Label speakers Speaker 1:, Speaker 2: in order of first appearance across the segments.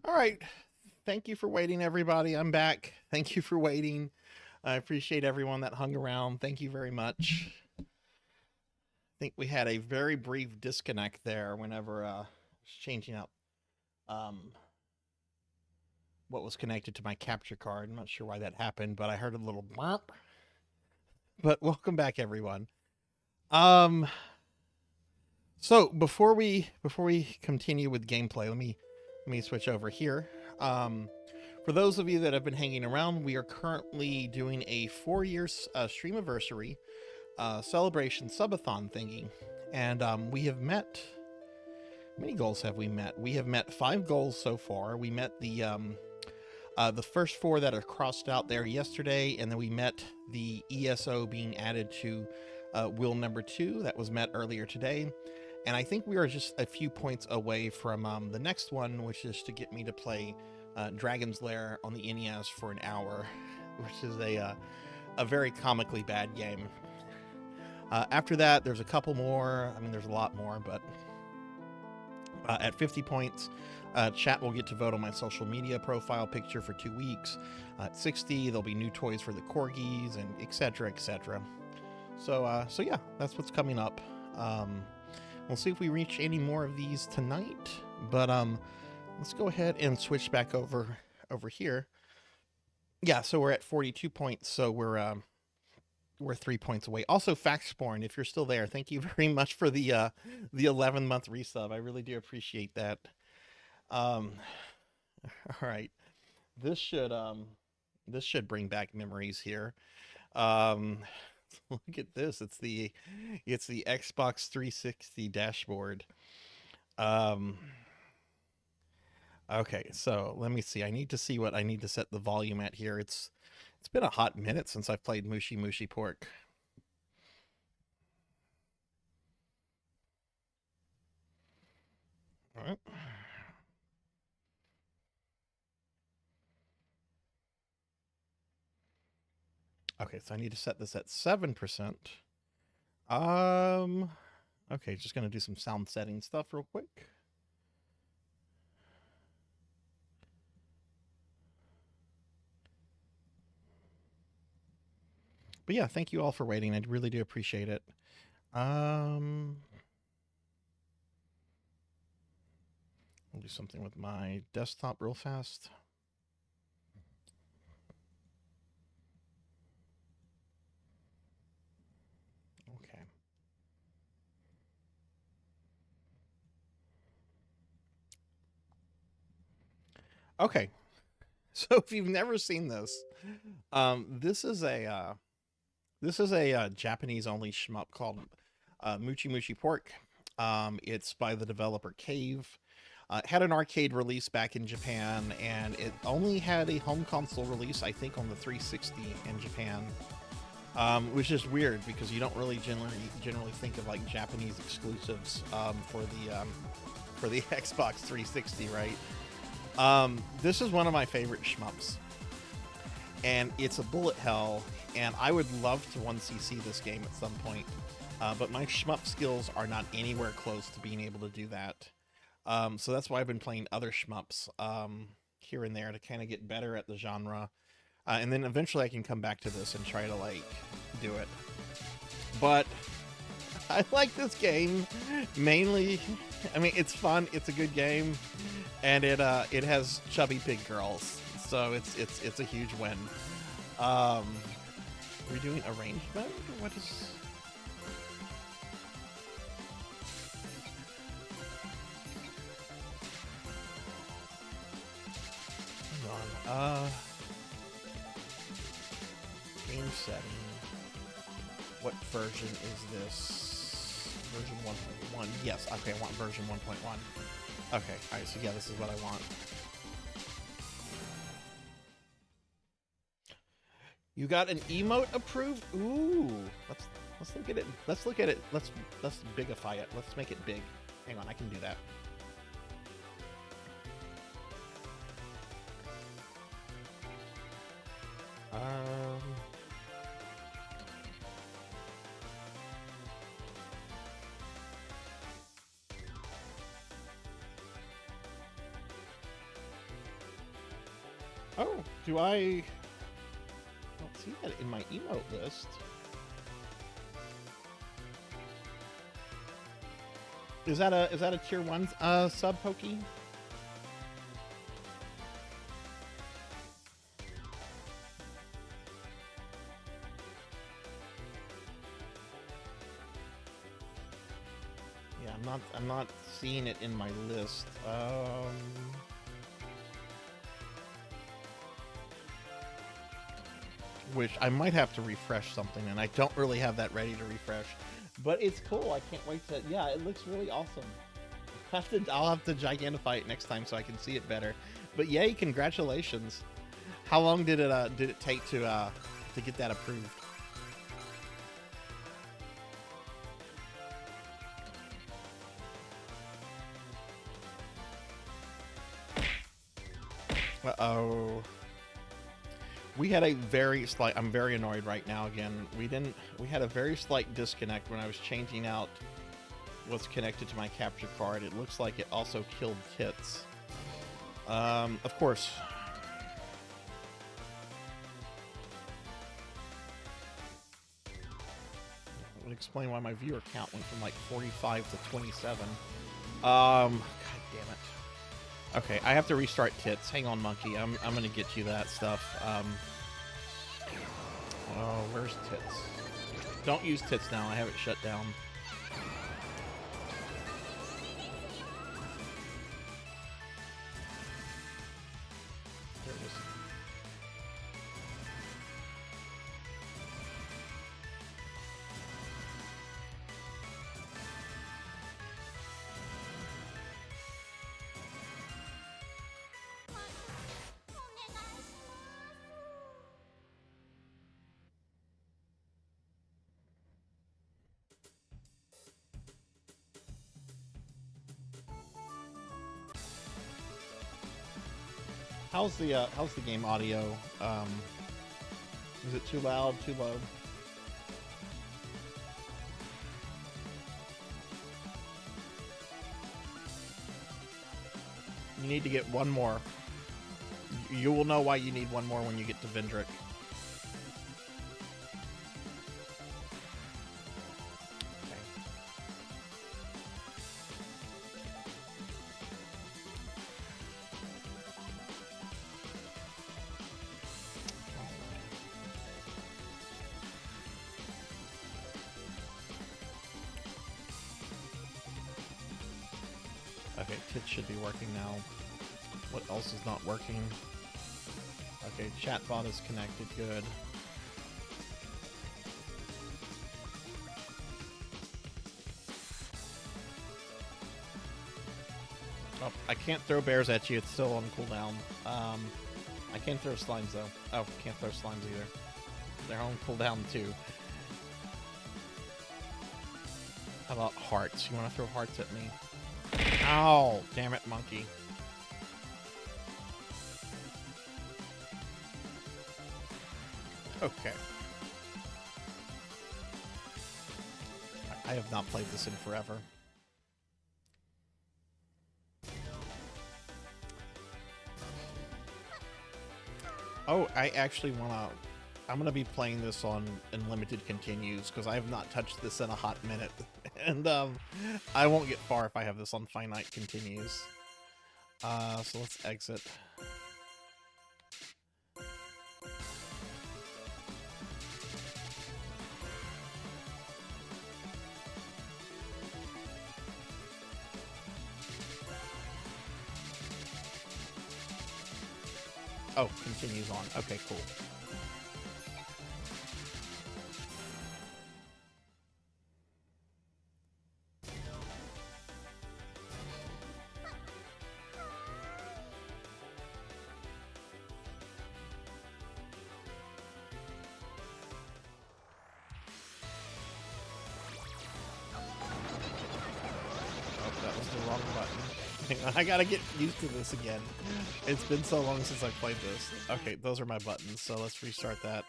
Speaker 1: All right. Thank you for waiting, everybody. I'm back. Thank you for waiting. I appreciate everyone that hung around. Thank you very much. I think we had a very brief disconnect there whenever I was changing out um, what was connected to my capture card. I'm not sure why that happened, but I heard a little bump. But welcome back, everyone. Um, so before we continue with gameplay, let me switch over here. Um, For those of you that have been hanging around, we are currently doing a 4-year Streamiversary celebration subathon thingy. And we have met. How many goals have we met? We have met 5 goals so far. We met the first 4 that are crossed out there yesterday, and then we met the ESO being added to wheel number 2 that was met earlier today. And I think we are just a few points away from the next one, which is to get me to play Dragon's Lair on the NES for an hour, which is a very comically bad game. After that, there's a couple more. I mean, there's a lot more, but at 50 points, chat will get to vote on my social media profile picture for 2 weeks. At 60, there'll be new toys for the corgis and etc. etc. So yeah, that's what's coming up. We'll see if we reach any more of these tonight, but let's go ahead and switch back over here. Yeah, so we're at 42 points, so we're 3 points away. Also, Faxborn, if you're still there, thank you very much for the 11-month resub. I really do appreciate that. All right, this should bring back memories here. Look at this. It's the Xbox 360 dashboard. Okay, so let me see. I need to see what I need to set the volume at here. It's been a hot minute since I've played Muchi Pork. All right. Okay, so I need to set this at 7%. Okay, just gonna do some sound setting stuff real quick. But yeah, thank you all for waiting. I really do appreciate it. I'll do something with my desktop real fast. Okay. Okay. So if you've never seen this, this is a Japanese only shmup called Muchi Pork. It's by the developer Cave. It had an arcade release back in Japan, and it only had a home console release, I think, on the 360 in Japan, which is weird because you don't really generally think of like Japanese exclusives for the Xbox 360, right? This is one of my favorite shmups, and it's a bullet hell, and I would love to 1cc this game at some point, but my shmup skills are not anywhere close to being able to do that. So that's why I've been playing other shmups here and there to kind of get better at the genre, and then eventually I can come back to this and try to like do it. But I like this game mainly. I mean, it's fun. It's a good game, and it has chubby pig girls, so it's a huge win. Are we doing arrangement? What is? Hang on. Game setting. What version is this? Version 1.1. Yes. Okay, I want version 1.1. Okay. All right. So yeah, this is what I want. You got an emote approved? Ooh. Let's look at it. Let's look at it. Let's bigify it. Let's make it big. Hang on, I can do that. Oh, do I don't see that in my emote list. Is that a tier 1 sub, Pokey? Yeah, I'm not seeing it in my list. Which I might have to refresh something, and I don't really have that ready to refresh. But it's cool. I can't wait to. Yeah, it looks really awesome. I'll have to gigantify it next time so I can see it better. But yay, congratulations! How long did it take to get that approved? Uh-oh. We had a very slight, I'm very annoyed right now again. We had a very slight disconnect when I was changing out what's connected to my capture card. It looks like it also killed kits. Of course. That would explain why my viewer count went from like 45 to 27. God damn it. Okay, I have to restart tits. Hang on, monkey. I'm gonna get you that stuff. Oh, where's tits? Don't use tits now. I have it shut down. There it is. How's the game audio? Is it too loud, too low? You need to get one more. You will know why you need one more when you get to Vendrick. Okay, tits should be working now. What else is not working? Okay, chatbot is connected, good. Oh, I can't throw bears at you, it's still on cooldown. I can't throw slimes though. Oh, can't throw slimes either. They're on cooldown too. How about hearts? You want to throw hearts at me? Ow! Damn it, monkey. Okay. I have not played this in forever. Oh, I actually wanna... I'm gonna be playing this on Unlimited Continues, because I have not touched this in a hot minute. And, I won't get far if I have this on Finite Continues. So let's exit. Oh, continues on. Okay, cool. I gotta get used to this again. It's been so long since I played this. Okay, those are my buttons, so let's restart that.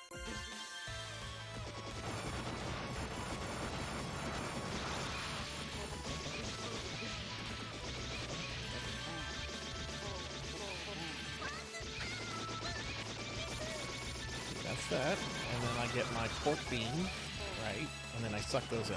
Speaker 1: that, and then I get my pork bean, right, and then I suck those in.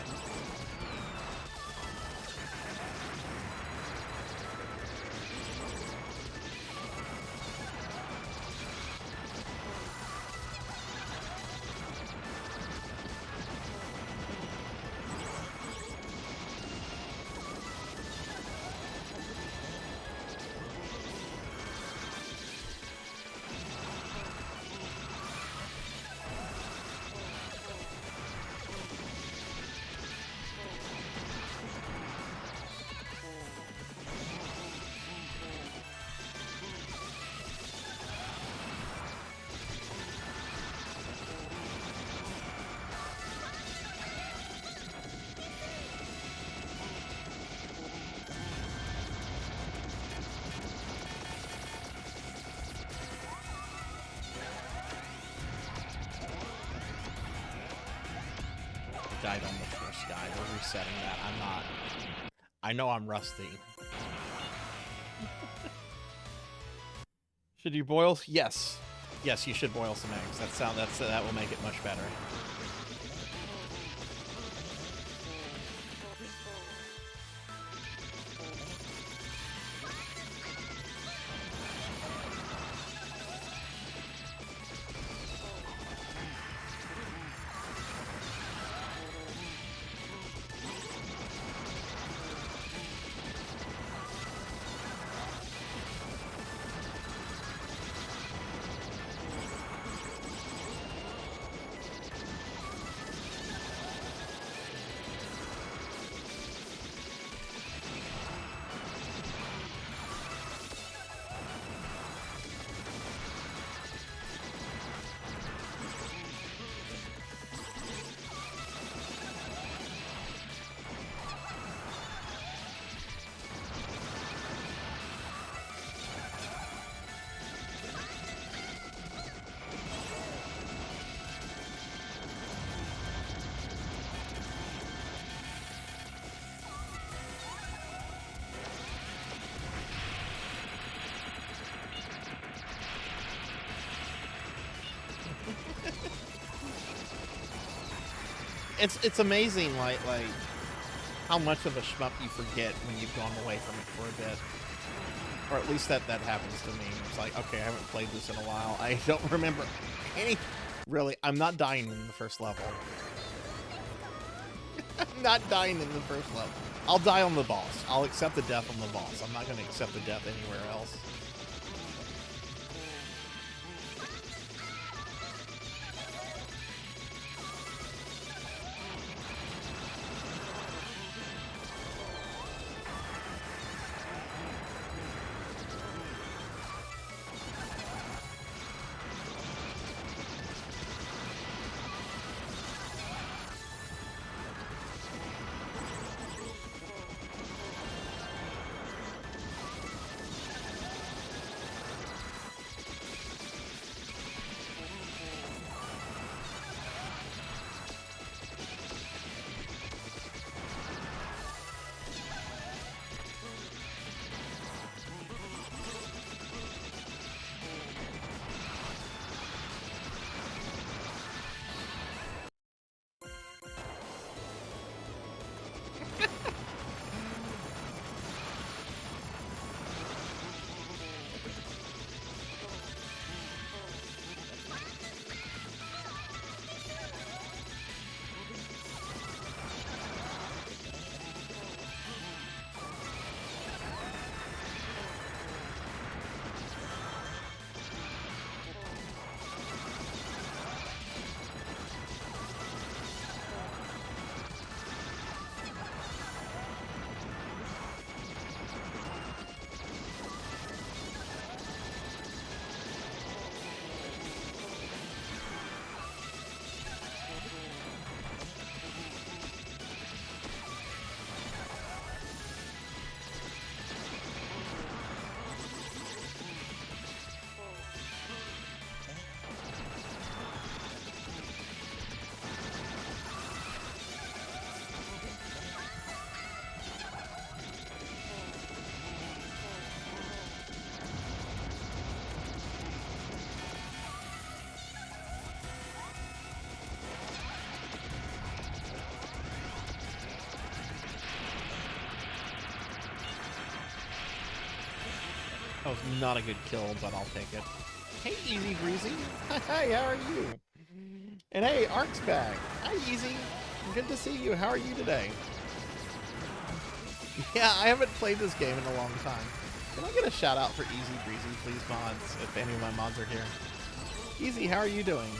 Speaker 1: Died on the first guy. We're resetting that. I'm not. I know I'm rusty. Should you boil? Yes. Yes, you should boil some eggs. That will make it much better. It's amazing, like how much of a shmup you forget when you've gone away from it for a bit, or at least that happens to me. It's like, okay, I haven't played this in a while. I don't remember any. Really, I'm not dying in the first level. I'm not dying in the first level. I'll die on the boss. I'll accept the death on the boss. I'm not going to accept the death anywhere else. That was not a good kill, but I'll take it. Hey, Easy Breezy. Hi, how are you? And hey, Ark's back. Hi, Easy. Good to see you. How are you today? Yeah, I haven't played this game in a long time. Can I get a shout out for Easy Breezy, please, mods, if any of my mods are here? Easy, how are you doing?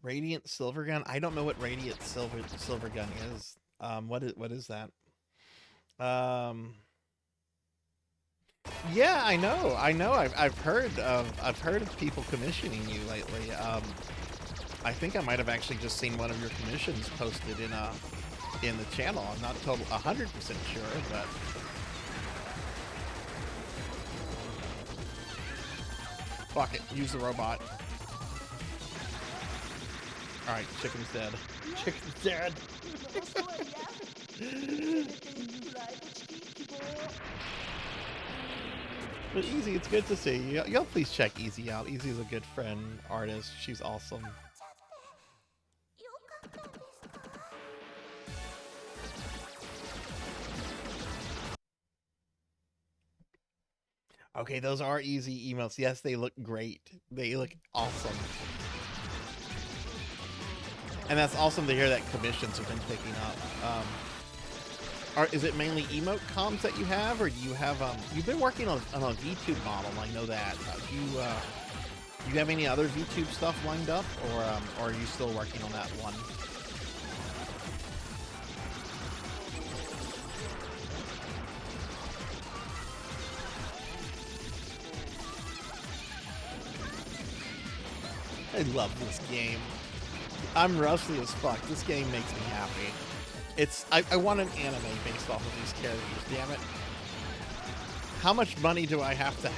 Speaker 1: Radiant Silver Gun? I don't know what Radiant Silver Gun is. What is that? Yeah, I know. I've heard of people commissioning you lately. I think I might have actually just seen one of your commissions posted in the channel. I'm not 100% sure, but fuck it, use the robot. All right, chicken's dead. Chicken's dead. But Easy, it's good to see you. Y'all please check Easy out. Easy's a good friend, artist. She's awesome. Okay, those are Easy emotes. Yes, they look great. They look awesome. And that's awesome to hear that commissions have been picking up. Is it mainly emote comms that you have, or do you have you've been working on a VTube model? I know that. Do you have any other VTube stuff lined up, or are you still working on that one? I love this game. I'm rusty as fuck. This game makes me happy. I want an anime based off of these characters, damn it. How much money do I have to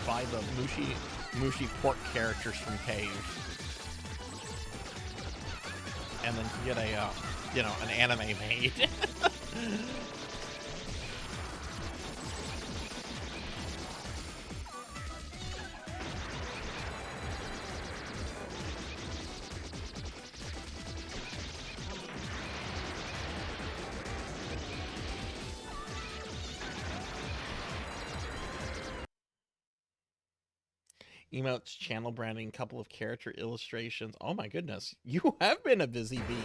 Speaker 1: buy the Muchi pork characters from Cave? And then to get an anime made. Emotes, channel branding, couple of character illustrations. Oh my goodness, you have been a busy bee.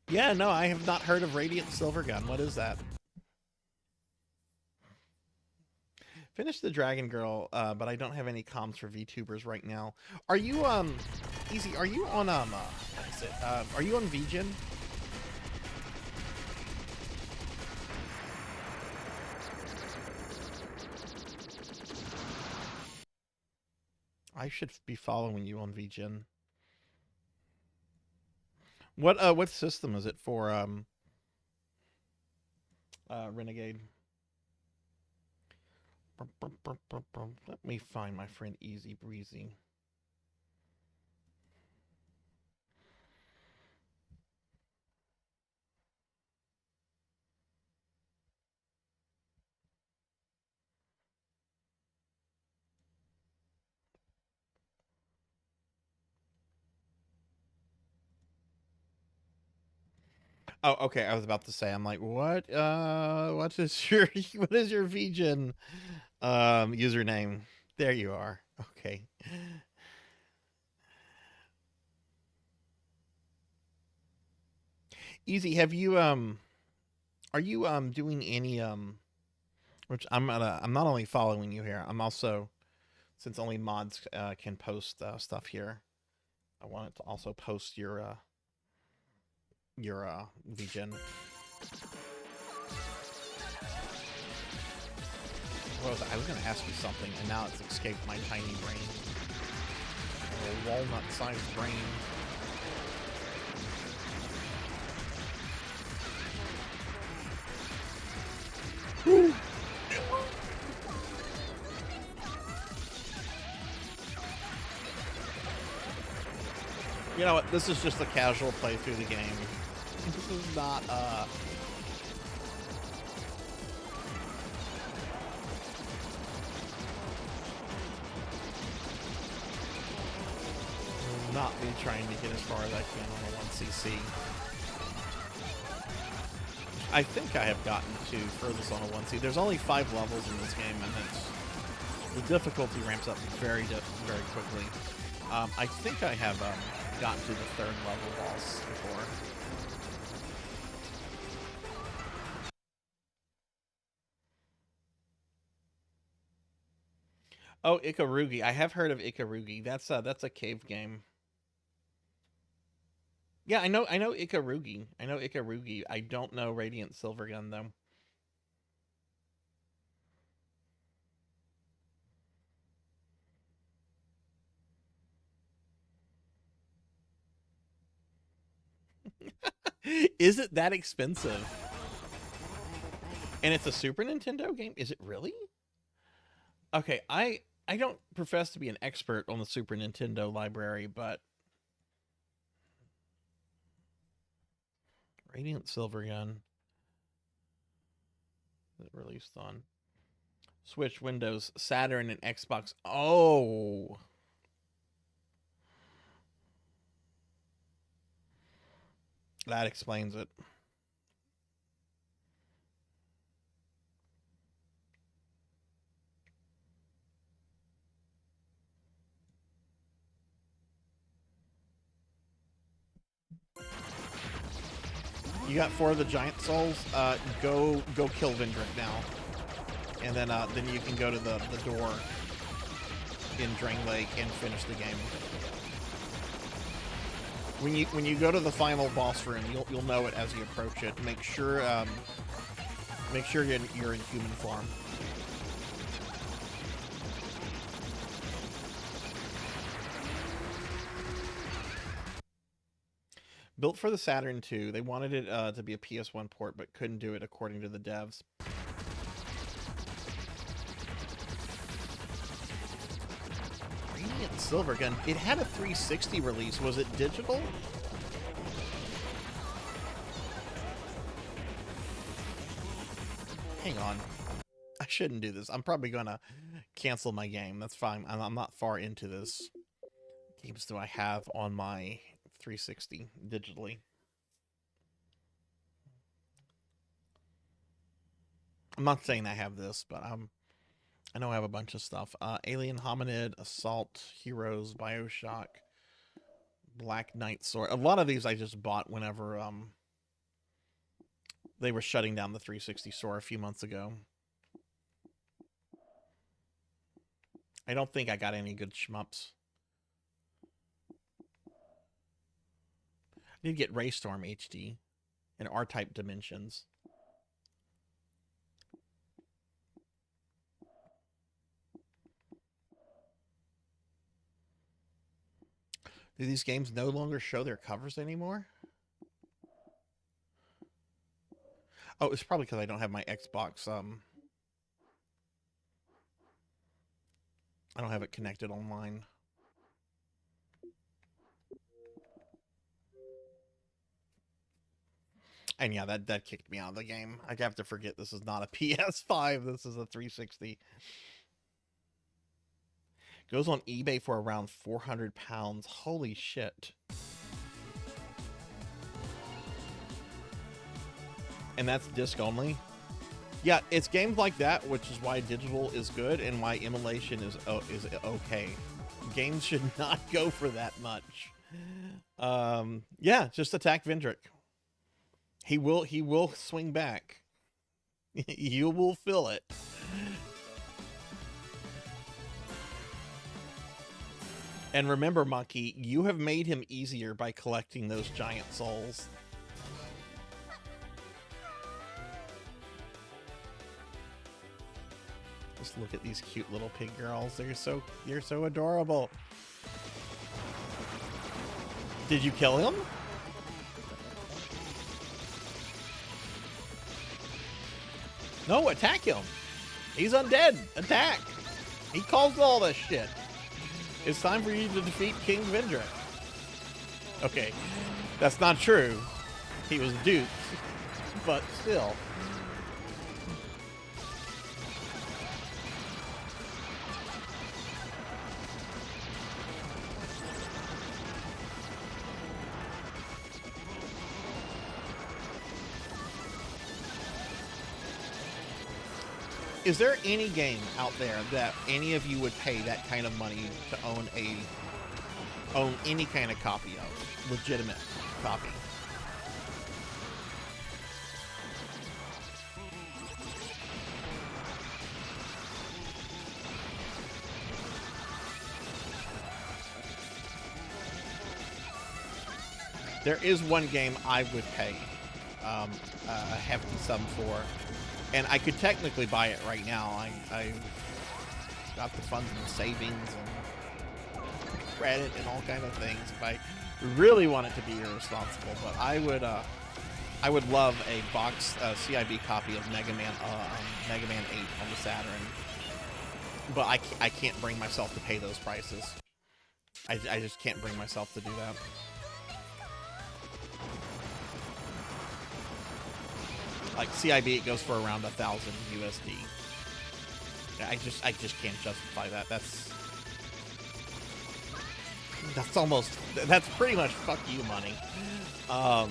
Speaker 1: Yeah, no, I have not heard of Radiant Silver Gun. What is that? Finished the Dragon Girl, but I don't have any comms for VTubers right now. Are you Easy? Are you on what is it? Are you on VGen? I should be following you on VGen. What system is it for Renegade? Let me find my friend Easy Breezy. Oh, okay. I was about to say, I'm like, what? What is your VGen username? There you are. Okay. Easy. Have you are you doing any which I'm not only following you here, I'm also, since only mods can post stuff here, I wanted to also post your VGen. I was going to ask you something, and now it's escaped my tiny brain. A walnut-sized brain. You know what? This is just a casual play through the game. This is not not be trying to get as far as I can on a 1cc. I think I have gotten to furthest on a 1c. There's only 5 levels in this game, and the difficulty ramps up very quickly. I think I have gotten to the 3rd level boss before. Oh, Ikarugi. I have heard of Ikarugi. That's a cave game. Yeah, I know Ikarugi. I know Ikarugi. I don't know Radiant Silvergun though. Is it that expensive? And it's a Super Nintendo game? Is it really? Okay, I don't profess to be an expert on the Super Nintendo library, but Radiant Silvergun is it released on Switch, Windows, Saturn, and Xbox. Oh. That explains it. You got 4 of the giant souls. Go kill Vendrick now, and then you can go to the door in Drain Lake and finish the game. When you go to the final boss room, you'll know it as you approach it. Make sure you're in human form. Built for the Saturn II, they wanted it to be a PS1 port, but couldn't do it according to the devs. Radiant Silvergun. It had a 360 release. Was it digital? Hang on. I shouldn't do this. I'm probably gonna cancel my game. That's fine. I'm not far into this. What games do I have on my 360 digitally? I'm not saying I have this, but I know I have a bunch of stuff. Alien Hominid, Assault, Heroes, Bioshock, Black Knight Sword. A lot of these I just bought whenever they were shutting down the 360 store a few months ago. I don't think I got any good shmups. I did get Raystorm HD and R-Type Dimensions. Do these games no longer show their covers anymore? Oh, it's probably because I don't have my Xbox. I don't have it connected online. And yeah, that kicked me out of the game. I have to forget this is not a PS5. This is a 360. Goes on eBay for around £400. Holy shit. And that's disc only? Yeah, it's games like that, which is why digital is good and why emulation is okay. Games should not go for that much. Yeah, just attack Vendrick. He will swing back. You will feel it. And remember, Monkey, you have made him easier by collecting those giant souls. Just look at these cute little pig girls. You're so adorable. Did you kill him? No, attack him. He's undead. Attack. He caused all this shit. It's time for you to defeat King Vendrick. Okay, that's not true. He was duped, but still. Is there any game out there that any of you would pay that kind of money to own any kind of copy of? Legitimate copy. There is one game I would pay a hefty sum for, and I could technically buy it right now. I got the funds and savings and credit and all kind of things if I really want it to be irresponsible. But I would love a box CIB copy of Mega Man 8 on the Saturn, but I can't bring myself to pay those prices. I just can't bring myself to do that. Like CIB, it goes for around 1,000 USD. I just can't justify that. That's pretty much fuck you money. I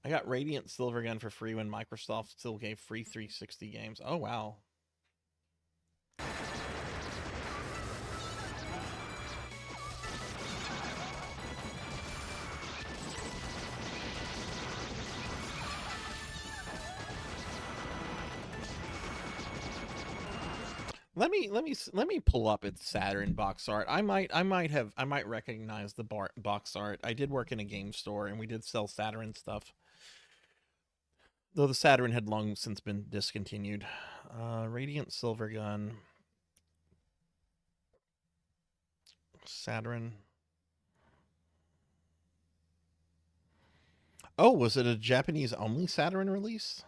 Speaker 1: got Radiant Silvergun for free when Microsoft still gave free 360 games. Oh wow. Let me pull up its Saturn box art. I might recognize the box art. I did work in a game store and we did sell Saturn stuff, though the Saturn had long since been discontinued. Radiant Silvergun, Saturn. Oh, was it a Japanese only Saturn release?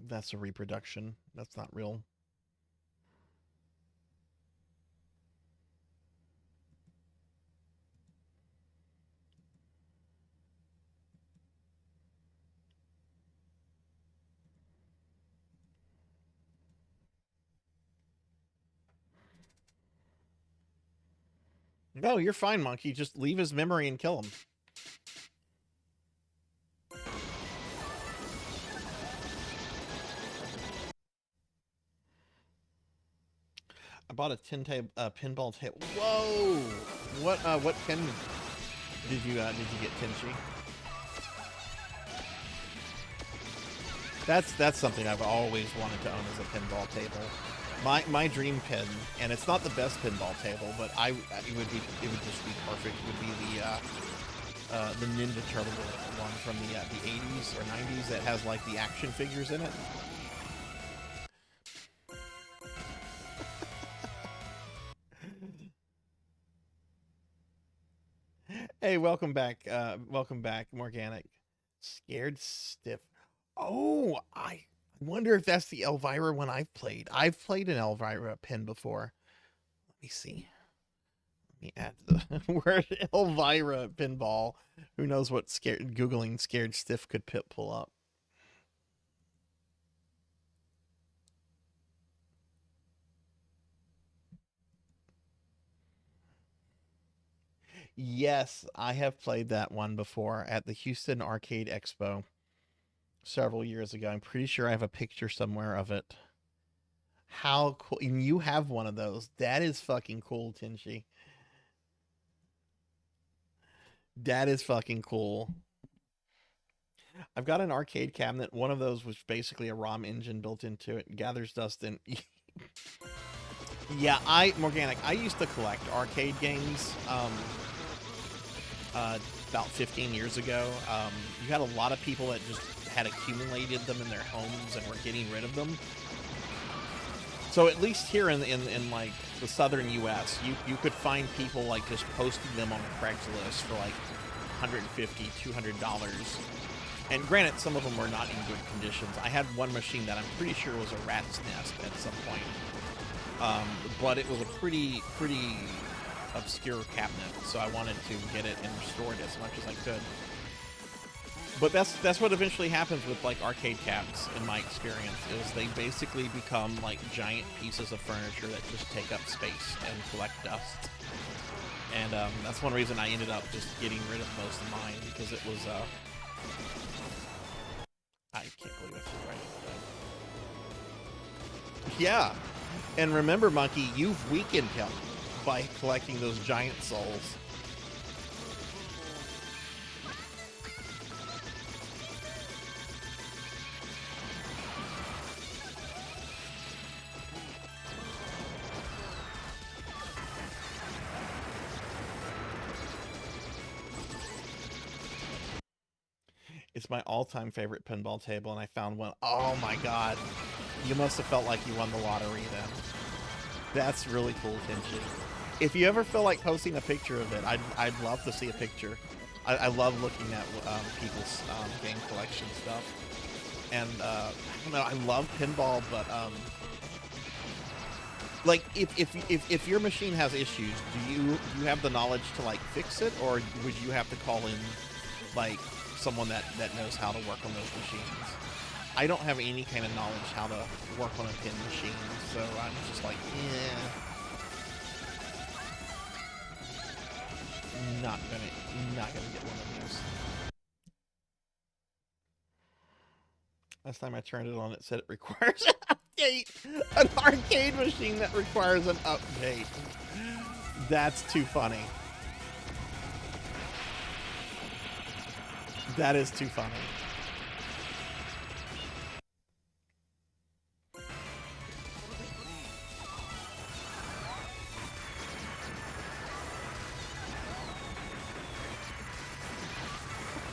Speaker 1: That's a reproduction. That's not real. No, you're fine, Monkey. Just leave his memory and kill him. I bought a pinball table. Whoa! What pin did you get, Tenchi? That's something I've always wanted to own as a pinball table. My dream pin, and it's not the best pinball table, but it would just be perfect. Would be the Ninja Turtle one from the 80s or 90s that has like the action figures in it. Hey, welcome back, Morganic. Scared Stiff. Oh, I wonder if that's the Elvira one I've played. I've played an Elvira pin before. Let me see. Let me add the word Elvira pinball. Who knows what Googling Scared Stiff could pull up. Yes, I have played that one before at the Houston Arcade Expo several years ago. I'm pretty sure I have a picture somewhere of it. How cool. And you have one of those. That is fucking cool, Tenchi. That is fucking cool. I've got an arcade cabinet. One of those was basically a ROM engine built into it. Gathers dust and... Yeah, Morganic, I used to collect arcade games about 15 years ago. You had a lot of people that just had accumulated them in their homes and were getting rid of them. So at least here in like the southern U.S., you could find people like just posting them on Craigslist for like $150, $200. And granted, some of them were not in good conditions. I had one machine that I'm pretty sure was a rat's nest at some point. But it was a pretty obscure cabinet, so I wanted to get it and restore it as much as I could. But that's what eventually happens with like arcade cabs, in my experience, is they basically become like giant pieces of furniture that just take up space and collect dust. And that's one reason I ended up just getting rid of most of mine, because it was I can't believe I flew right into that. Yeah, and remember, Monkey, you've weakened him by collecting those giant souls. It's my all-time favorite pinball table, and I found one. Oh my god. You must have felt like you won the lottery then. That's really cool, Kenji. If you ever feel like posting a picture of it, I'd love to see a picture. I love looking at people's game collection stuff. And, I don't know, I love pinball, but, like, if your machine has issues, do you have the knowledge to, like, fix it? Or would you have to call in, like, someone that knows how to work on those machines? I don't have any kind of knowledge how to work on a pin machine, so I'm just like, not gonna get one of these. Last time I turned it on, it said it requires an update. An arcade machine that requires an update. That's too funny. That is too funny.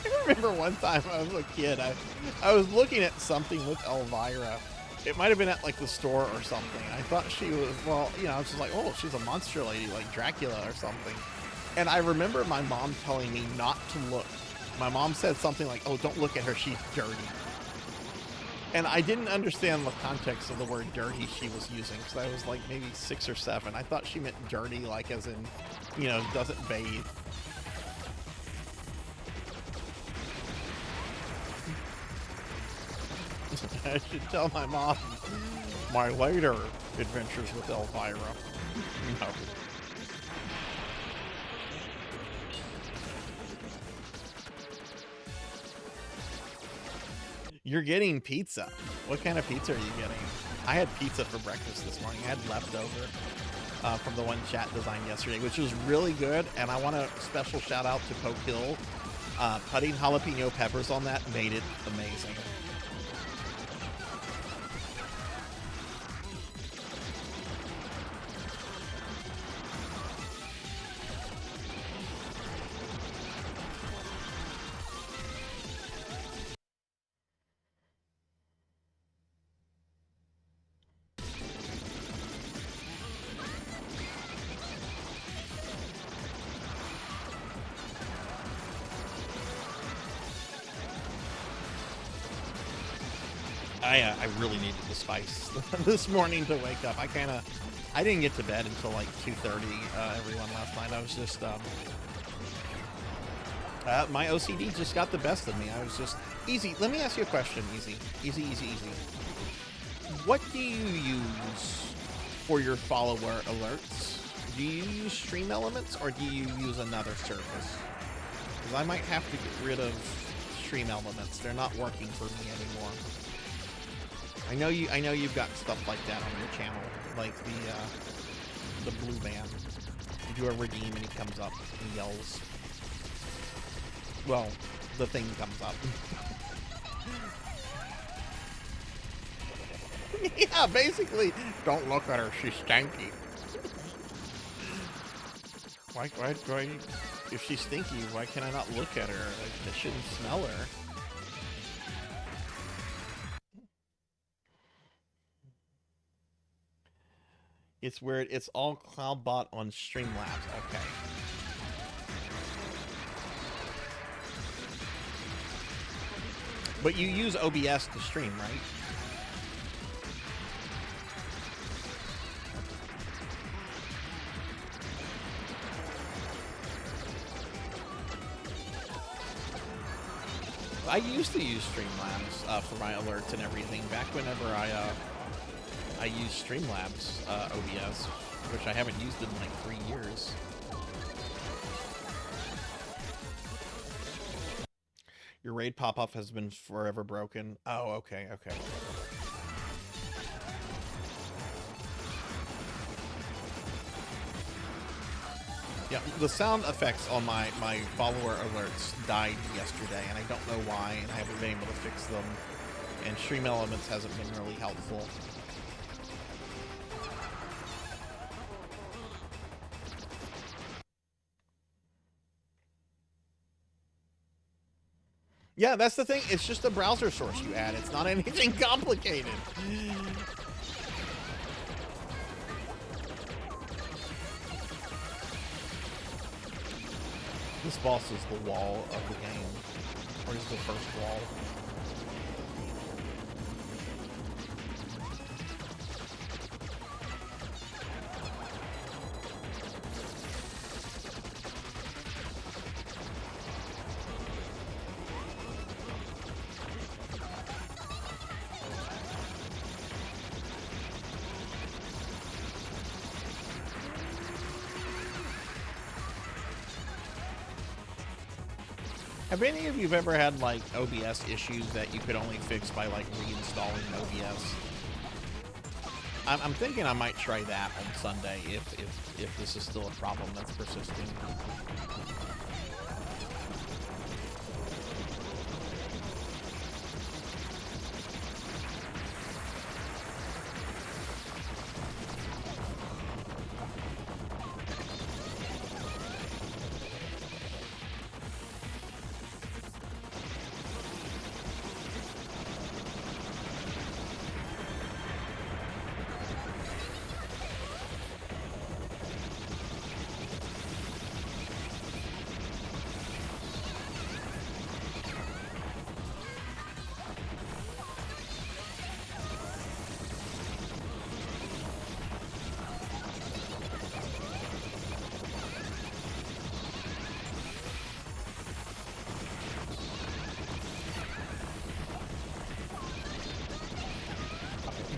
Speaker 1: I remember one time I was a kid, I was looking at something with Elvira. It might have been at like the store or something. I thought she was, well, you know, I was just like, oh, she's a monster lady, like Dracula or something. And I remember my mom telling me not to look. My mom said something like, oh, don't look at her, she's dirty. And I didn't understand the context of the word dirty she was using, because I was like maybe 6 or 7. I thought she meant dirty, like as in, you know, doesn't bathe. I should tell my mom my later adventures with Elvira. No. You're getting pizza. What kind of pizza are you getting? I had pizza for breakfast this morning. I had leftover from the one chat designed yesterday, which was really good. And I want a special shout out to Poke Hill. Putting jalapeno peppers on that made it amazing. I really needed the spice this morning to wake up. I didn't get to bed until like 2:30, everyone last night. I was just, my OCD just got the best of me. I was just, Easy, let me ask you a question, Easy. Easy. What do you use for your follower alerts? Do you use Stream Elements or do you use another service? Because I might have to get rid of Stream Elements. They're not working for me anymore. I know you've got stuff like that on your channel, like the blue band. You do a redeem and he comes up and yells. Well, the thing comes up. Yeah, basically, don't look at her, she's stanky. Why, if she's stinky, why can I not look at her? Like, I shouldn't smell her. It's weird. It's all CloudBot on Streamlabs. Okay. But you use OBS to stream, right? I used to use Streamlabs for my alerts and everything back whenever I used Streamlabs OBS, which I haven't used in like 3 years. Your raid pop-up has been forever broken. Oh, okay, okay. Yeah, the sound effects on my follower alerts died yesterday, and I don't know why, and I haven't been able to fix them. And Stream Elements hasn't been really helpful. Yeah, that's the thing. It's just a browser source you add. It's not anything complicated. This boss is the wall of the game. Or is the first wall? Have any of you ever had like OBS issues that you could only fix by like reinstalling OBS? I'm thinking I might try that on Sunday if this is still a problem that's persisting.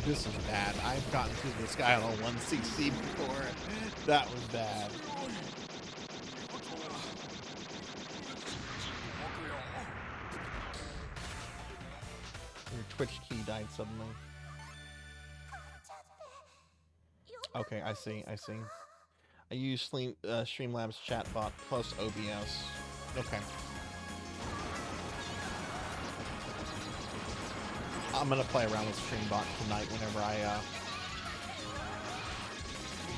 Speaker 1: This is bad. I've gotten through this guy on a 1cc before. That was bad. Your Twitch key died suddenly. Okay, I see. I use Streamlabs chatbot plus OBS. Okay. I'm gonna play around with Streambot tonight whenever I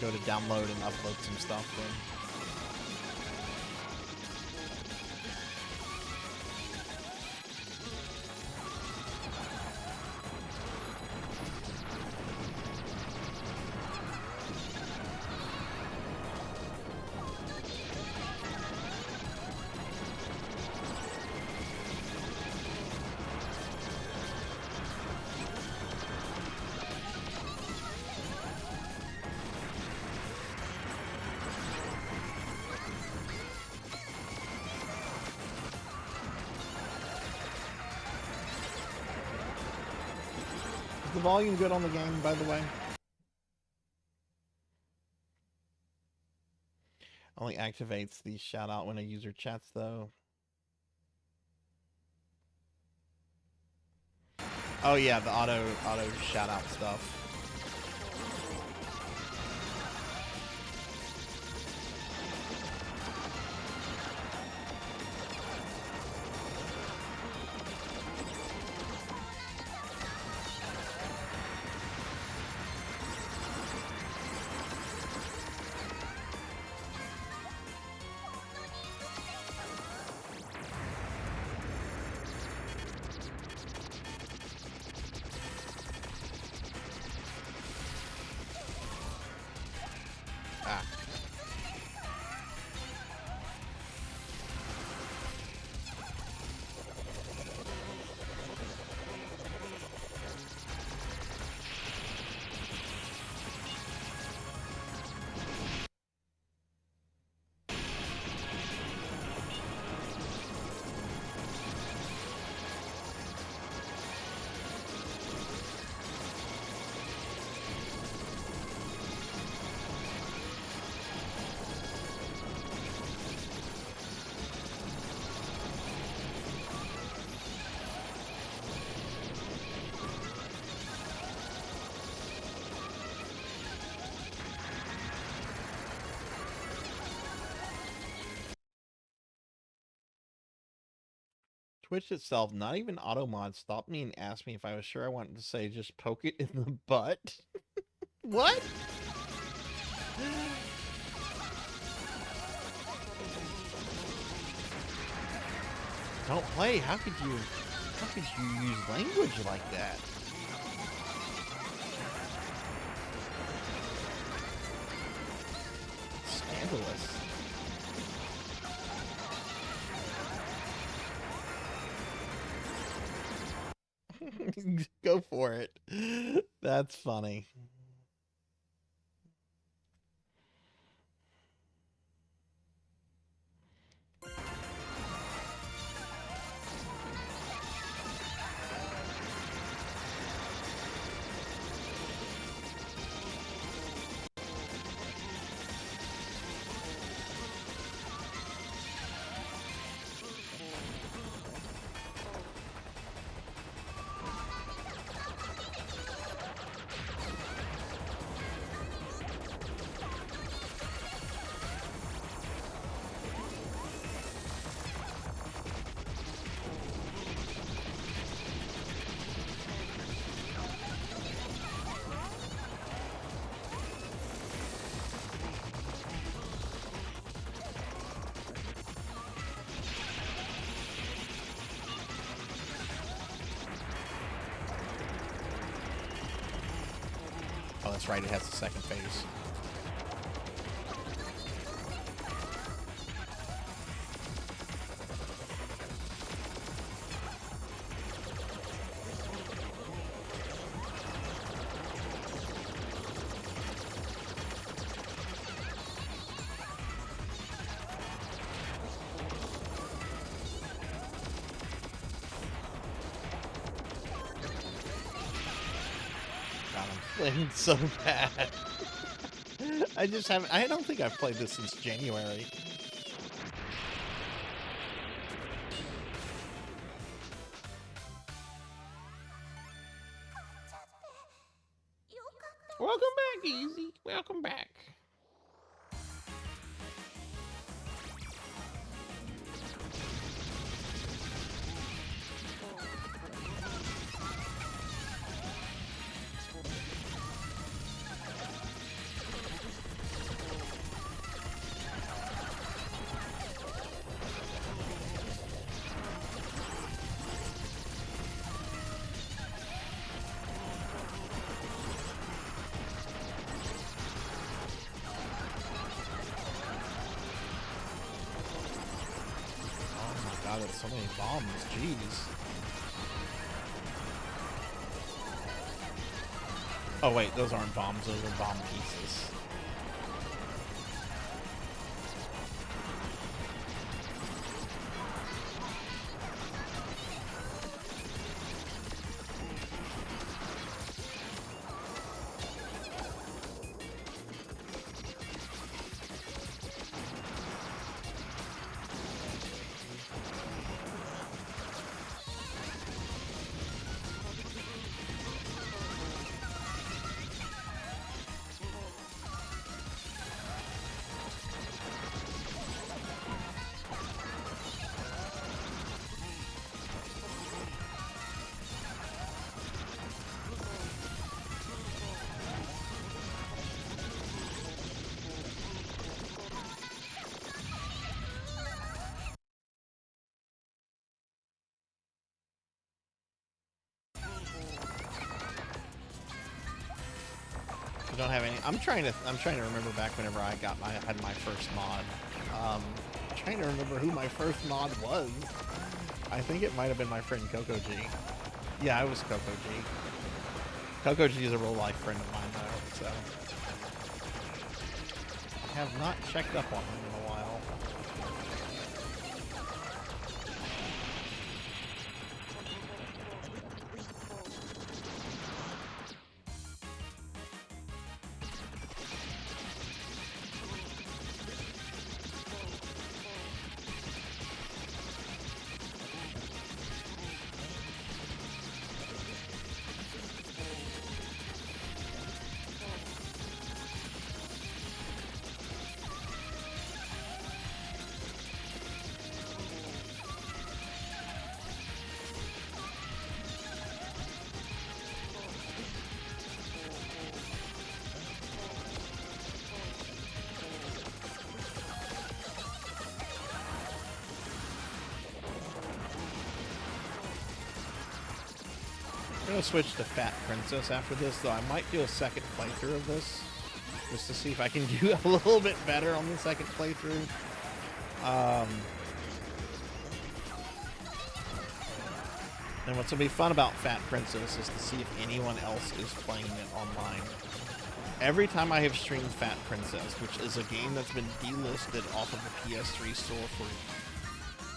Speaker 1: go to download and upload some stuff then. Is the volume good on the game, by the way? Only activates the shout out when a user chats, though. Oh yeah, the auto shout out stuff. Twitch itself, not even AutoMod, stopped me and asked me if I was sure I wanted to say just poke it in the butt. What? Don't play. How could you use language like that? Scandalous. Go for it. That's funny. Oh, that's right, it has the second phase. Playing so bad. I just haven't. I don't think I've played this since January. Welcome back, Easy. Welcome back. God, that's so many bombs. Jeez. Oh wait, those aren't bombs. Those are bomb pieces. Don't have any. I'm trying to remember back whenever I had my first mod. I'm trying to remember who my first mod was. I think it might have been my friend Coco G. Yeah, I was Coco G. Coco G is a real life friend of mine though, so I have not checked up on him in a while. gonna switch to Fat Princess after this, though I might do a second playthrough of this, just to see if I can do a little bit better on the second playthrough. And what's gonna be fun about Fat Princess is to see if anyone else is playing it online. Every time I have streamed Fat Princess, which is a game that's been delisted off of the PS3 store for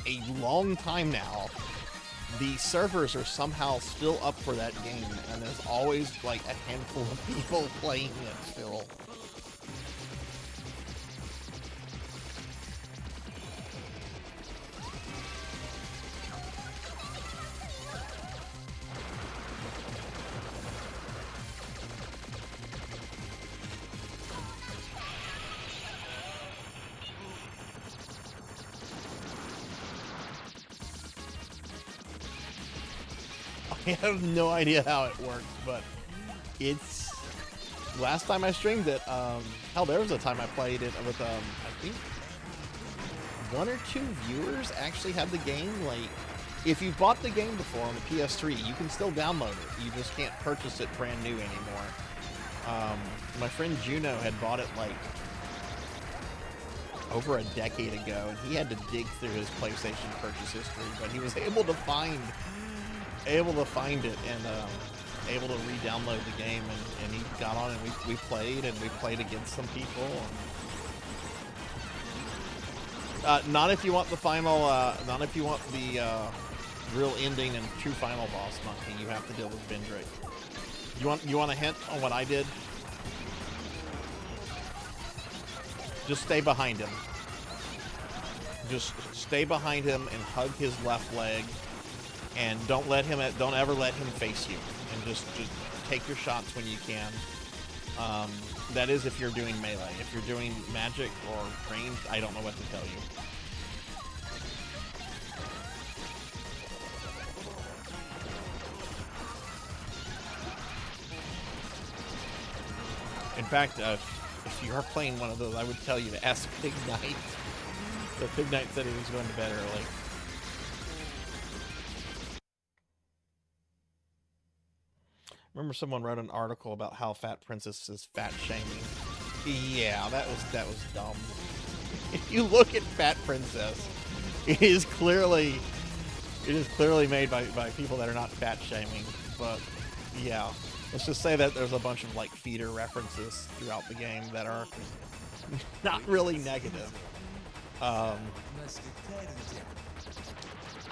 Speaker 1: a long time now, the servers are somehow still up for that game, and there's always like a handful of people playing it still. I have no idea how it works, but it's... Last time I streamed it, hell, there was a time I played it with, I think 1 or 2 viewers actually had the game. Like, if you bought the game before on the PS3, you can still download it. You just can't purchase it brand new anymore. My friend Juno had bought it, like, over a decade ago, and he had to dig through his PlayStation purchase history, but he was able to find it and able to re-download the game, and he got on and we played, and we played against some people. And, not if you want the final, not if you want the real ending and true final boss, Monkey. You have to deal with Vendrick. You want a hint on what I did? Just stay behind him. Just stay behind him and hug his left leg. And don't ever let him face you, and just take your shots when you can. That is if you're doing melee. If you're doing magic or ranged, I don't know what to tell you. In fact, if you are playing one of those, I would tell you to ask Pig Knight. So Pig Knight said he was going to bed early. Remember, someone wrote an article about how Fat Princess is fat shaming. Yeah, that was dumb. If you look at Fat Princess, it is clearly made by people that are not fat shaming. But yeah, let's just say that there's a bunch of like feeder references throughout the game that are not really negative.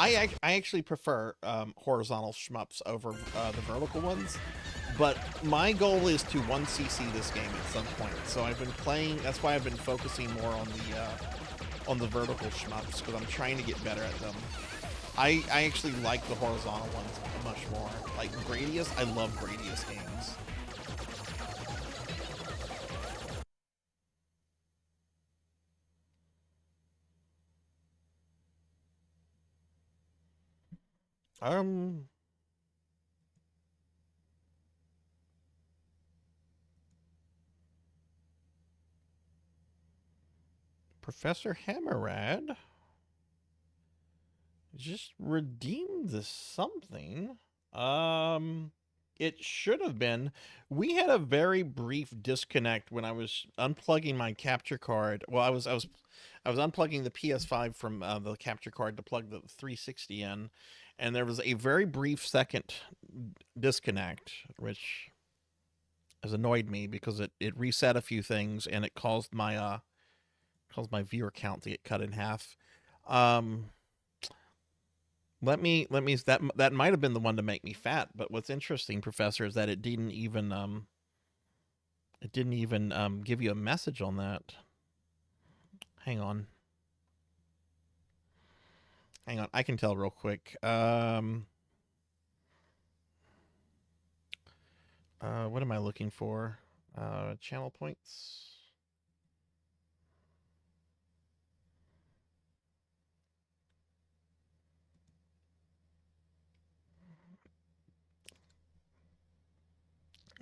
Speaker 1: I actually prefer horizontal shmups over the vertical ones, but my goal is to 1cc this game at some point. So I've been playing. That's why I've been focusing more on the vertical shmups, because I'm trying to get better at them. I actually like the horizontal ones much more. Like Gradius, I love Gradius games. Professor Hammerad just redeemed this something. It should have been. We had a very brief disconnect when I was unplugging my capture card. Well, I was unplugging the PS5 from the capture card to plug the 360 in, and there was a very brief second disconnect, which has annoyed me because it reset a few things and it caused my viewer count to get cut in half. That might have been the one to make me fat, but what's interesting, Professor, is that it didn't even give you a message on that. Hang on, I can tell real quick. What am I looking for? Channel points.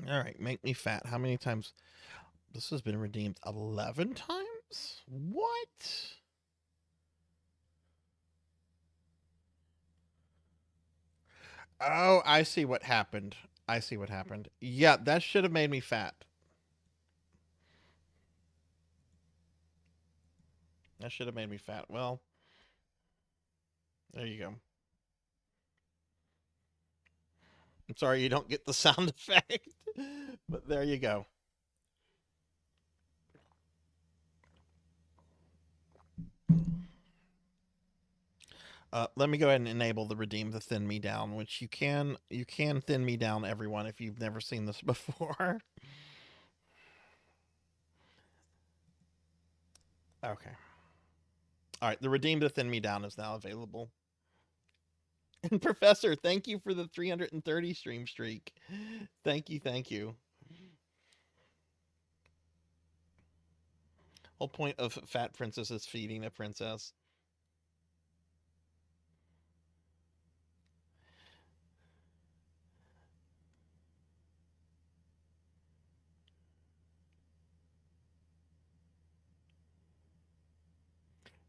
Speaker 1: All right, make me fat. How many times? This has been redeemed 11 times? What? Oh, I see what happened. I see what happened. Yeah, that should have made me fat. That should have made me fat. Well, there you go. I'm sorry you don't get the sound effect, but there you go. Let me go ahead and enable the redeem the thin me down, which you can thin me down, everyone, if you've never seen this before. Okay. All right, the redeem to thin me down is now available. And Professor, thank you for the 330 stream streak. Thank you, thank you. Whole point of Fat Princess is feeding a princess.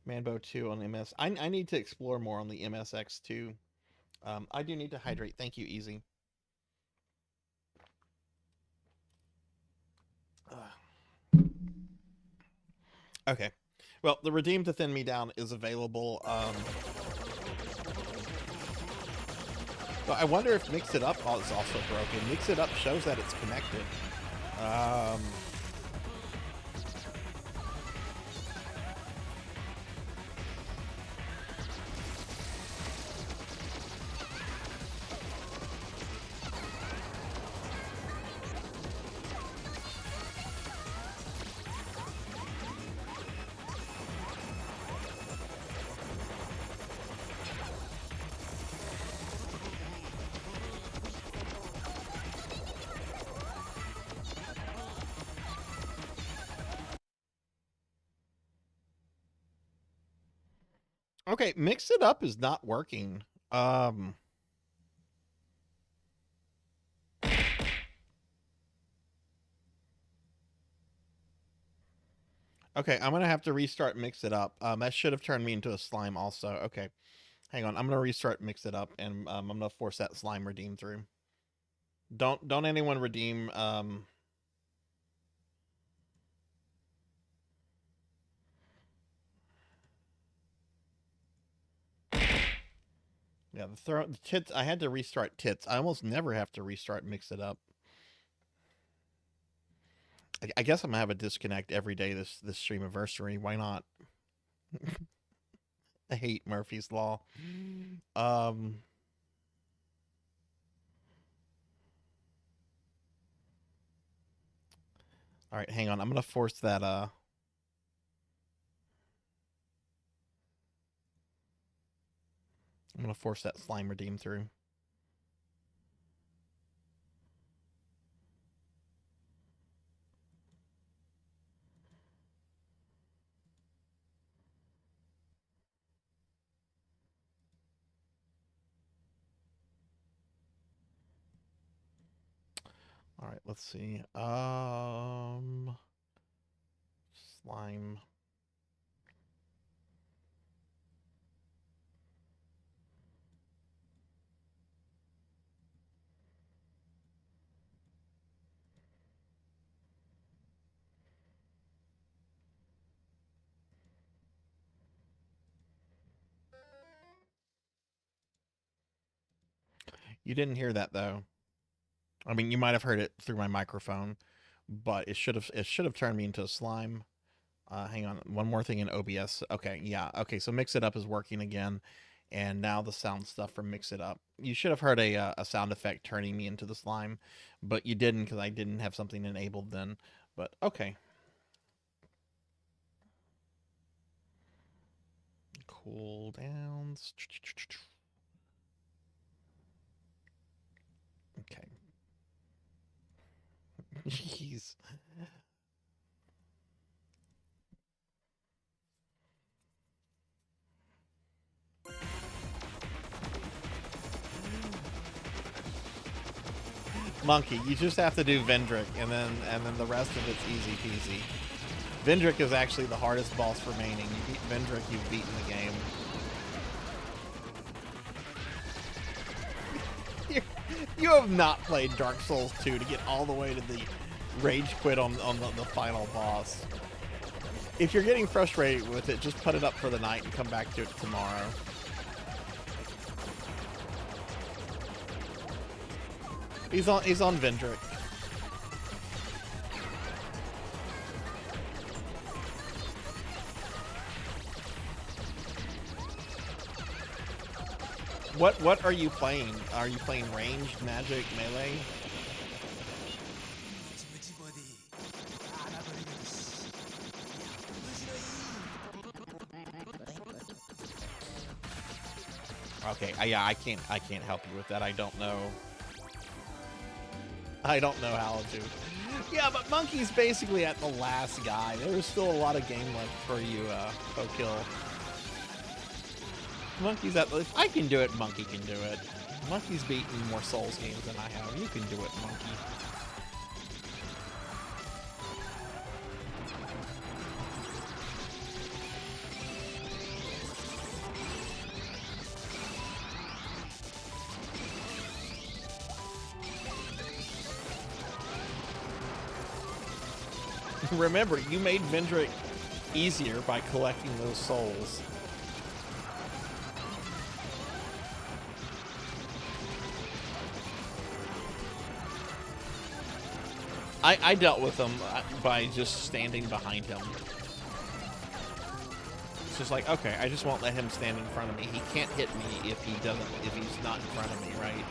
Speaker 1: Manbo 2 on MS. I need to explore more on the MSX2. I do need to hydrate. Thank you, Easy. Okay. Well, the redeem to thin me down is available. Well, I wonder if Mix It Up is also broken. Mix It Up shows that it's connected. Okay, Mix It Up is not working. Okay, I'm gonna have to restart Mix It Up. That should have turned me into a slime also. Okay, hang on. I'm gonna restart Mix It Up, and I'm gonna force that slime redeem through. Don't anyone redeem. Yeah, the tits. I had to restart tits. I almost never have to restart Mix It Up. I guess I'm gonna have a disconnect every day this Streamiversary. Why not? I hate Murphy's Law. All right, hang on. I'm gonna force that. I'm gonna force that slime redeem through. All right, let's see. Slime. You didn't hear that though. I mean, you might have heard it through my microphone, but it should have turned me into a slime. Hang on, one more thing in OBS. Okay, yeah. Okay, so Mix It Up is working again, and now the sound stuff from Mix It Up. You should have heard a sound effect turning me into the slime, but you didn't because I didn't have something enabled then. But okay. Cool downs. Okay. Jeez. Monkey, you just have to do Vendrick, and then the rest of it's easy peasy. Vendrick is actually the hardest boss remaining. You beat Vendrick, you've beaten the game. You have not played Dark Souls 2 to get all the way to the rage quit on the final boss. If you're getting frustrated with it, just put it up for the night and come back to it tomorrow. He's on Vendrick. What are you playing? Are you playing ranged, magic, melee? Okay, yeah, I can't help you with that. I don't know how to. Yeah, but Monkey's basically at the last guy. There's still a lot of game left for you, Kill. Monkey's at the... I can do it, Monkey can do it. Monkey's beaten more Souls games than I have. You can do it, Monkey. Remember, you made Vendrick easier by collecting those souls. I dealt with him by just standing behind him. It's just like, okay, I just won't let him stand in front of me. He can't hit me if he's not in front of me, right?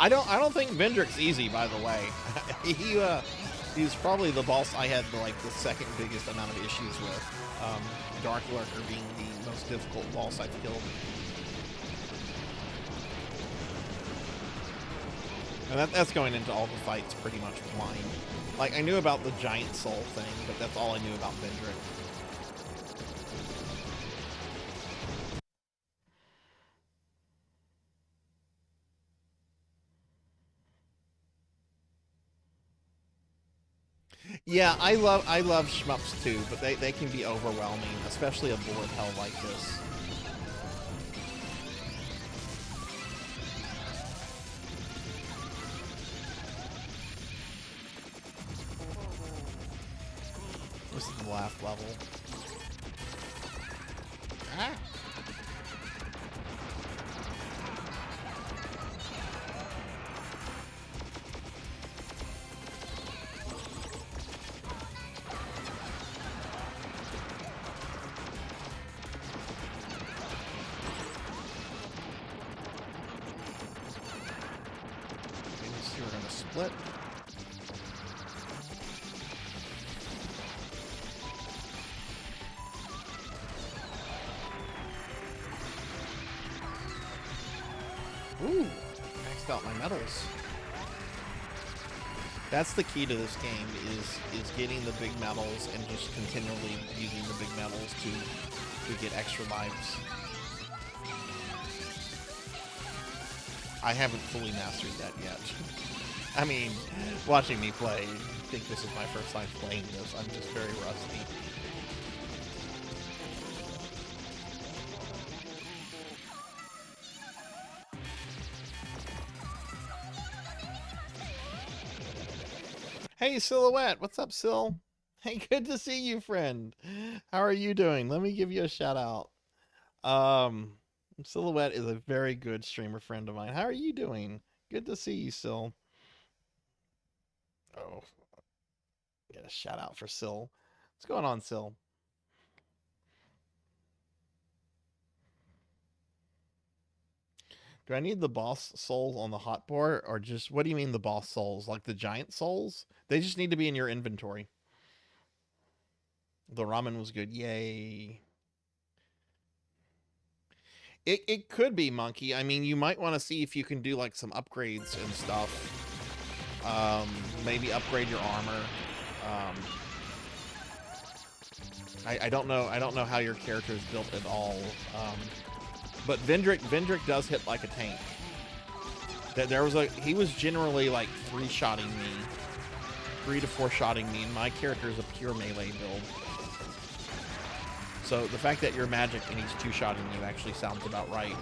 Speaker 1: I don't think Vendrick's easy, by the way. He's probably the boss I had like the second biggest amount of issues with. Dark Lurker being the most difficult boss I've killed. And that's going into all the fights pretty much blind. Like, I knew about the giant soul thing, but that's all I knew about Vendrick. Yeah, I love shmups too, but they can be overwhelming, especially a bullet hell like this. This is the last level. Ah! Split. Ooh, maxed out my medals. That's the key to this game is getting the big medals and just continually using the big medals to get extra lives. I haven't fully mastered that yet. I mean, watching me play, I think this is my first time playing this. I'm just very rusty. Hey, Silhouette. What's up, Sil? Hey, good to see you, friend. How are you doing? Let me give you a shout out. Silhouette is a very good streamer friend of mine. How are you doing? Good to see you, Sil. Oh, get a shout out for Sil. What's going on, Sil? Do I need the boss souls on the hotbar, or just, what do you mean the boss souls? Like the giant souls? They just need to be in your inventory. The ramen was good. Yay. It could be, Monkey. I mean, you might want to see if you can do like some upgrades and stuff. Maybe upgrade your armor. I don't know how your character is built at all. But Vendrick does hit like a tank. He was generally like 3-shotting me, 3 to 4-shotting me, and my character is a pure melee build. So the fact that you're magic and he's 2-shotting you actually sounds about right.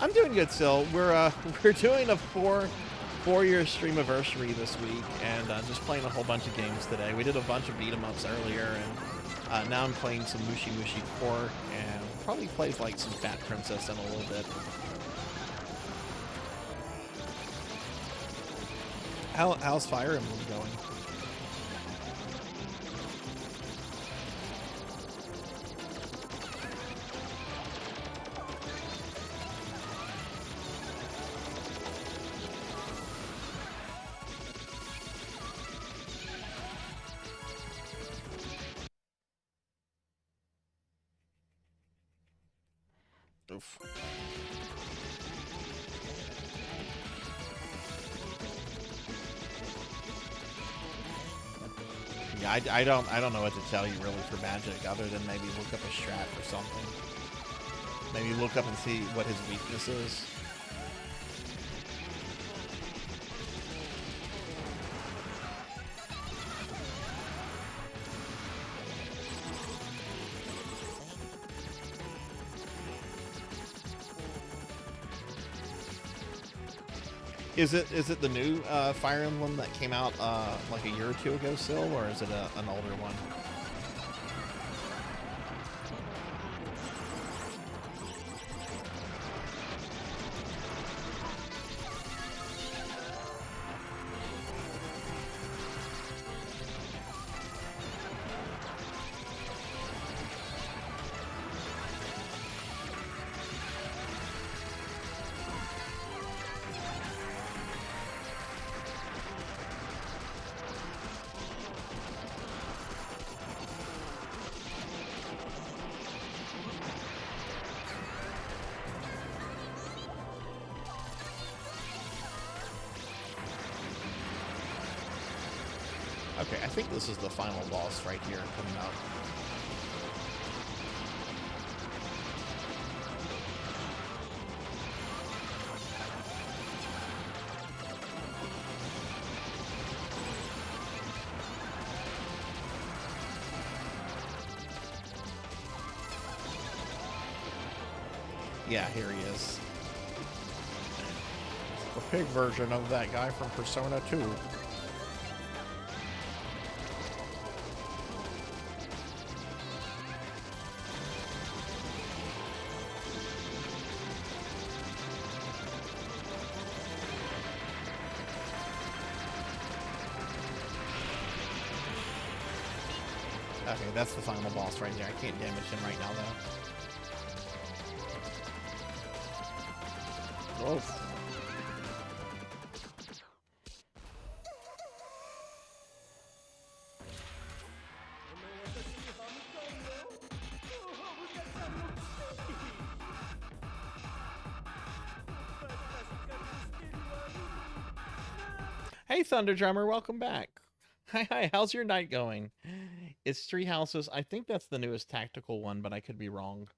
Speaker 1: I'm doing good still. We're doing a 4-year Streamiversary this week, and just playing a whole bunch of games today. We did a bunch of beat-em-ups earlier, and now I'm playing some Muchi 4, and probably plays like some Fat Princess in a little bit. How's Fire Emblem going? Oof. Yeah, I don't know what to tell you really for Magic, other than maybe look up a strat or something. Maybe look up and see what his weakness is. Is it the new Fire Emblem that came out like a year or 2 ago still, or is it an older one? Okay, I think this is the final boss right here coming up. Yeah, here he is. The pig version of that guy from Persona 2. Okay, that's the final boss right there. I can't damage him right now, though. Whoa. Hey, Thunder Drummer, welcome back. Hi, how's your night going? It's 3 houses. I think that's the newest tactical one, but I could be wrong.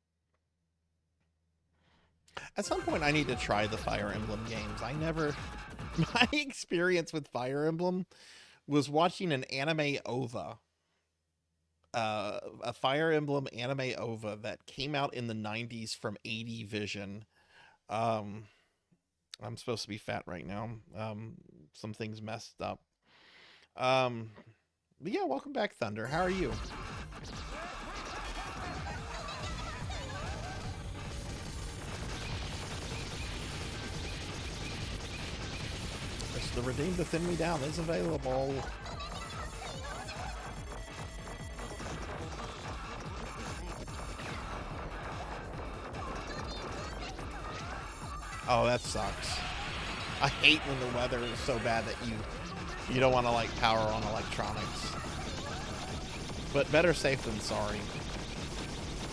Speaker 1: At some point, I need to try the Fire Emblem games. My experience with Fire Emblem was watching an anime OVA. A Fire Emblem anime OVA that came out in the 90s from 80 Vision. I'm supposed to be fat right now. Some things messed up. But yeah, welcome back, Thunder. How are you? The Redeem to Thin Me Down is available. Oh, that sucks. I hate when the weather is so bad that you don't want to like power on electronics. But better safe than sorry.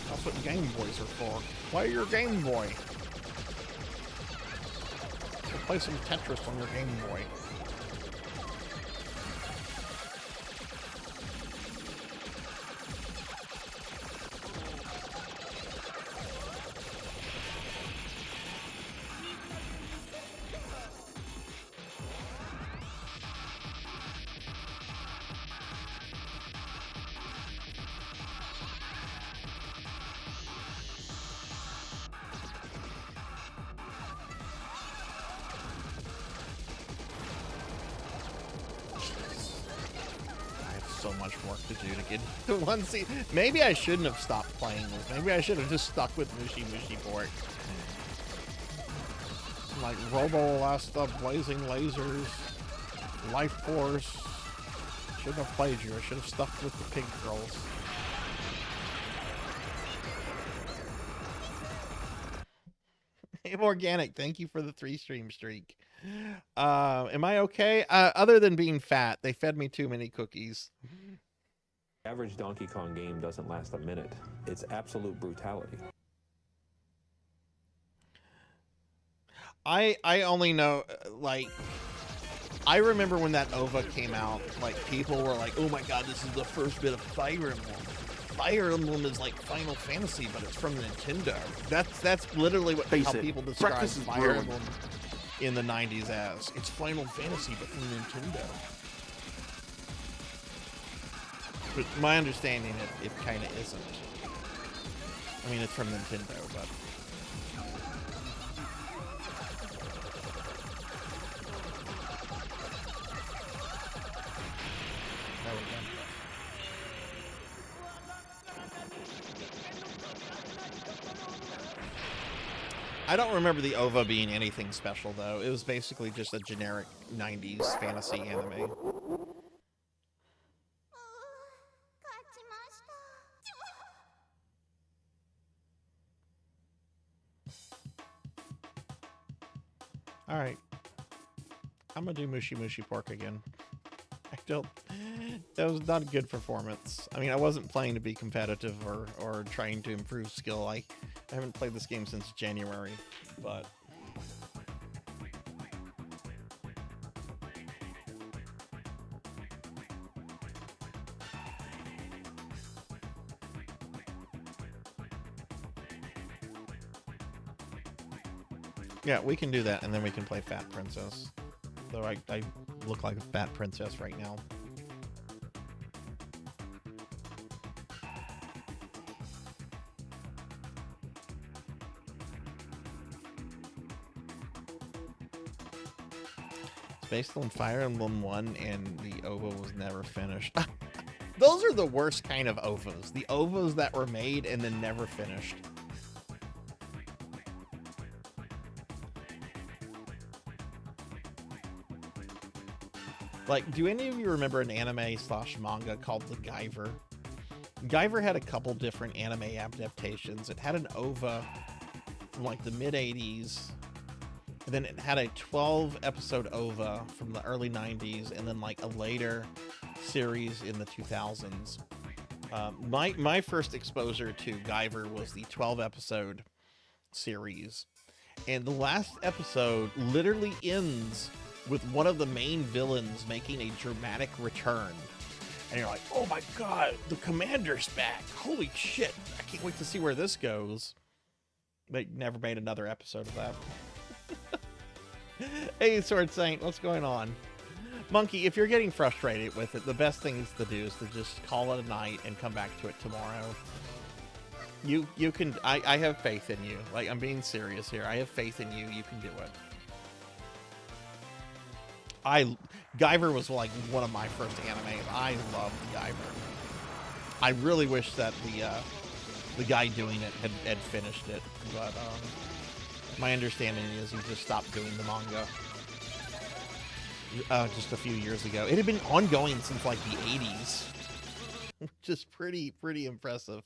Speaker 1: That's what Game Boys are for. Play your Game Boy. Play some Tetris on your Game Boy. so much work to do to get to one seat. Maybe I shouldn't have stopped playing this. Maybe I should have just stuck with Muchi Pork. Like Robo Elasta, Blazing Lasers, Life Force. Shouldn't have played you. I should have stuck with the Pig Girls. Hey, Organic, thank you for the 3-stream streak. Am I okay? Other than being fat, they fed me too many cookies.
Speaker 2: Average Donkey Kong game doesn't last a minute. It's absolute brutality.
Speaker 1: I only know, like, I remember when that OVA came out, like, people were like, oh my god, this is the first bit of Fire Emblem. Fire Emblem is like Final Fantasy, but it's from Nintendo. That's literally what how people describe Fire Emblem in the 90s as. It's Final Fantasy, but from Nintendo. But my understanding, it kind of isn't. I mean, it's from Nintendo, but... There we go. I don't remember the OVA being anything special, though. It was basically just a generic 90s fantasy anime. Alright. I'm gonna do Muchi Pork again. That was not a good performance. I mean, I wasn't playing to be competitive or trying to improve skill. I haven't played this game since January, but... Yeah, we can do that, and then we can play Fat Princess. Though I look like a fat princess right now. It's based on Fire Emblem 1, and the OVA was never finished. Those are the worst kind of OVAs. The OVAs that were made and then never finished. Like, do any of you remember an anime/manga called The Guyver? Guyver had a couple different anime adaptations. It had an OVA from like the mid-80s, and then it had a 12-episode OVA from the early 90s, and then like a later series in the 2000s. My first exposure to Guyver was the 12-episode series, and the last episode literally ends with one of the main villains making a dramatic return. And you're like, oh my god, the commander's back. Holy shit, I can't wait to see where this goes. They never made another episode of that. Hey, Sword Saint, what's going on? Monkey, if you're getting frustrated with it, the best thing to do is to just call it a night and come back to it tomorrow. You can, I have faith in you. Like, I'm being serious here. I have faith in you. You can do it. Guyver was like one of my first animes. I loved Guyver. I really wish that the guy doing it had finished it, but my understanding is he just stopped doing the manga just a few years ago. It had been ongoing since like the 80s, which is pretty impressive.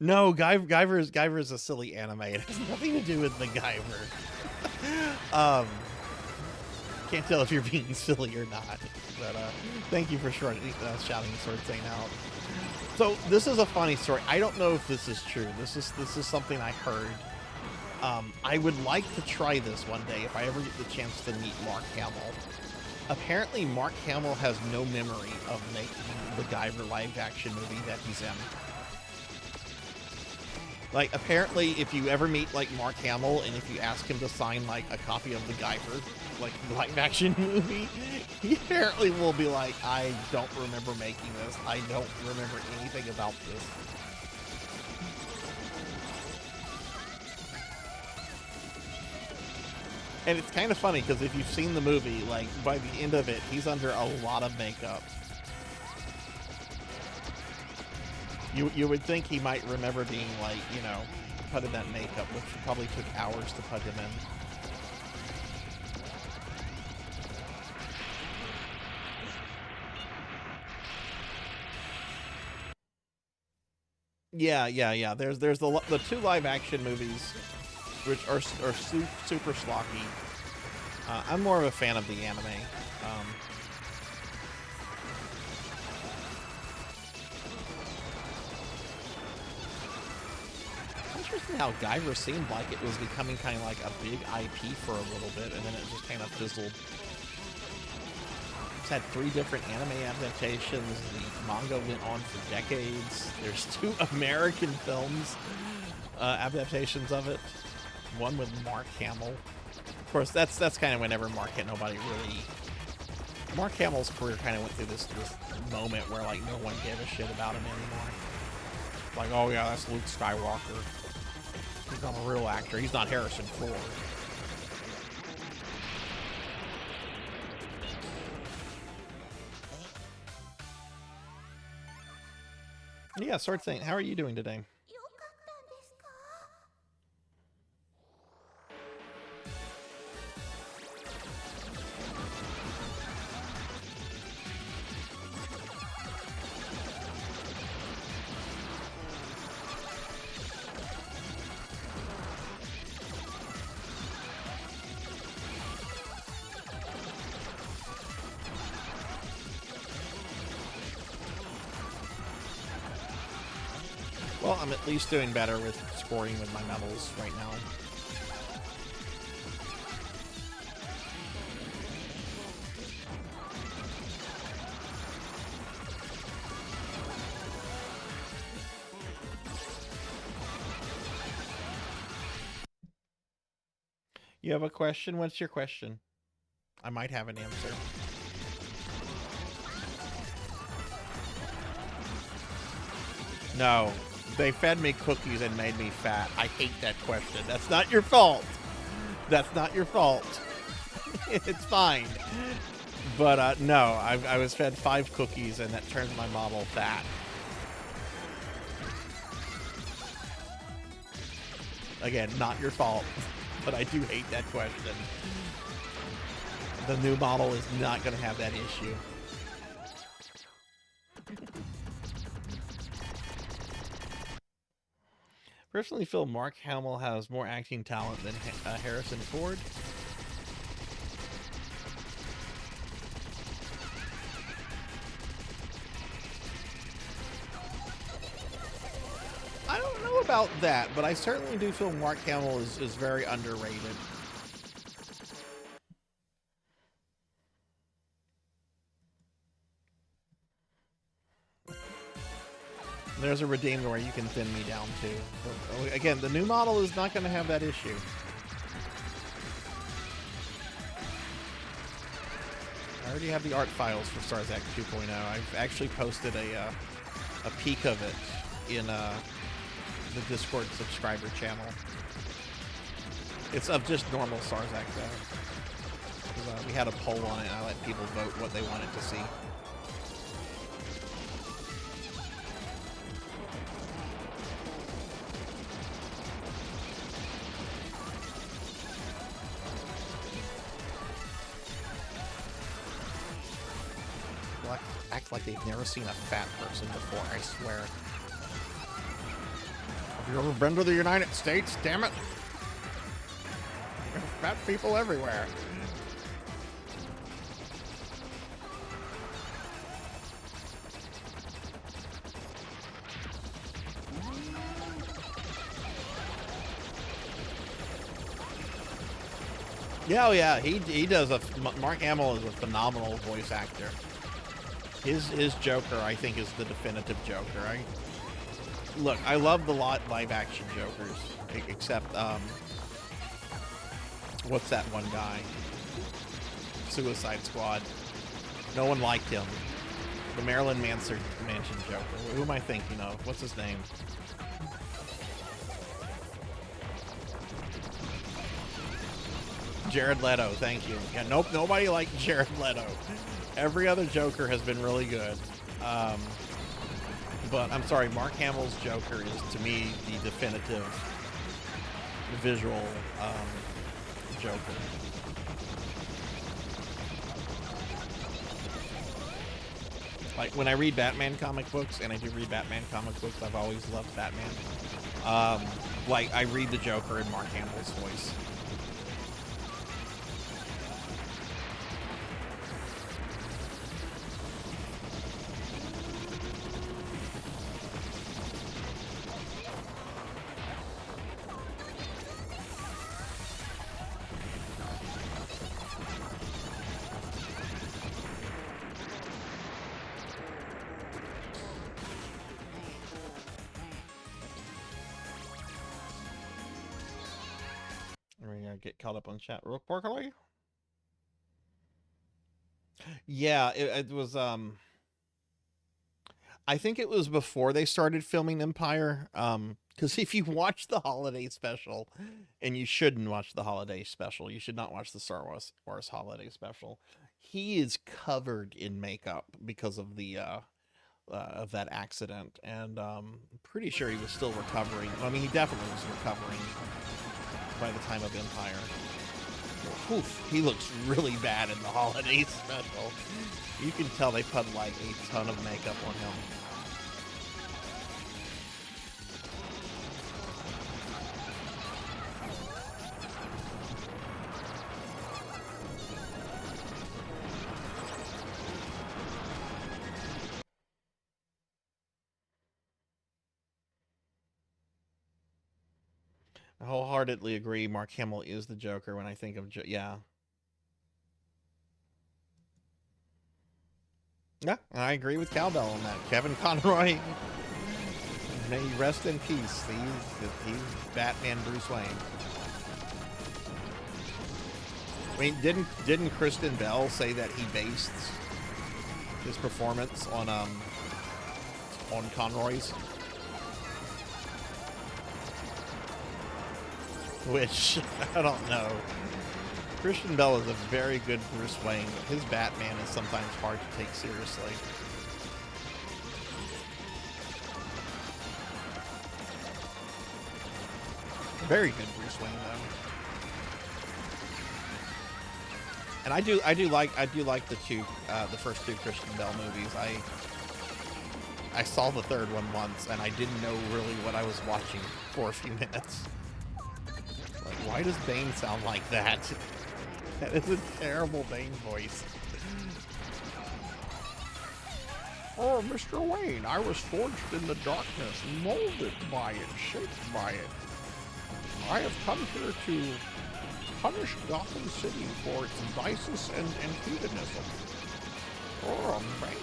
Speaker 1: No, Guyver is a silly anime. It has nothing to do with the Guyver. Can't tell if you're being silly or not. But thank you for shouting Sword Saint out. So this is a funny story. I don't know if this is true. This is something I heard. I would like to try this one day if I ever get the chance to meet Mark Hamill. Apparently, Mark Hamill has no memory of making the Guyver live-action movie that he's in. Like, apparently, if you ever meet, like, Mark Hamill, and if you ask him to sign, like, a copy of the Guyver, like, live-action movie, he apparently will be like, I don't remember making this. I don't remember anything about this. And it's kind of funny because if you've seen the movie, like by the end of it, he's under a lot of makeup. You would think he might remember being like, you know, put in that makeup, which probably took hours to put him in. Yeah. There's the 2 live action movies, which are super schlocky. I'm more of a fan of the anime. Interesting how Guyver seemed like it was becoming kind of like a big IP for a little bit, and then it just kind of fizzled. It's had 3 different anime adaptations. The manga went on for decades. There's 2 American films adaptations of it. One with Mark Hamill. Of course, that's kind of whenever Mark Hamill's career kind of went through this moment where like no one gave a shit about him anymore. Like, oh yeah, that's Luke Skywalker. He's not a real actor. He's not Harrison Ford. Yeah, Sword Saint, how are you doing today? Well, I'm at least doing better with scoring with my medals right now. You have a question? What's your question? I might have an answer. No. They fed me cookies and made me fat. I hate that question. That's not your fault. That's not your fault. It's fine. But no, I was fed 5 cookies and that turns my model fat. Again, not your fault. But I do hate that question. The new model is not going to have that issue. Personally feel Mark Hamill has more acting talent than Harrison Ford. I don't know about that, but I certainly do feel Mark Hamill is very underrated. There's a redeemer where you can thin me down too. But again, the new model is not going to have that issue. I already have the art files for Sarzac 2.0. I've actually posted a peek of it in the Discord subscriber channel. It's of just normal Sarzac though. We had a poll on it and I let people vote what they wanted to see. Act like they've never seen a fat person before, I swear. Have you ever been to the United States? Damn it! There's fat people everywhere. Yeah, oh yeah, he does Mark Hamill is a phenomenal voice actor. His Joker, I think, is the definitive Joker. Look, I love the live action Jokers, except what's that one guy? Suicide Squad. No one liked him. The Marilyn Manson Joker. Who am I thinking of? What's his name? Jared Leto, thank you. Yeah, nope, nobody liked Jared Leto. Every other Joker has been really good. But I'm sorry, Mark Hamill's Joker is, to me, the definitive visual Joker. Like, when I read Batman comic books, and I do read Batman comic books, I've always loved Batman. Like, I read the Joker in Mark Hamill's voice. Get caught up on chat real quickly. Yeah, it was I think it was before they started filming Empire, because if you watch the holiday special, and you shouldn't watch the holiday special, you should not watch the Star Wars holiday special. He is covered in makeup because of the of that accident, and I'm pretty sure he was still recovering. I mean, he definitely was recovering by the time of Empire. Oof, he looks really bad in the holiday special. You can tell they put like a ton of makeup on him. I wholeheartedly agree. Mark Hamill is the Joker when I think of yeah. Yeah, I agree with Cowbell on that. Kevin Conroy, may he rest in peace. He's Batman Bruce Wayne. I mean, didn't Kristen Bell say that he based his performance on Conroy's? Which, I don't know. Christian Bale is a very good Bruce Wayne, but his Batman is sometimes hard to take seriously. Very good Bruce Wayne, though. And I do like the first two Christian Bale movies. I saw the third one once, and I didn't know really what I was watching for a few minutes. Why does Bane sound like that? That is a terrible Bane voice. Oh, Mr. Wayne, I was forged in the darkness, molded by it, shaped by it. I have come here to punish Gotham City for its vices and hedonism. Oh, Bane.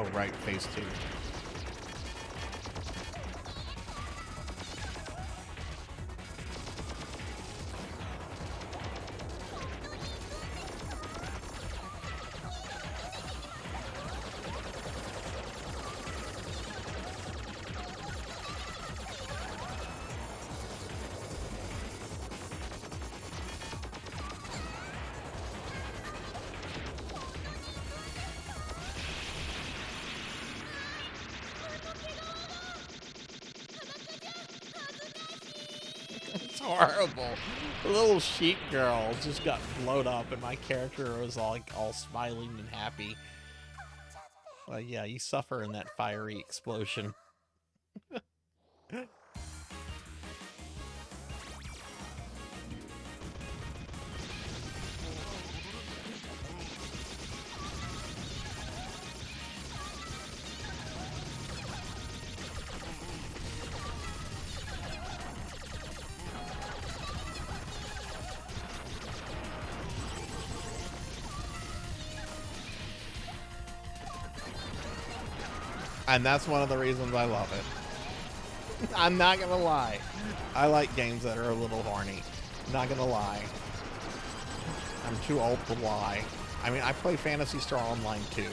Speaker 1: Oh, right, phase 2. It's horrible. The little sheep girl just got blown up, and my character was all smiling and happy. Well, yeah, you suffer in that fiery explosion. And that's one of the reasons I love it. I'm not gonna lie. I like games that are a little horny. Not gonna lie. I'm too old to lie. I mean, I play Phantasy Star Online too.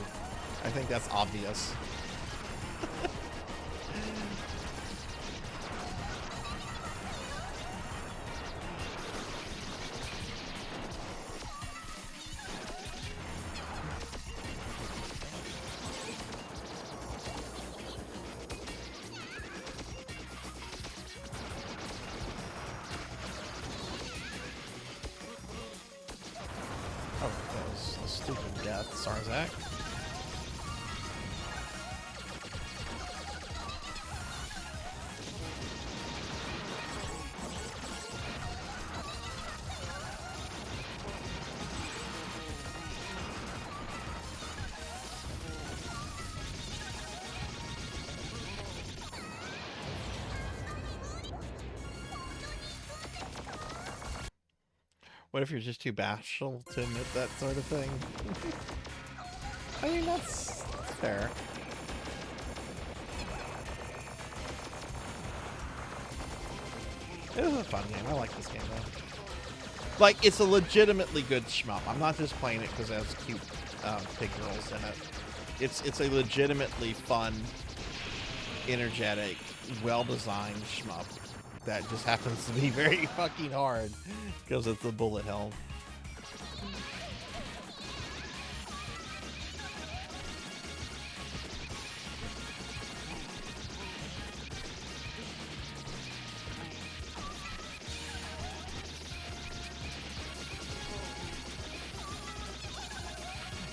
Speaker 1: I think that's obvious. Oh, that was a stupid death, Sarzac. What if you're just too bashful to admit that sort of thing? I mean, that's fair. It was a fun game. I like this game, though. Like, it's a legitimately good shmup. I'm not just playing it because it has cute pig girls in it. It's a legitimately fun, energetic, well-designed shmup that just happens to be very fucking hard because it's a bullet hell.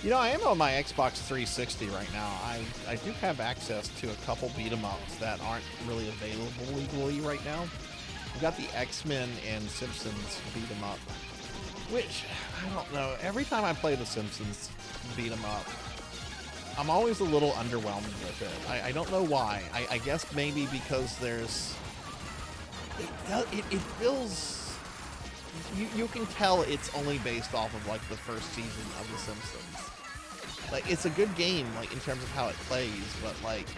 Speaker 1: You know, I am on my Xbox 360 right now. I do have access to a couple beat-em-ups that aren't really available legally right now. I've got the X-Men and Simpsons beat-em-up, which, I don't know, every time I play the Simpsons beat-em-up, I'm always a little underwhelmed with it. I don't know why. I guess maybe because there's... It feels... You can tell it's only based off of, like, the first season of The Simpsons. Like, it's a good game, like, in terms of how it plays, but, like...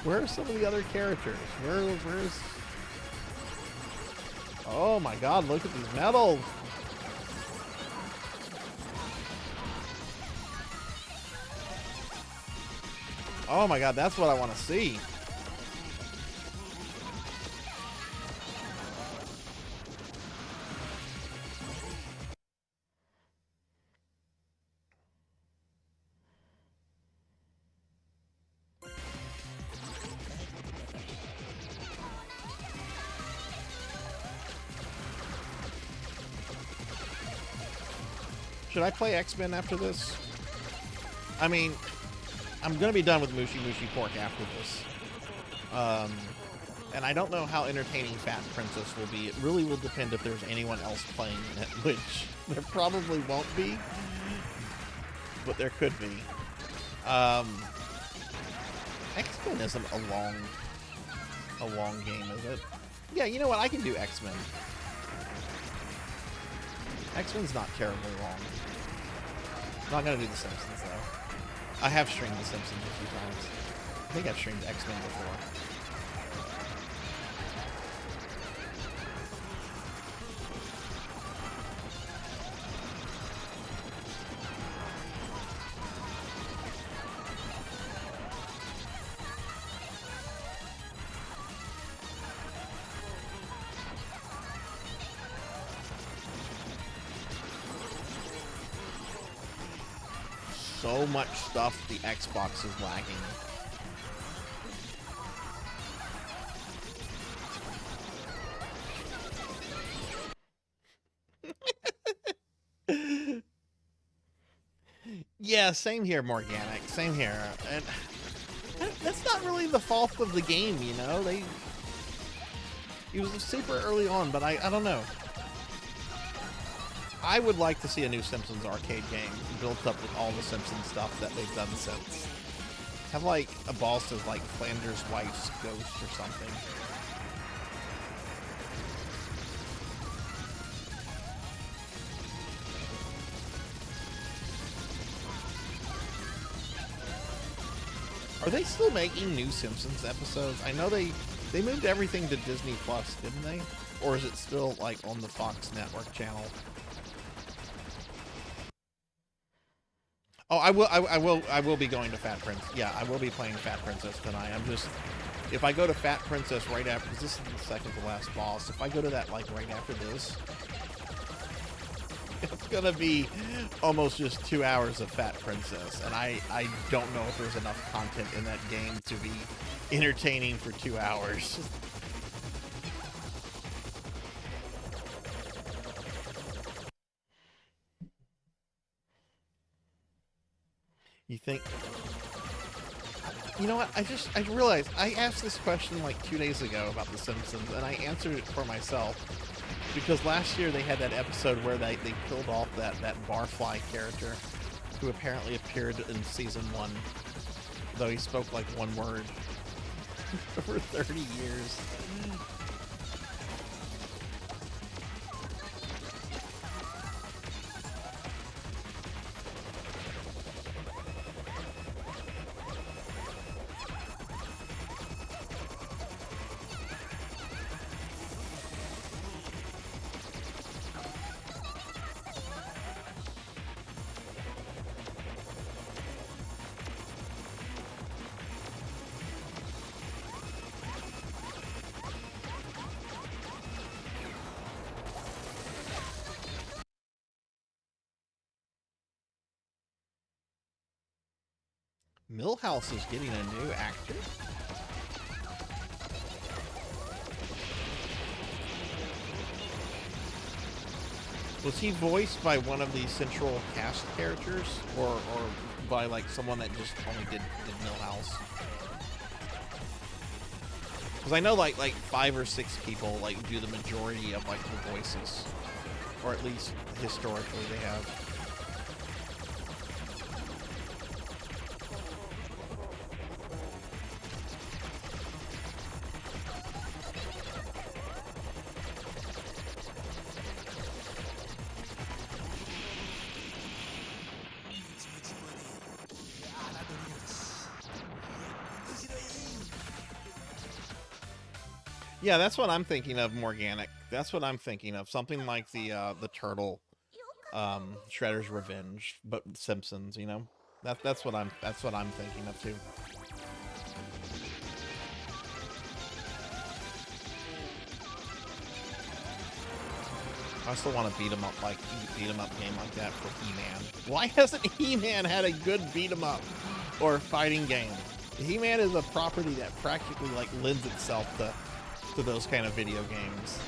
Speaker 1: Where are some of the other characters? Where's... Oh my god, look at these medals! Oh my god, that's what I want to see. Should I play X-Men after this? I mean, I'm going to be done with Muchi Pork after this. And I don't know how entertaining Fat Princess will be. It really will depend if there's anyone else playing in it, which there probably won't be. But there could be. X-Men isn't a long game, is it? Yeah, you know what? I can do X-Men. X-Men's not terribly long. Not gonna do The Simpsons though. I have streamed The Simpsons a few times. I think I've streamed X-Men before. So much stuff the Xbox is lagging. Yeah, same here, Morganic. Same here. And that's not really the fault of the game, you know? It was super early on, but I don't know. I would like to see a new Simpsons arcade game built up with all the Simpsons stuff that they've done since. Have like a boss as like Flanders' wife's ghost or something. Are they still making new Simpsons episodes? I know they moved everything to Disney Plus, didn't they? Or is it still like on the Fox Network channel? Oh, I will be going to Fat Princess. Yeah, I will be playing Fat Princess tonight. I'm just, if I go to Fat Princess right after, because this is the second to last boss, if I go to that like right after this, it's gonna be almost just 2 hours of Fat Princess, and I don't know if there's enough content in that game to be entertaining for 2 hours. You think? You know what? I realized I asked this question like 2 days ago about The Simpsons, and I answered it for myself. Because last year they had that episode where they killed off that Barfly character who apparently appeared in season 1, though he spoke like one word for 30 years. Milhouse is getting a new actor? Was he voiced by one of the central cast characters, or by like someone that just only did Milhouse? Because I know like 5 or 6 people like do the majority of like the voices, or at least historically they have. Yeah, that's what I'm thinking of, Morganic. That's what I'm thinking of. Something like the Turtle, Shredder's Revenge, but Simpsons. You know, that's what I'm thinking of too. I still want to beat 'em up game like that for He-Man. Why hasn't He-Man had a good beat 'em up or fighting game? He-Man is a property that practically like lends itself to those kind of video games.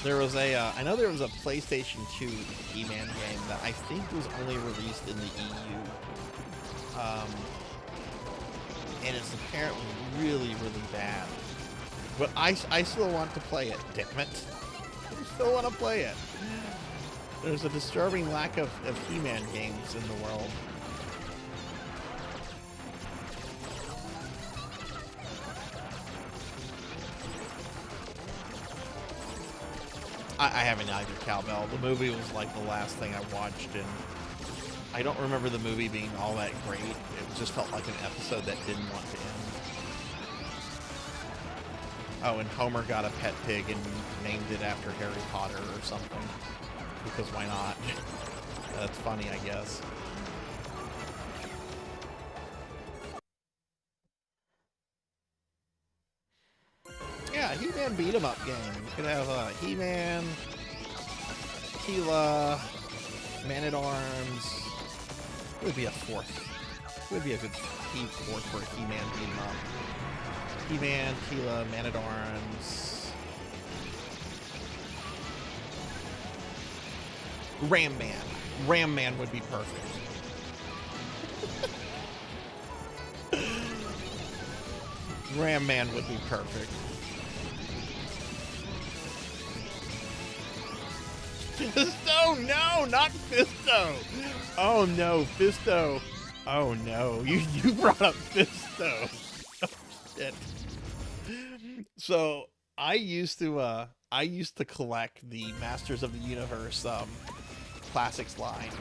Speaker 1: There was a, I know there was a PlayStation 2 He-Man game that I think was only released in the EU. And it's apparently really, really bad. But I still want to play it, damn it. I still want to play it. There's a disturbing lack of He-Man games in the world. I haven't either, Cowbell. The movie was like the last thing I watched, and I don't remember the movie being all that great. It just felt like an episode that didn't want to end. Oh, and Homer got a pet pig and named it after Harry Potter or something. Because why not? That's funny, I guess. Yeah, He-Man beat-em-up game. You could have He-Man, Teela, Man-at-Arms. It would be a fourth. It would be a good fourth for a He-Man beat-em-up. He-Man, Teela, Man-at-Arms. Ram Man. Ram Man would be perfect. Ram Man would be perfect. Fisto! No, not Fisto! Oh no, Fisto. Oh no, you brought up Fisto. Oh shit. So I used to collect the Masters of the Universe Classics line,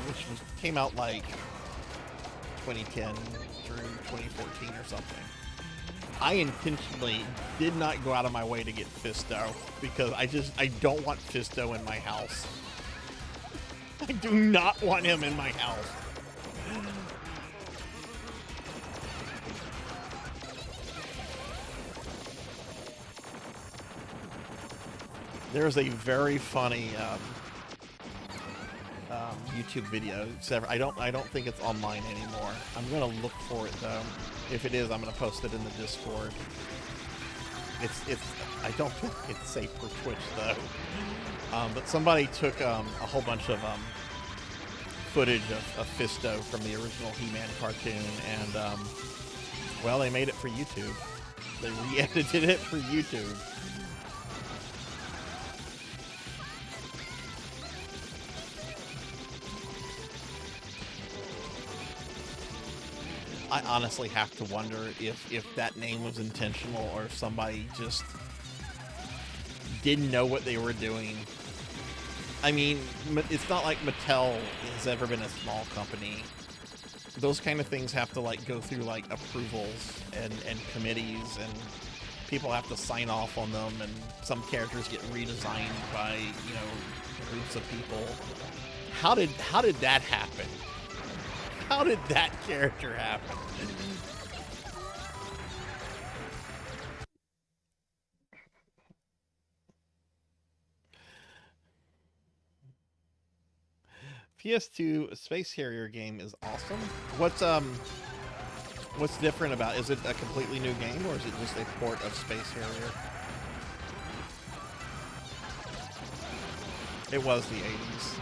Speaker 1: which came out like 2010 through 2014 or something. I intentionally did not go out of my way to get Fisto because I don't want Fisto in my house. I do not want him in my house. There's a very funny YouTube video. I don't think it's online anymore. I'm gonna look for it though. If it is, I'm gonna post it in the Discord. I don't think it's safe for Twitch though. But somebody took a whole bunch of footage of Fisto from the original He-Man cartoon, and well, they made it for YouTube. They re-edited it for YouTube. I honestly have to wonder if that name was intentional or if somebody just didn't know what they were doing. I mean, it's not like Mattel has ever been a small company. Those kind of things have to like go through like approvals and committees, and people have to sign off on them, and some characters get redesigned by, you know, groups of people. How did that happen? How did that character happen? PS2 Space Harrier game is awesome. What's different about it? Is it a completely new game, or is it just a port of Space Harrier? It was the 80s.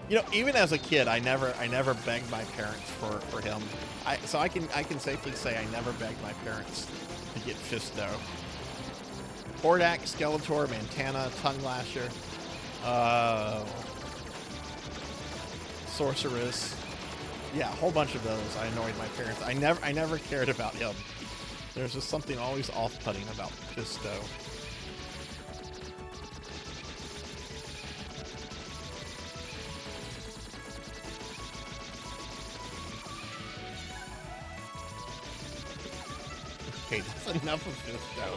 Speaker 1: You know, even as a kid, I never begged my parents for him. So I can safely say I never begged my parents to get Fisto. Hordak, Skeletor, Mantana, Tongue Lasher, Sorceress. Yeah, a whole bunch of those. I annoyed my parents. I never cared about him. There's just something always off-putting about Fisto. Okay, that's enough of Fisto.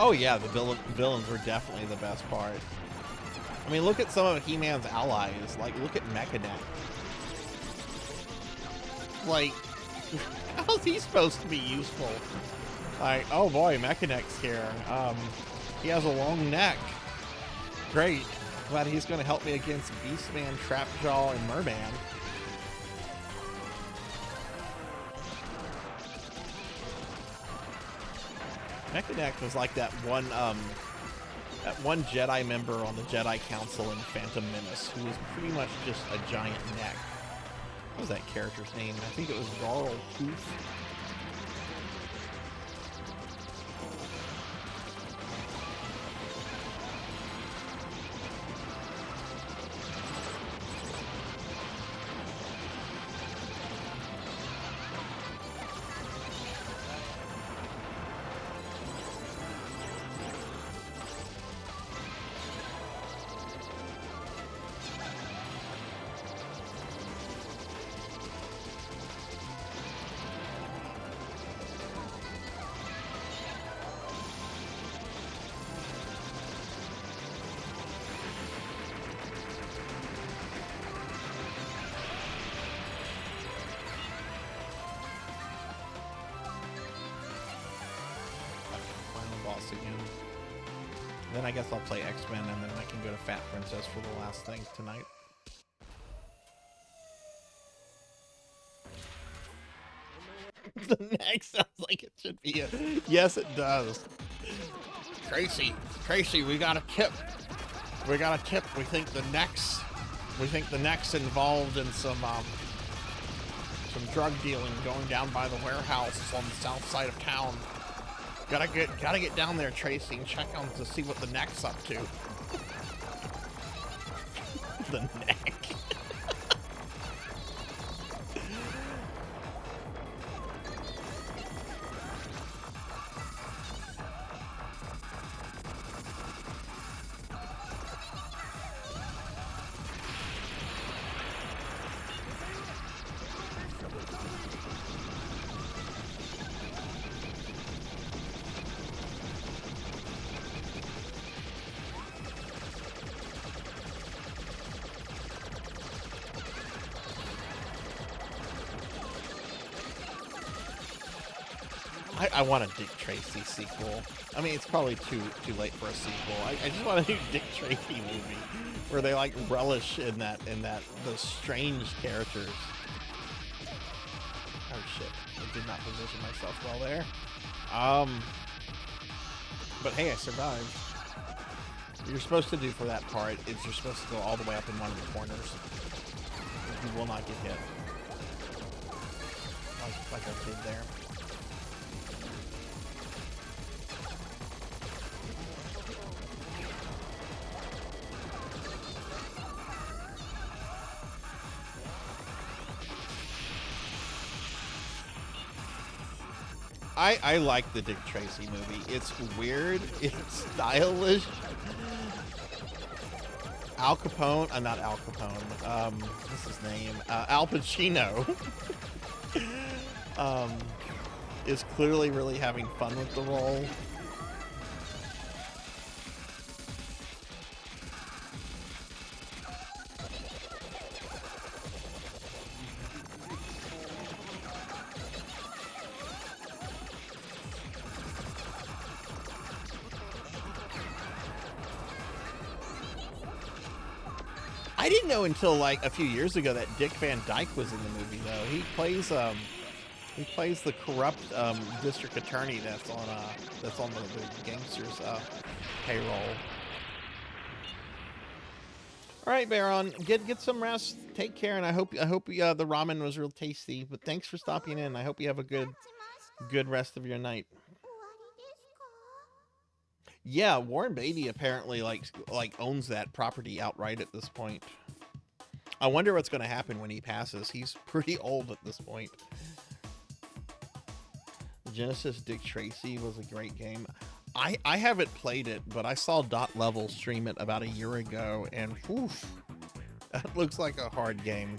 Speaker 1: Oh yeah, the villains were definitely the best part. I mean, look at some of He-Man's allies. Like, look at Mechanic. Like, how's he supposed to be useful? Like, oh boy, Mechanic's here. He has a long neck. Great. Glad he's going to help me against Beastman, Trapjaw, and Merman. Mechanic was like that one Jedi member on the Jedi Council in Phantom Menace who was pretty much just a giant neck. What was that character's name? I think it was Laurel Tooth. Then I guess I'll play X-Men, and then I can go to Fat Princess for the last thing tonight. The next sounds like it should be a... Yes, it does. Tracy, we got a tip. We think the next involved in some drug dealing going down by the warehouse on the south side of town. Gotta get down there, Tracy, and check on to see what the neck's up to. The neck. I want a Dick Tracy sequel. I mean, it's probably too late for a sequel. I just want a new Dick Tracy movie where they like relish in those strange characters. Oh shit! I did not position myself well there. But hey, I survived. What you're supposed to do for that part is you're supposed to go all the way up in one of the corners. You will not get hit. Like I did there. I like the Dick Tracy movie. It's weird. It's stylish. Al Capone, not Al Capone. What's his name? Al Pacino. Is clearly really having fun with the role. I didn't know until like a few years ago that Dick Van Dyke was in the movie though. He plays the corrupt district attorney that's on the gangsters payroll. All right, Baron, get some rest. Take care, and I hope the ramen was real tasty. But thanks for stopping in. I hope you have a good rest of your night. Yeah, Warren Beatty apparently like owns that property outright at this point. I wonder what's going to happen when he passes. He's pretty old at this point. Genesis Dick Tracy was a great game. I haven't played it, but I saw Dot Level stream it about a year ago, and oof, that looks like a hard game.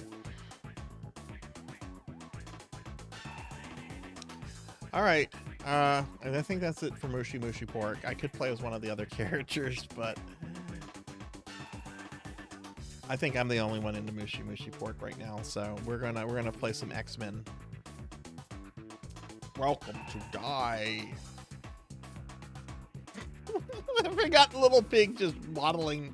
Speaker 1: All right. And I think that's it for Mushi Mushi Pork. I could play as one of the other characters, but I think I'm the only one into Mushi Mushi Pork right now. So we're gonna play some X-Men. Welcome to Die. I forgot the little pig just waddling.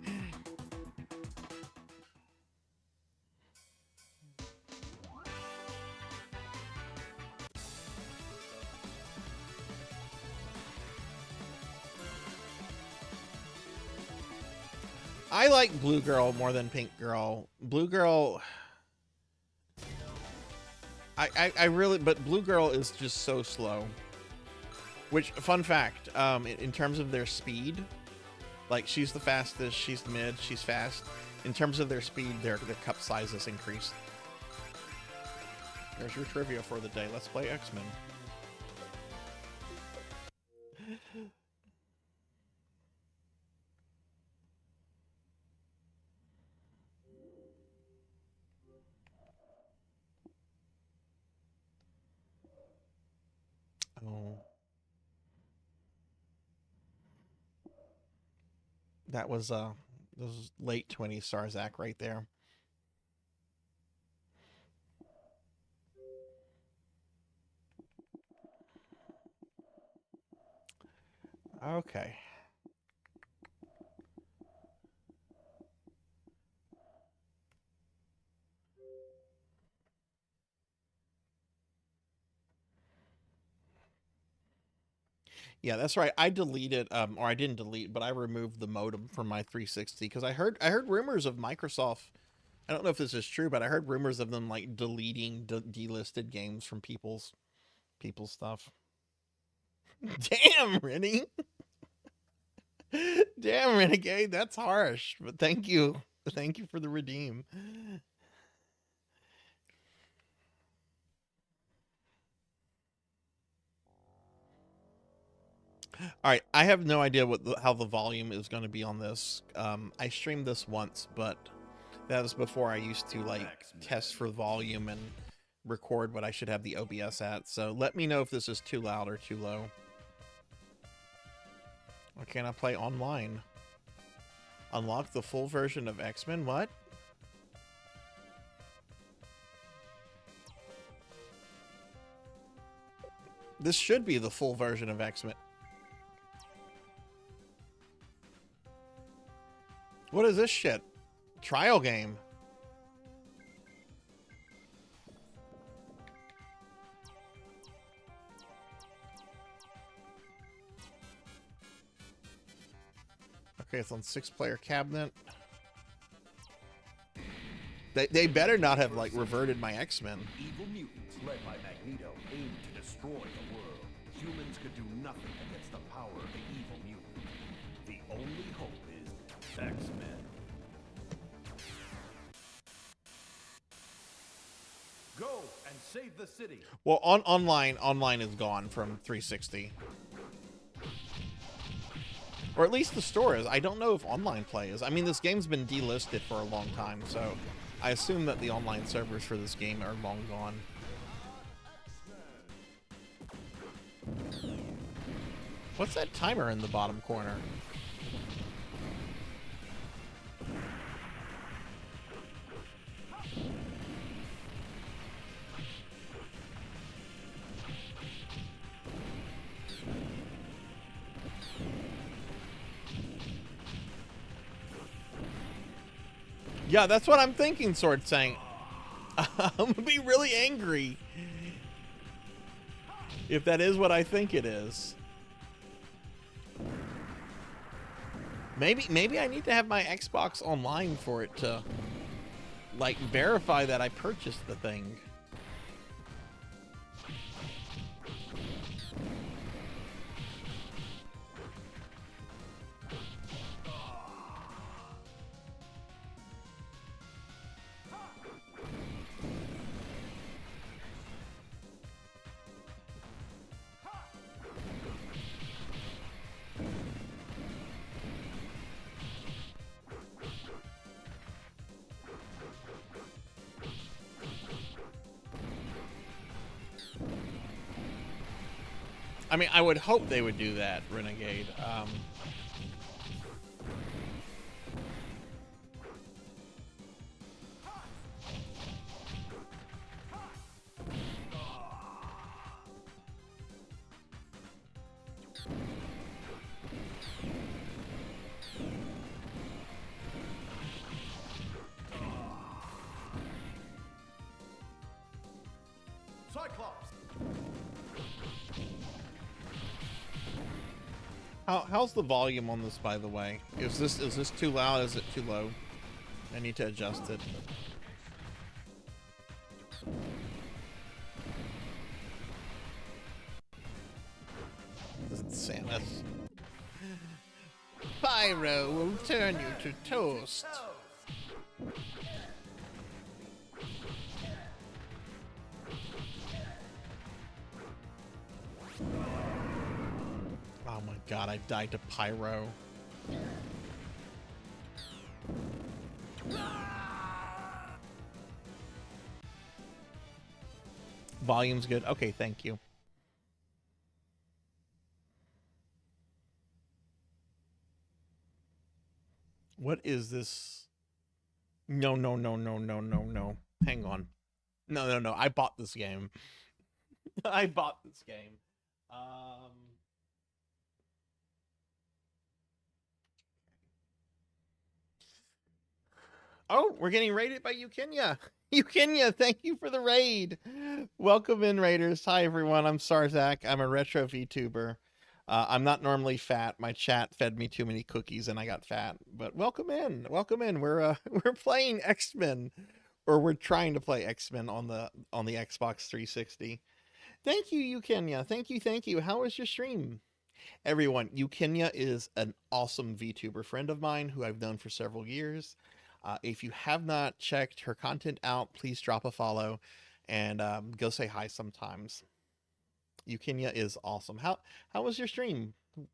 Speaker 1: I like Blue Girl more than Pink Girl. Blue Girl, I really, but Blue Girl is just so slow. Which, fun fact, in terms of their speed, like she's the fastest, she's the mid, she's fast. In terms of their speed, their cup sizes increased. There's your trivia for the day. Let's play X-Men. Oh. That was late 20s Sarzac right there. Okay. Yeah, that's right. I deleted, or I didn't delete, but I removed the modem from my 360 because I heard rumors of Microsoft. I don't know if this is true, but I heard rumors of them like deleting delisted games from people's stuff. Damn, Rennie. Damn, Renegade, that's harsh. But thank you for the redeem. All right, I have no idea how the volume is going to be on this. I streamed this once, but that was before I used to like test for volume and record what I should have the OBS at. So let me know if this is too loud or too low. Why can't I play online? Unlock the full version of X-Men? What? This should be the full version of X-Men. What is this shit? Trial game. Okay, it's on 6-player cabinet. They better not have like reverted my X-Men.
Speaker 3: Evil mutants led by Magneto aim to destroy the world. Humans could do nothing against the power of the evil mutant. The only hope is X-Men. Go and save the city.
Speaker 1: Well, online is gone from 360. Or at least the store is. I don't know if online play is. I mean, this game's been delisted for a long time, so I assume that the online servers for this game are long gone. What's that timer in the bottom corner? Yeah, that's what I'm thinking, Sword saying. I'm gonna be really angry if that is what I think it is. Maybe I need to have my Xbox online for it to like verify that I purchased the thing. I mean, I would hope they would do that, Renegade. How's the volume on this, by the way? Is this too loud? Is it too low? I need to adjust it. Samus. Pyro will turn you to toast. Oh my god, I died to Pyro. Volume's good. Okay, thank you. What is this? No. Hang on. No. I bought this game. I bought this game. Oh, we're getting raided by Ukenya. Ukenya, thank you for the raid. Welcome in, raiders. Hi, everyone. I'm Sarzac. I'm a retro VTuber. I'm not normally fat. My chat fed me too many cookies and I got fat. But welcome in. Welcome in. We're playing X-Men, or we're trying to play X-Men on the Xbox 360. Thank you, Ukenya. Thank you. How was your stream? Everyone, Ukenya is an awesome VTuber friend of mine who I've known for several years. If you have not checked her content out, please drop a follow and go say hi sometimes. Ukenya is awesome. How was your stream? It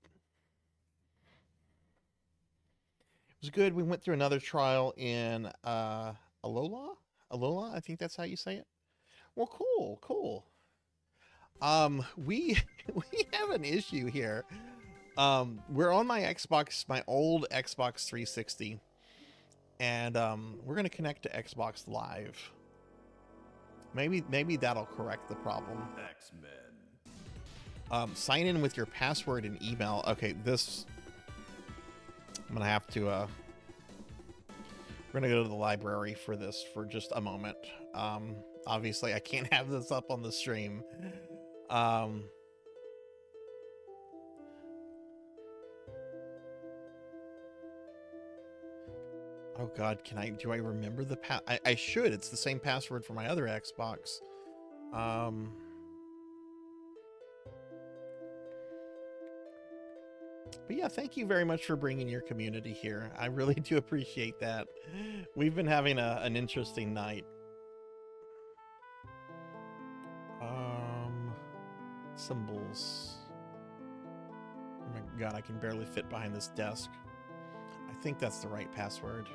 Speaker 1: was good. We went through another trial in Alola? Alola, I think that's how you say it. Well, cool. We have an issue here. We're on my Xbox, my old Xbox 360, and we're gonna connect to Xbox Live. Maybe that'll correct the problem.
Speaker 3: X-Men.
Speaker 1: Sign in with your password and email. Okay, this I'm gonna have to we're gonna go to the library for this for just a moment. Obviously I can't have this up on the stream. Oh god, do I remember the I should. It's the same password for my other Xbox. But yeah, thank you very much for bringing your community here. I really do appreciate that. We've been having an interesting night. Symbols. Oh my god, I can barely fit behind this desk. I think that's the right password.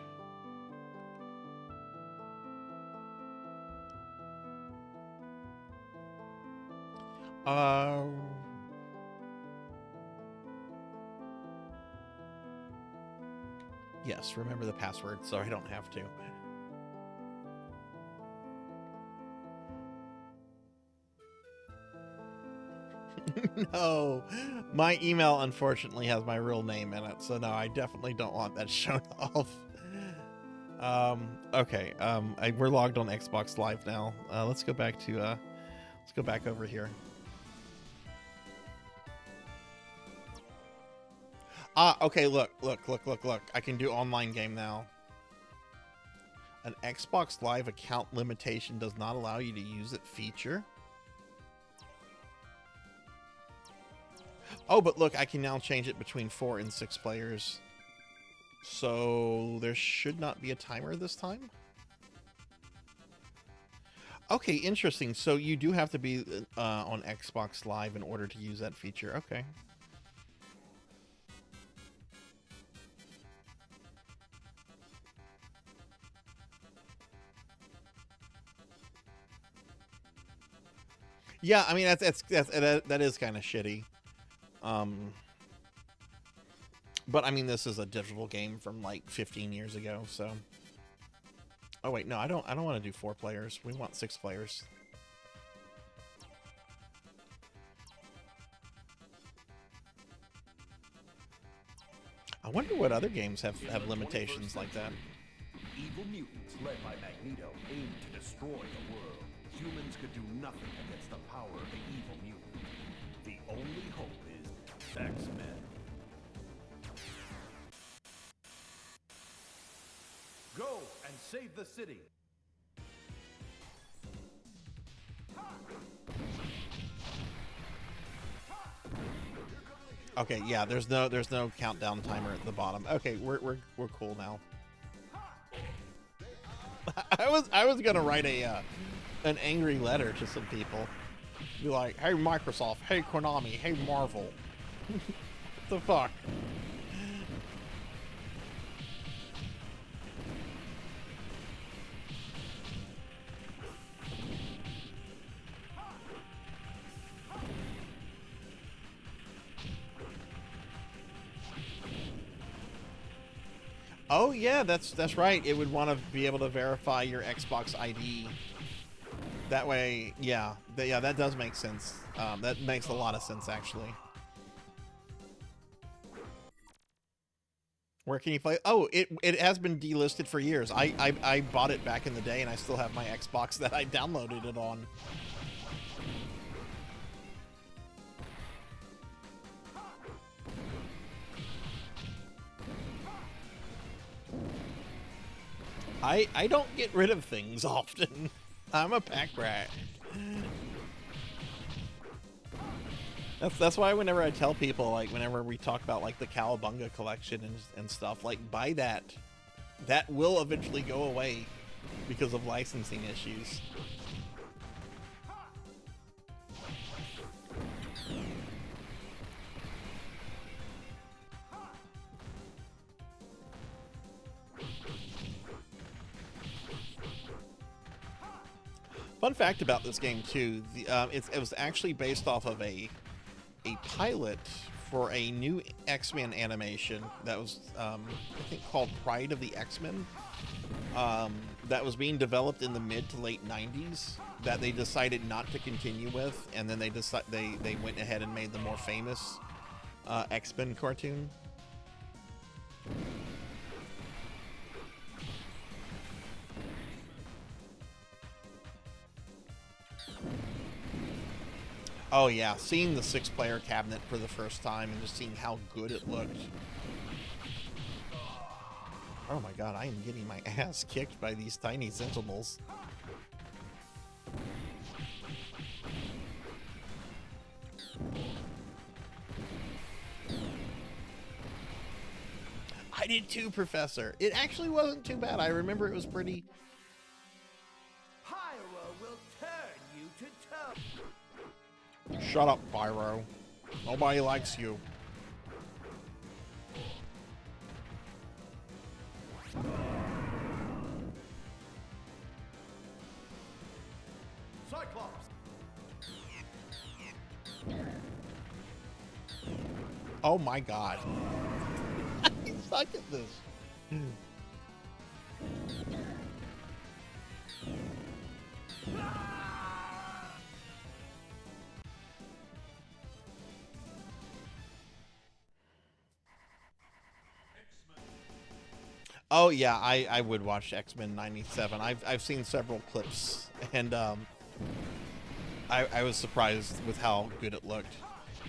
Speaker 1: Yes, remember the password so I don't have to. No, my email unfortunately has my real name in it, so no, I definitely don't want that shown off. Okay, we're logged on Xbox Live now. Let's go back over here. Okay, look. I can do online game now. An Xbox Live account limitation does not allow you to use it feature. Oh, but look, I can now change it between 4 and 6 players. So there should not be a timer this time. Okay, interesting. So you do have to be on Xbox Live in order to use that feature. Okay. Yeah, I mean that is kind of shitty. But I mean this is a digital game from like 15 years ago, so. Oh wait, no, I don't want to do 4 players. We want 6 players. I wonder what other games have limitations like that.
Speaker 3: Evil mutants led by Magneto aim to destroy the world. Humans could do nothing against the power of the evil mutant. The only hope is X-Men. save the city.
Speaker 1: Okay, yeah, there's no countdown timer at the bottom. Okay, we're cool now. I was gonna write an angry letter to some people. Be like, hey Microsoft, hey Konami, hey Marvel. What the fuck? Oh yeah, that's right. It would want to be able to verify your Xbox ID. That way, yeah, yeah, that does make sense. That makes a lot of sense, actually. Where can you play? Oh, it has been delisted for years. I bought it back in the day, and I still have my Xbox that I downloaded it on. I don't get rid of things often. I'm a pack rat. That's why whenever I tell people, like, whenever we talk about like the Cowabunga collection and stuff, like, buy that. That will eventually go away because of licensing issues. Fun fact about this game too: it was actually based off of a pilot for a new X-Men animation that was, I think, called Pride of the X-Men. That was being developed in the mid to late '90s. That they decided not to continue with, and then they went ahead and made the more famous X-Men cartoon. Oh yeah, seeing the 6-player cabinet for the first time and just seeing how good it looked. Oh my god, I am getting my ass kicked by these tiny sentinels. I did too, Professor. It actually wasn't too bad. I remember it was pretty...
Speaker 3: Pyro will turn you to toe.
Speaker 1: Shut up, Pyro. Nobody likes you.
Speaker 3: Cyclops.
Speaker 1: Oh my god. I suck at this. Oh yeah, I would watch X-Men '97. I've seen several clips, and I was surprised with how good it looked.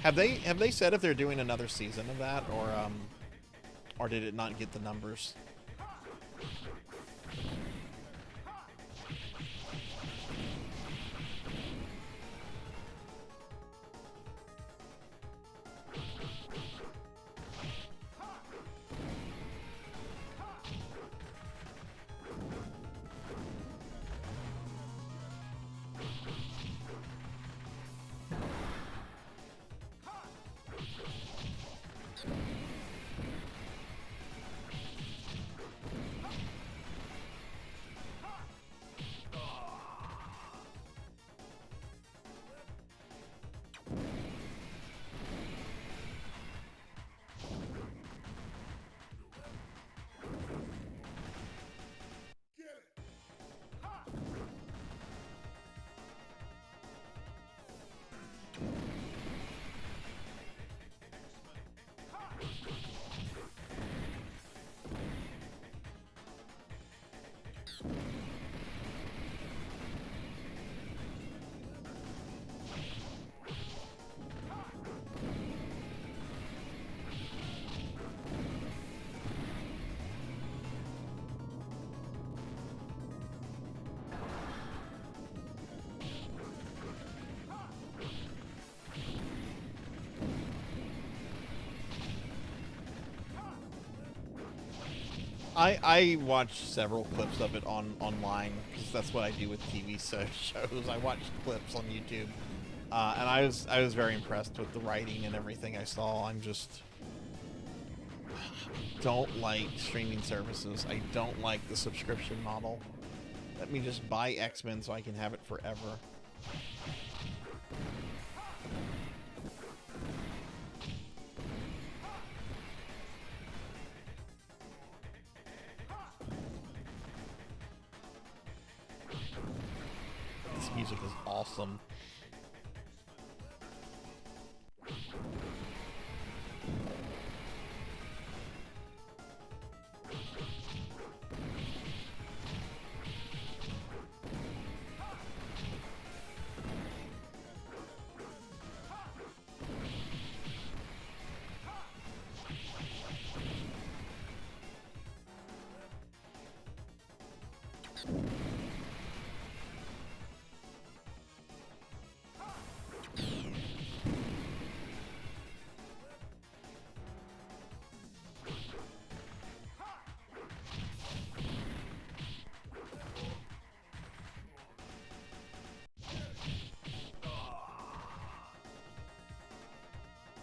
Speaker 1: Have they said if they're doing another season of that, or did it not get the numbers? I watched several clips of it online because that's what I do with TV shows. I watch clips on YouTube, and I was very impressed with the writing and everything I saw. I'm just don't like streaming services. I don't like the subscription model. Let me just buy X-Men so I can have it forever. This music is awesome.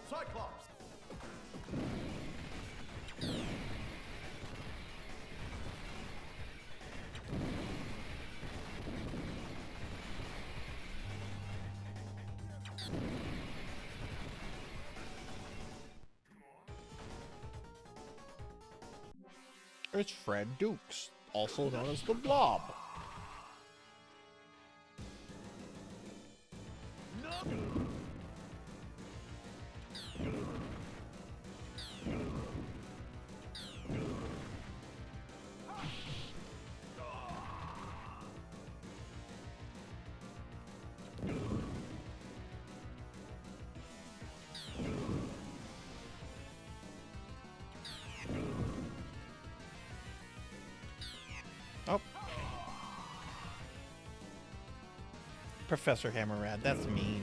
Speaker 3: Cyclops!
Speaker 1: It's Fred Dukes, also known as the Blob. Oh. Professor Hammerrad, that's mean.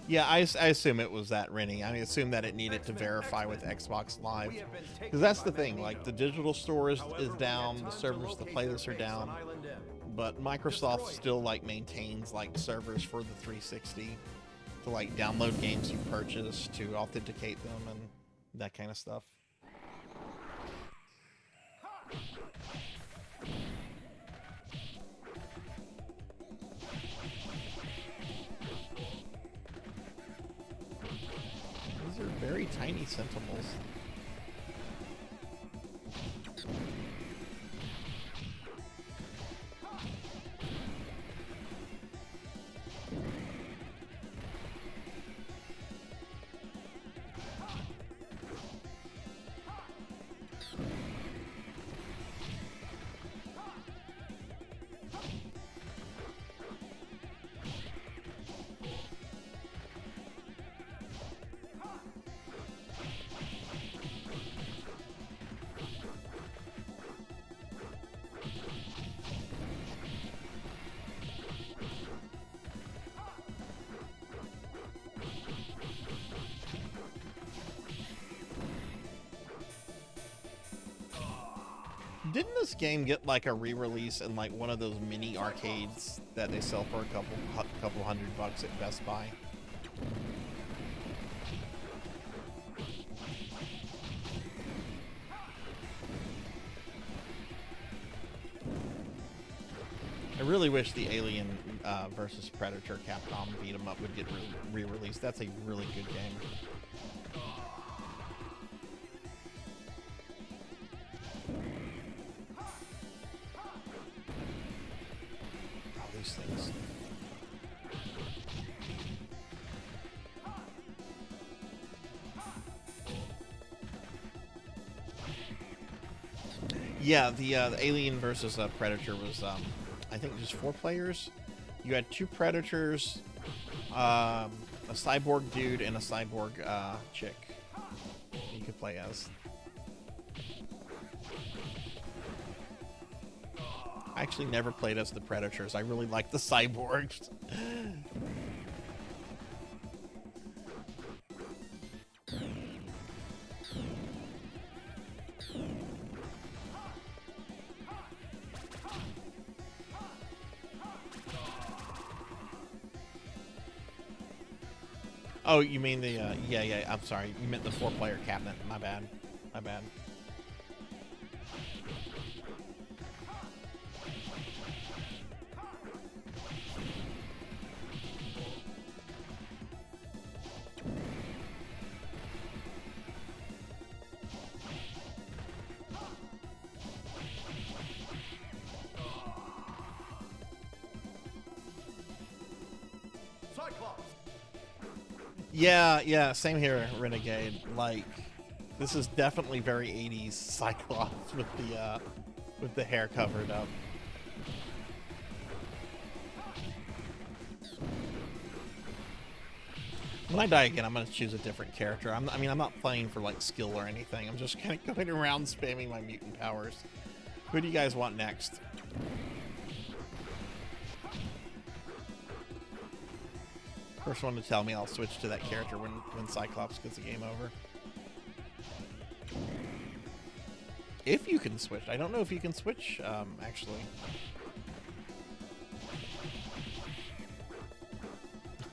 Speaker 1: Yeah, I assume it was that, Rennie. I assume that it needed to verify with Xbox Live. Because that's the thing, like, the digital store is down, the servers to play this are down, but Microsoft still, like, maintains, like, servers for the 360 to, like, download games you purchase, to authenticate them, and that kind of stuff. These are very tiny sentinels. Didn't this game get like a re-release in like one of those mini arcades that they sell for a couple $100 at Best Buy? I really wish the Alien versus Predator Capcom beat 'em up would get re-released. That's a really good game. Things. Yeah, the Alien versus Predator was, I think, just 4 players. You had 2 Predators, a cyborg dude, and a cyborg chick you could play as. I actually never played as the Predators. I really like the cyborgs. Oh, you mean the, yeah, I'm sorry. You meant the 4-player cabinet. My bad. My bad.
Speaker 3: Cyclops!
Speaker 1: Yeah, same here, Renegade. Like, this is definitely very 80s Cyclops with the hair covered up. When I die again, I'm gonna choose a different character. I mean, I'm not playing for like skill or anything. I'm just kind of going around spamming my mutant powers. Who do you guys want next? First one to tell me, I'll switch to that character when Cyclops gets the game over. If you can switch. I don't know if you can switch, actually.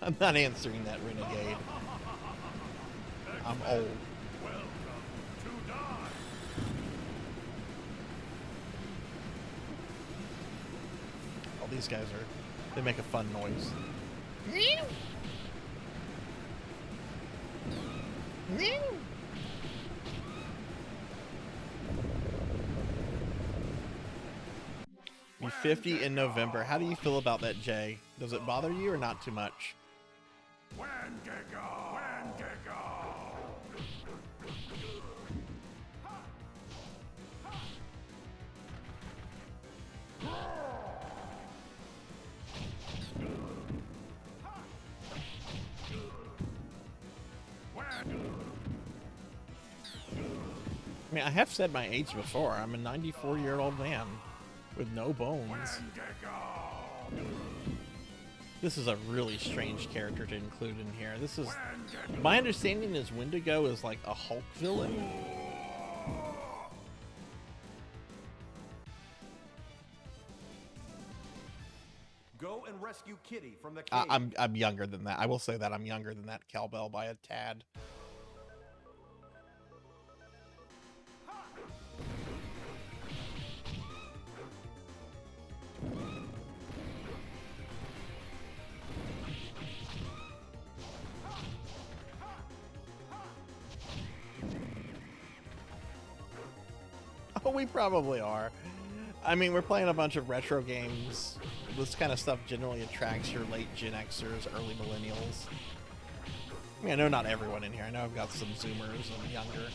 Speaker 1: I'm not answering that, Renegade. I'm old.
Speaker 3: Welcome to die!
Speaker 1: All these guys they make a fun noise. Be 50 in November. How do you feel about that, Jay? Does it bother you or not too much?
Speaker 3: Wendigo! Wendigo!
Speaker 1: I mean, I have said my age before. I'm a 94-year-old man with no bones. This is a really strange character to include in here. This is... My understanding is Wendigo is like a Hulk villain.
Speaker 3: Go and rescue Kitty from the cave.
Speaker 1: I'm younger than that. I will say that I'm younger than that cowbell by a tad. Oh, we probably are. I mean, we're playing a bunch of retro games. This kind of stuff generally attracts your late Gen Xers, early millennials. I mean, I know not everyone in here. I know I've got some Zoomers and younger.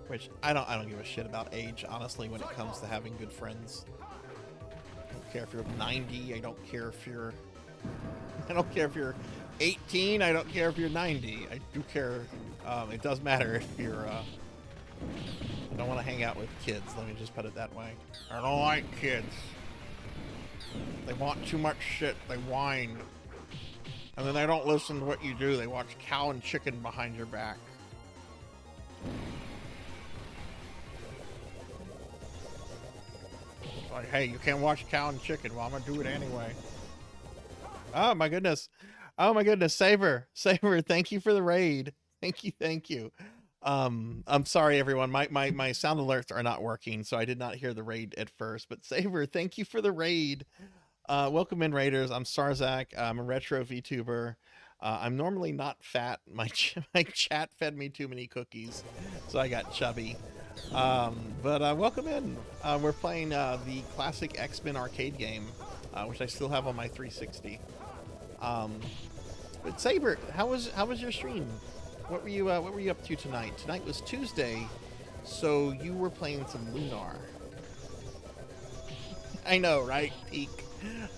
Speaker 1: Which I don't give a shit about age, honestly, when it comes to having good friends. I don't care if you're 90. I don't care if you're 18. I don't care if you're 90. I do care. It does matter if you're. I don't want to hang out with kids. Let me just put it that way. I don't like kids. They want too much shit. They whine, and then they don't listen to what you do. They watch Cow and Chicken behind your back. Like, hey, you can't watch Cow and Chicken. Well, I'm gonna do it anyway. Oh my goodness. Oh my goodness. Saber, thank you for the raid. Thank you. I'm sorry everyone. My sound alerts are not working, so I did not hear the raid at first. But Saber, thank you for the raid. Welcome in, raiders. I'm Sarzac. I'm a retro VTuber. I'm normally not fat. My chat fed me too many cookies, so I got chubby. But welcome in. We're playing the classic X-Men arcade game, which I still have on my 360. But Saber, how was your stream? What were you up to tonight? Tonight was Tuesday, so you were playing some Lunar. I know, right? Peak.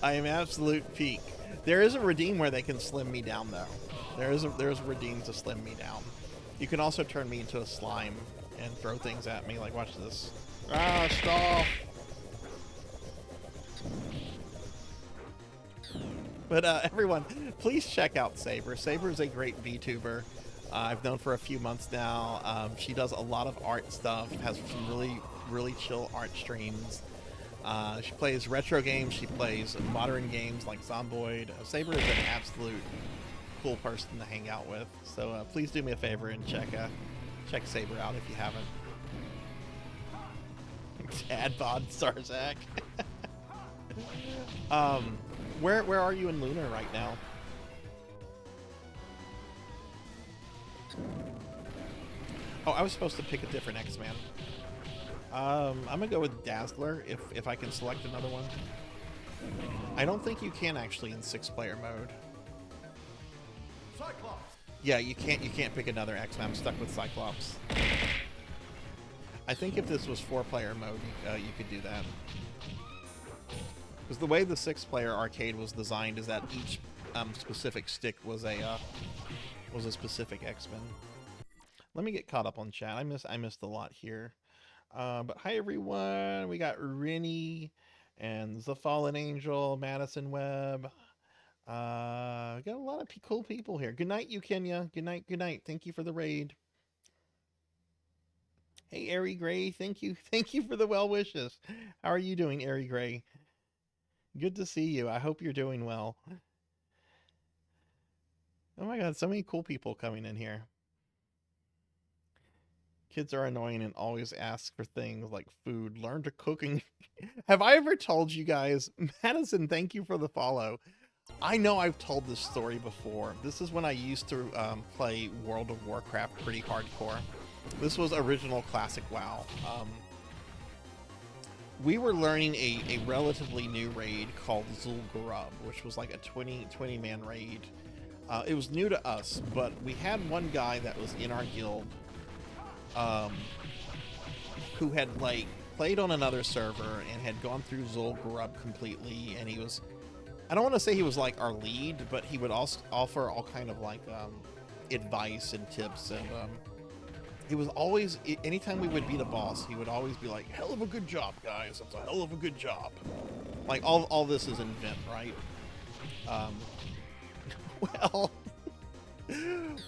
Speaker 1: I am absolute peak. There is a redeem where they can slim me down, though. There's a redeem to slim me down. You can also turn me into a slime and throw things at me. Like, watch this. Ah, stop! But everyone, please check out Saber. Saber is a great VTuber. I've known for a few months now. She does a lot of art stuff, has some really chill art streams. She plays retro games, she plays modern games like Zomboid. Saber is an absolute cool person to hang out with. So please do me a favor and check Saber out if you haven't. Dad bod Sarzac. Where are you in Lunar right now? Oh, I was supposed to pick a different X-Man. I'm gonna go with Dazzler if I can select another one. I don't think you can actually in 6-player mode.
Speaker 3: Cyclops.
Speaker 1: Yeah, you can't pick another X-Man. I'm stuck with Cyclops. I think if this was 4-player mode, you could do that. Because the way the 6-player arcade was designed is that each specific stick was a specific X-Men. Let me get caught up on chat. I missed a lot here. But hi everyone. We got Rennie and The Fallen Angel, Madison Webb. We got a lot of cool people here. Good night, you Kenya. Good night. Good night. Thank you for the raid. Hey, Airy Gray. Thank you. Thank you for the well wishes. How are you doing, Airy Gray? Good to see you. I hope you're doing well. Oh my god, so many cool people coming in here. Kids are annoying and always ask for things like food. Learn to cooking. Have I ever told you guys? Madison, thank you for the follow. I know I've told this story before. This is when I used to play World of Warcraft pretty hardcore. This was original classic WoW. We were learning a relatively new raid called Zul'Gurub, which was like a 20-man raid. It was new to us, but we had one guy that was in our guild who had like played on another server and had gone through Zul'Gurub completely, and he was, I don't want to say he was like our lead, but he would also offer all kind of like advice and tips, and he was always, anytime we would beat a boss, he would always be like, hell of a good job, guys. That's a hell of a good job. Like, all this is in Vent, right? Well,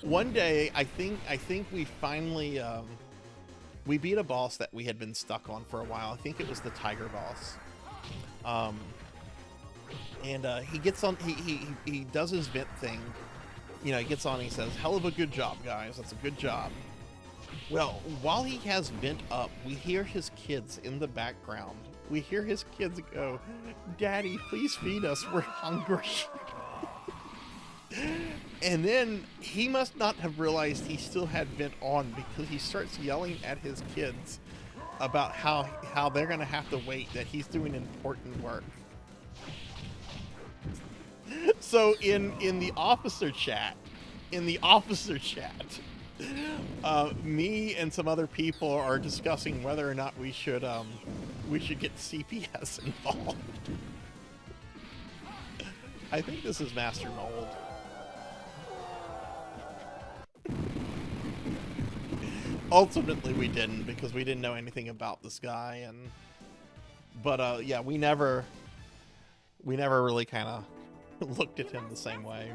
Speaker 1: one day, I think we finally, we beat a boss that we had been stuck on for a while. I think it was the Tiger boss. And he gets on, he does his Vent thing. You know, he gets on and he says, hell of a good job, guys. That's a good job. Well, while he has Vent up, we hear his kids in the background. We hear his kids go, Daddy, please feed us. We're hungry. And then he must not have realized he still had Vent on, because he starts yelling at his kids about how they're going to have to wait, that he's doing important work. So in the officer chat, me and some other people are discussing whether or not we should get CPS involved. I think this is Master Mold. Ultimately, we didn't, because we didn't know anything about this guy, but yeah, we never really kind of looked at him the same way.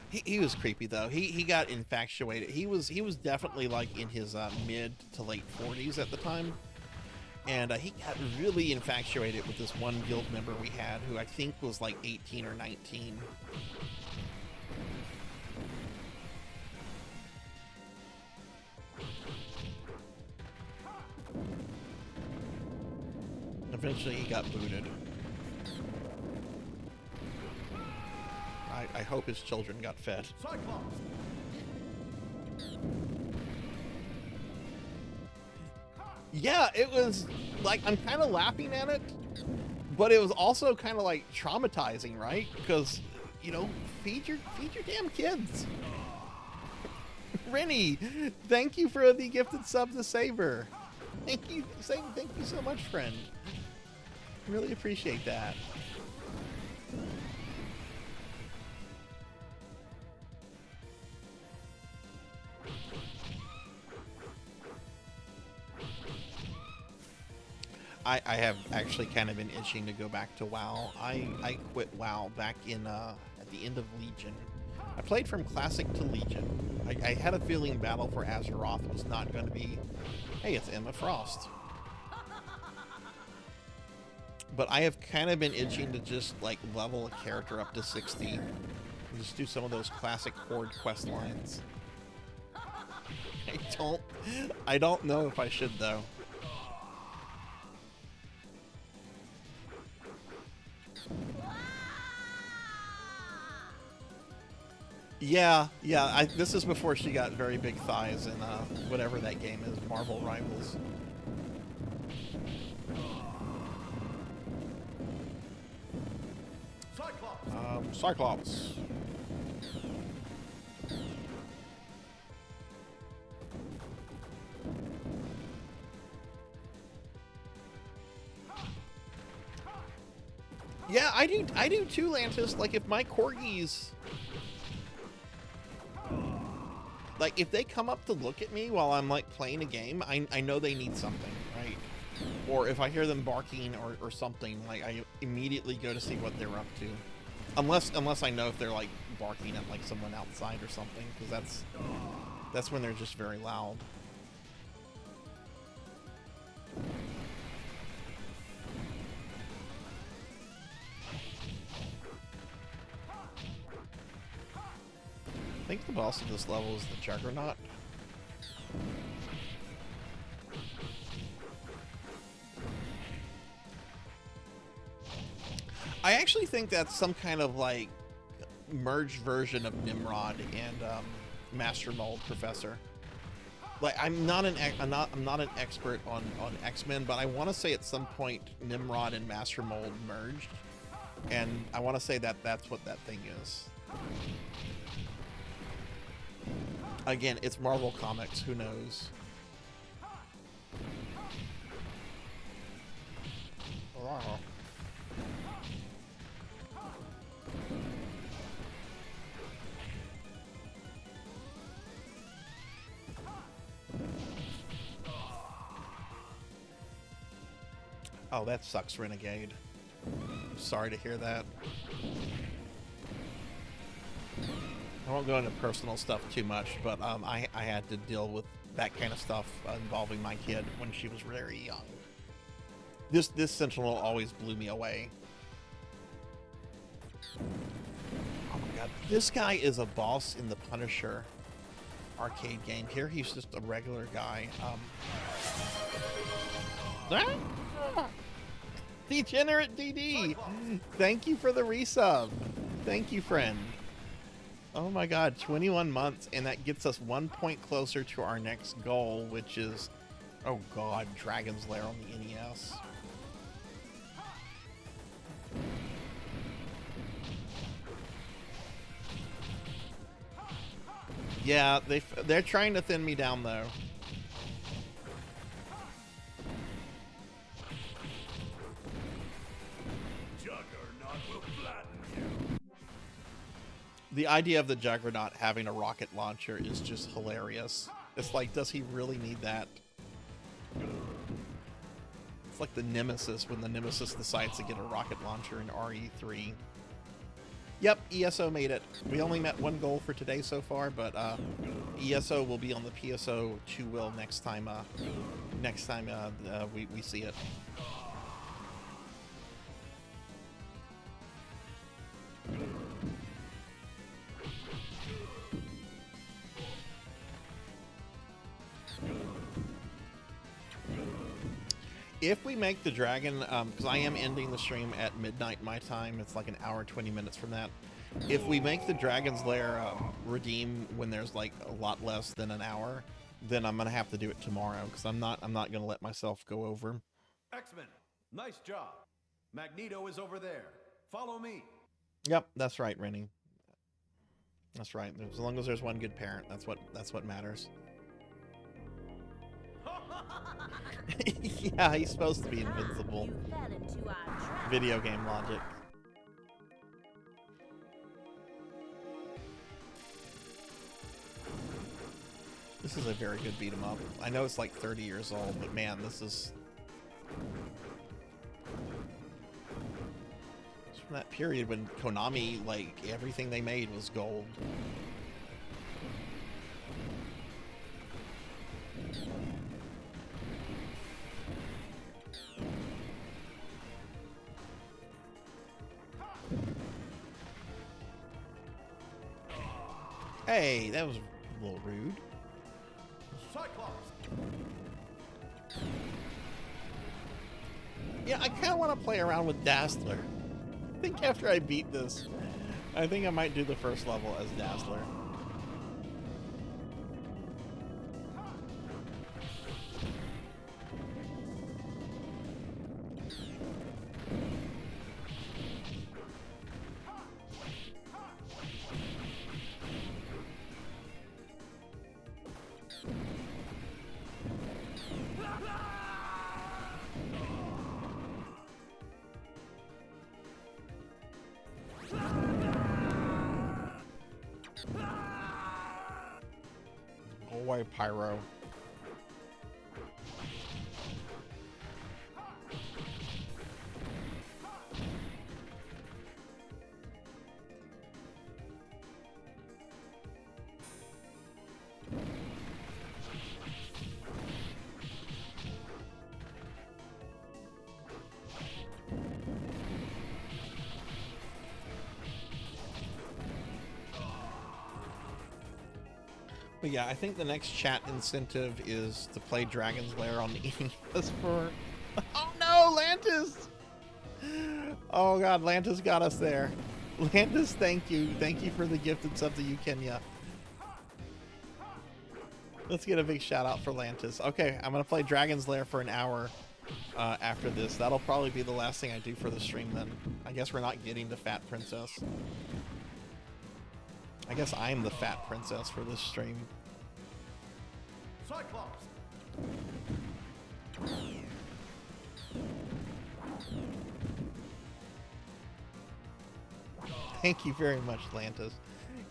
Speaker 1: He was creepy though. He got infatuated. He was definitely like in his mid to late 40s at the time, and he got really infatuated with this one guild member we had, who I think was like 18 or 19. Eventually, he got booted. I hope his children got fed.
Speaker 3: Cyclops.
Speaker 1: Yeah, it was like, I'm kind of laughing at it, but it was also kind of like traumatizing, right? Because, you know, feed your damn kids. Rennie, thank you for the gifted sub to Saber. Thank you so much, friend. Really appreciate that. I have actually kind of been itching to go back to WoW. I quit WoW back in at the end of Legion. I played from Classic to Legion. I had a feeling Battle for Azeroth was not going to be, hey, it's Emma Frost. But I have kind of been itching to just like level a character up to 60 and just do some of those classic Horde quest lines. I don't know if I should though. Yeah. This is before she got very big thighs in whatever that game is, Marvel Rivals. Cyclops. Yeah, I do too, Lantis. Like, if my corgis, like, if they come up to look at me while I'm like playing a game, I know they need something, right? Or if I hear them barking or something, like, I immediately go to see what they're up to. Unless I know if they're like barking at like someone outside or something, because that's when they're just very loud. I think the boss of this level is the Juggernaut. I actually think that's some kind of like merged version of Nimrod and Master Mold Professor. Like, I'm not an expert on X-Men, but I want to say at some point Nimrod and Master Mold merged, and I want to say that that's what that thing is. Again, it's Marvel Comics. Who knows? Wow. Oh, that sucks, Renegade. Sorry to hear that. I won't go into personal stuff too much, but I had to deal with that kind of stuff involving my kid when she was very young. This Sentinel always blew me away. Oh my god, this guy is a boss in the Punisher arcade game. Here he's just a regular guy. Degenerate DD, thank you for the resub. Thank you, friend. Oh my god, 21 months, and that gets us 1 point closer to our next goal, which is, oh god, Dragon's Lair on the NES. Yeah, they're trying to thin me down though. The idea of the Juggernaut having a rocket launcher is just hilarious. It's like, does he really need that? It's like the Nemesis when the Nemesis decides to get a rocket launcher in RE3. Yep, ESO made it. We only met one goal for today so far, but ESO will be on the PSO 2 will next time we see it. If we make the dragon, because I am ending the stream at midnight my time, it's like an hour 20 minutes from that. If we make the Dragon's Lair redeem when there's like a lot less than an hour, then I'm gonna have to do it tomorrow, because I'm not gonna let myself go over.
Speaker 3: X-Men, nice job. Magneto is over there. Follow me.
Speaker 1: Yep, that's right, Rennie. That's right. As long as there's one good parent, that's what matters. Yeah, he's supposed to be invincible.
Speaker 4: You fell into our trap.
Speaker 1: Video game logic. This is a very good beat 'em up. I know it's like 30 years old, but man, this is... It's from that period when Konami, like, everything they made was gold. Hey, that was a little rude.
Speaker 3: Cyclops.
Speaker 1: Yeah, I kind of want to play around with Dazzler. I think after I beat this, I think I might do the first level as Dazzler. Go away, Pyro. But yeah, I think the next chat incentive is to play Dragon's Lair on the ENVTuber for... Oh no, Lantis! Oh god, Lantis got us there. Lantis, thank you. Thank you for the gifted sub to you, Kenya. Let's get a big shout out for Lantis. Okay, I'm gonna play Dragon's Lair for an hour after this. That'll probably be the last thing I do for the stream then. I guess we're not getting the Fat Princess. I guess I'm the Fat Princess for this stream.
Speaker 3: Cyclops.
Speaker 1: Thank you very much, Lantis.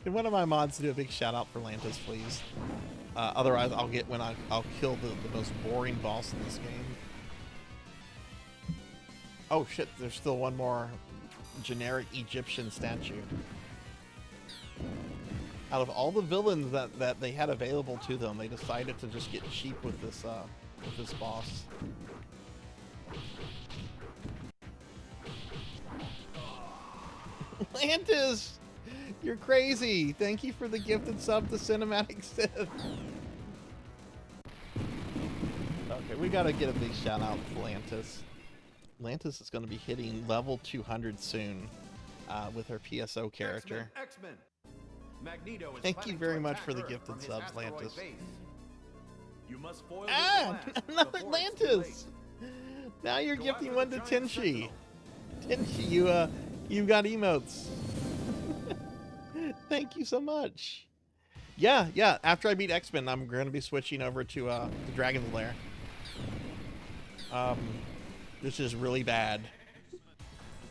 Speaker 1: Can one of my mods do a big shout out for Lantis, please? Otherwise, I'll get when I'll kill the most boring boss in this game. Oh shit! There's still one more generic Egyptian statue. Out of all the villains that they had available to them, they decided to just get cheap with this boss. Lantis, you're crazy. Thank you for the gifted sub to Cinematic Sith. Okay, we gotta get a big shout out to Lantis. Lantis is going to be hitting level 200 soon with her PSO character.
Speaker 3: X-Men. Magneto is
Speaker 1: Thank you
Speaker 3: planning
Speaker 1: very
Speaker 3: to
Speaker 1: much
Speaker 3: attack
Speaker 1: for the
Speaker 3: Earth
Speaker 1: gifted
Speaker 3: from his
Speaker 1: subs,
Speaker 3: asteroid
Speaker 1: Lantis.
Speaker 3: base. You must foil this
Speaker 1: Ah,
Speaker 3: blast
Speaker 1: another
Speaker 3: before it's too
Speaker 1: Lantis.
Speaker 3: late.
Speaker 1: Now you're
Speaker 3: Go
Speaker 1: gifting
Speaker 3: after
Speaker 1: one
Speaker 3: the
Speaker 1: to
Speaker 3: giant
Speaker 1: Tenchi.
Speaker 3: sentinel.
Speaker 1: Tenchi, you got emotes. Thank you so much. Yeah. After I beat X-Men, I'm going to be switching over to the Dragon's Lair. This is really bad.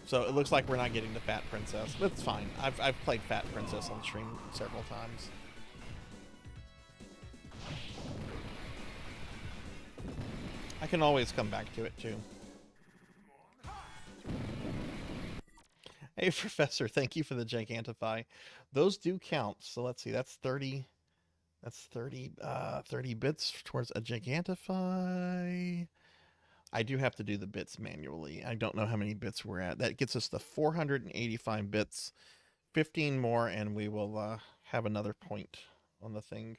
Speaker 1: So it looks like we're not getting the Fat Princess, but it's fine. I've played Fat Princess on stream several times. I can always come back to it too. Hey Professor, thank you for the Gigantify. Those do count. So let's see, that's 30. That's 30 bits towards a Gigantify. I do have to do the bits manually. I don't know how many bits we're at. That gets us to 485 bits. 15 more and we will have another point on the thing.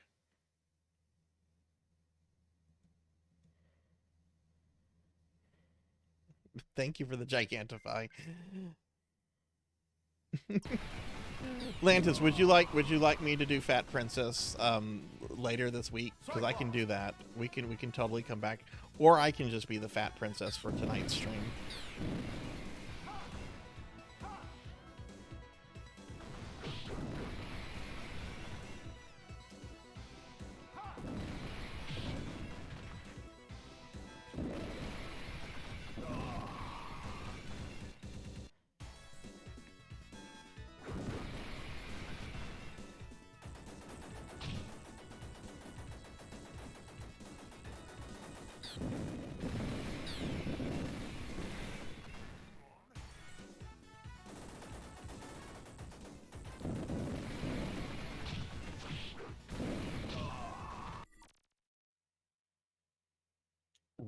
Speaker 1: Thank you for the Gigantify. Lantis, would you like me to do Fat Princess later this week? Because I can do that. We can totally come back, or I can just be the Fat Princess for tonight's stream.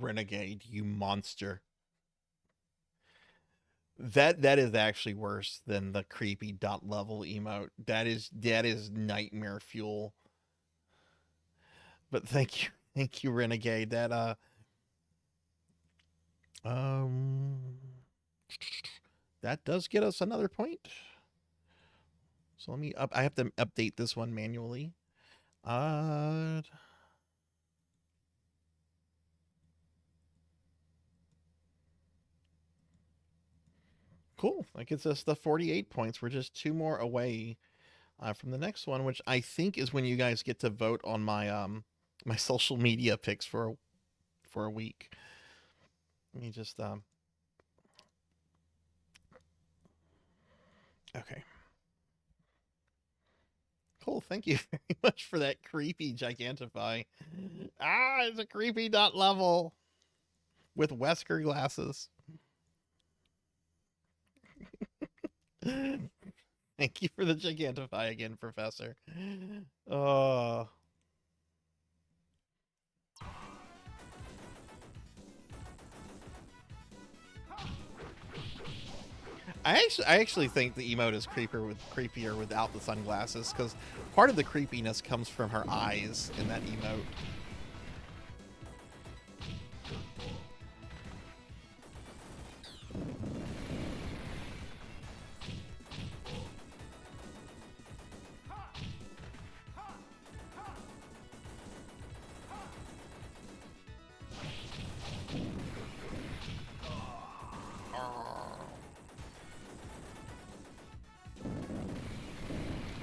Speaker 1: Renegade, you monster. That is actually worse than the creepy dot level emote. That is nightmare fuel. But thank you, Renegade. That that does get us another point. So let me I have to update this one manually. Cool. That gets us the 48 points. We're just 2 more away from the next one, which I think is when you guys get to vote on my my social media picks for a week. Let me just okay. Cool. Thank you very much for that creepy Gigantify. It's a creepy dot level with Wesker glasses. Thank you for the Gigantify again, Professor. I actually think the emote is creepier without the sunglasses, because part of the creepiness comes from her eyes in that emote.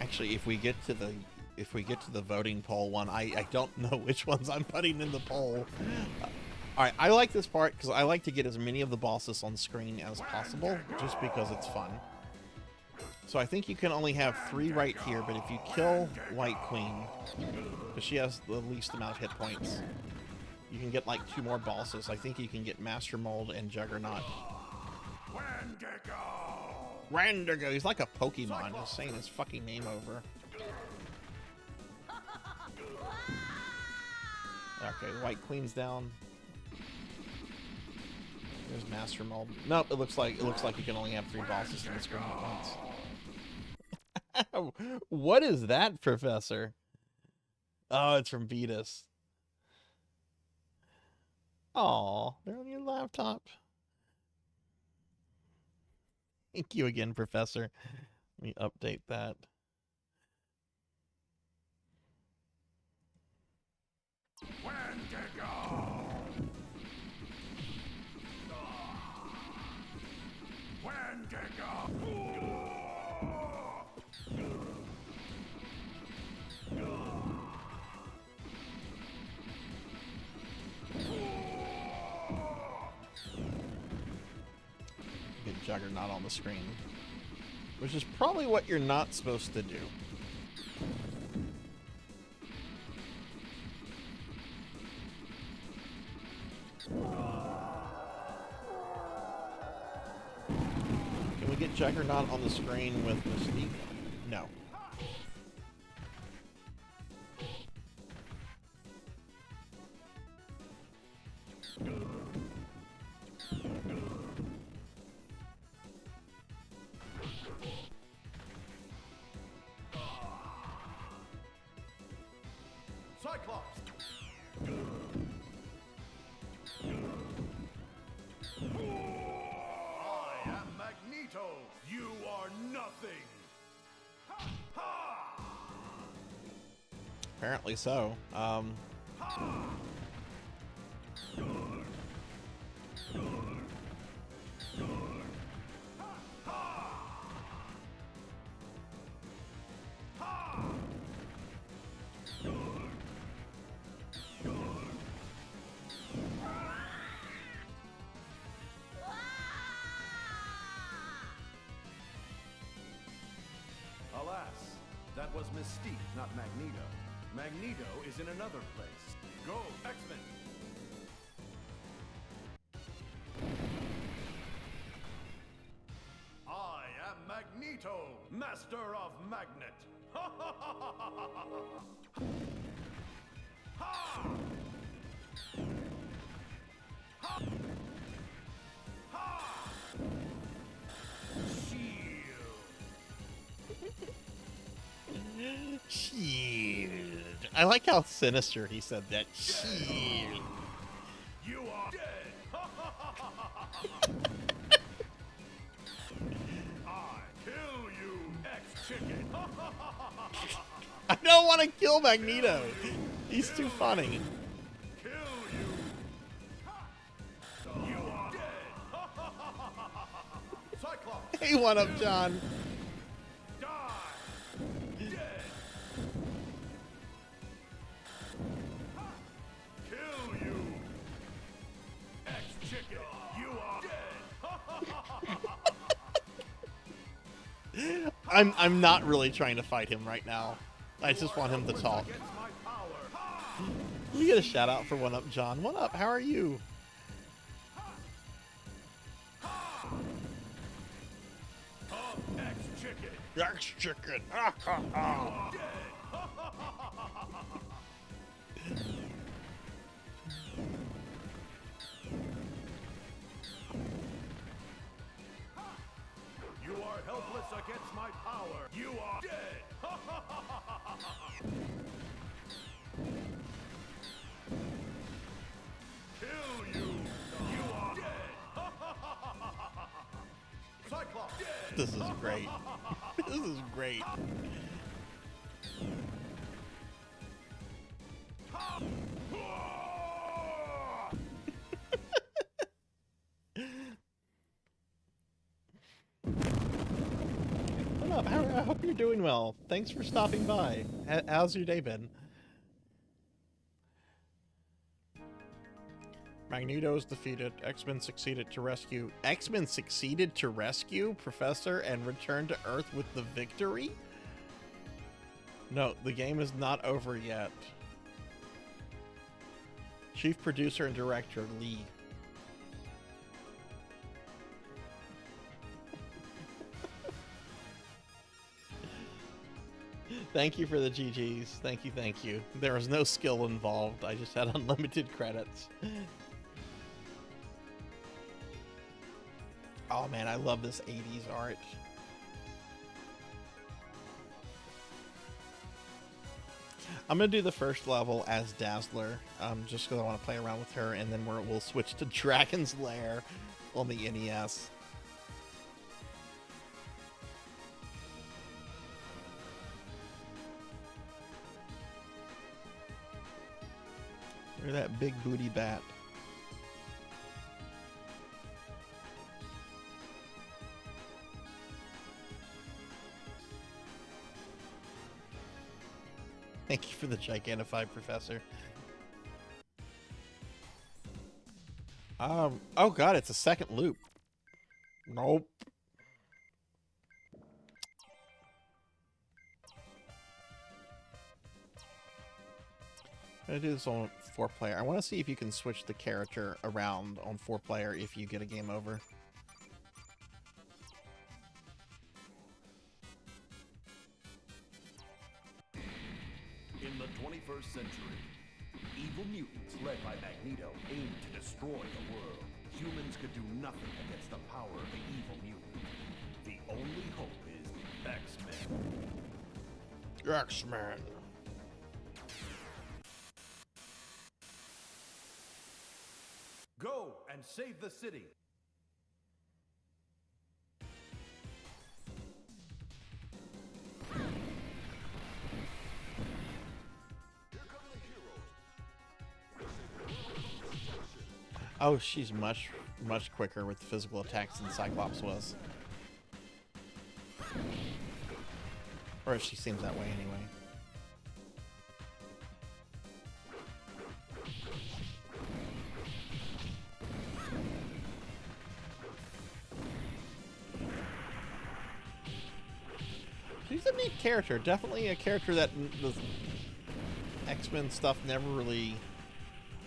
Speaker 1: Actually, if we get to the voting poll one, I don't know which ones I'm putting in the poll. All right, I like this part because I like to get as many of the bosses on screen as possible, just because it's fun. So I think you can only have 3 right here, but if you kill White Queen, because she has the least amount of hit points, you can get like 2 more bosses. I think you can get Master Mold and Juggernaut. Randigo! He's like a Pokemon, just saying his fucking name over. Okay, White Queen's down. There's Master Mold. Nope, it looks like you can only have 3 bosses on the screen at once. What is that, Professor? Oh, it's from Vetus. Aw, they're on your laptop. Thank you again, Professor. Let me update that. Get Juggernaut on the screen, which is probably what you're not supposed to do. Can we get Juggernaut on the screen with Mystique? No.
Speaker 3: Cyclops! I am Magneto! You are nothing! Ha! Ha!
Speaker 1: Apparently so.
Speaker 3: Alas, that was Mystique, not Magneto. Magneto is in another place. Go, X-Men! I am Magneto, Master of Magnet! Ha ha ha ha ha ha ha! Ha!
Speaker 1: Shield. I like how sinister he said that. Shield.
Speaker 3: You are dead. I kill you, ex-chicken.
Speaker 1: I don't want to kill Magneto. He's too funny.
Speaker 3: Kill you. You are dead. Cyclops.
Speaker 1: Hey, what up, John?
Speaker 3: Die. Dead. Kill you. Ex-chicken. You are dead.
Speaker 1: I'm not really trying to fight him right now. I just want him to talk.
Speaker 3: Against my power.
Speaker 1: Let me get a shout out for One Up John. One Up, how are you?
Speaker 3: Ex-chicken.
Speaker 1: Chicken.
Speaker 3: You are helpless against my power. You are dead. Kill you. You are dead. Cyclops dead.
Speaker 1: This is great. This is great. What up? I hope you're doing well. Thanks for stopping by. How's your day been? Magneto is defeated. X-Men succeeded to rescue. X-Men succeeded to rescue Professor and return to Earth with the victory? No, the game is not over yet. Chief producer and director Lee. Thank you for the GGs. Thank you, thank you. There was no skill involved. I just had unlimited credits. Oh man, I love this 80s art. I'm gonna do the first level as Dazzler, just because I want to play around with her, and then we'll switch to Dragon's Lair on the NES. Look at that big booty bat. Thank you for the Gigantified Professor. Oh god, it's a second loop. Nope. I'm gonna do this on 4-player. I want to see if you can switch the character around on 4-player if you get a game over.
Speaker 3: In the 21st century, evil mutants led by Magneto aim to destroy the world. Humans could do nothing against the power of the evil mutant. The only hope is X-Men.
Speaker 1: X-Men.
Speaker 3: Go and save the city.
Speaker 1: Oh, she's much quicker with physical attacks than Cyclops was. Or she seems that way anyway. She's a neat character. Definitely a character that the X-Men stuff never really...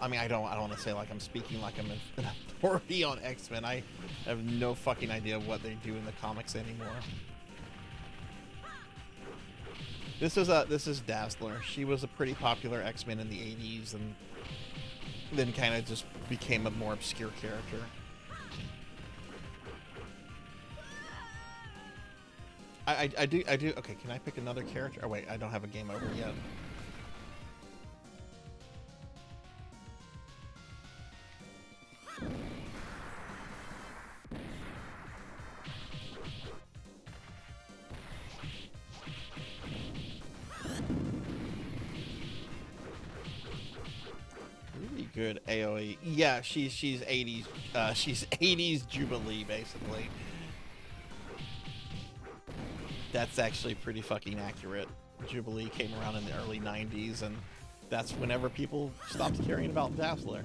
Speaker 1: I mean, I don't want to say like I'm speaking like I'm an authority on X-Men. I have no fucking idea what they do in the comics anymore. This is Dazzler. She was a pretty popular X-Men in the 80s, and then kind of just became a more obscure character. I do. Okay, can I pick another character? Oh wait, I don't have a game over yet. Really good AoE. Yeah, she's 80s. She's 80s Jubilee basically. That's actually pretty fucking accurate. Jubilee came around in the early 90s, and that's whenever people stopped caring about Dazzler.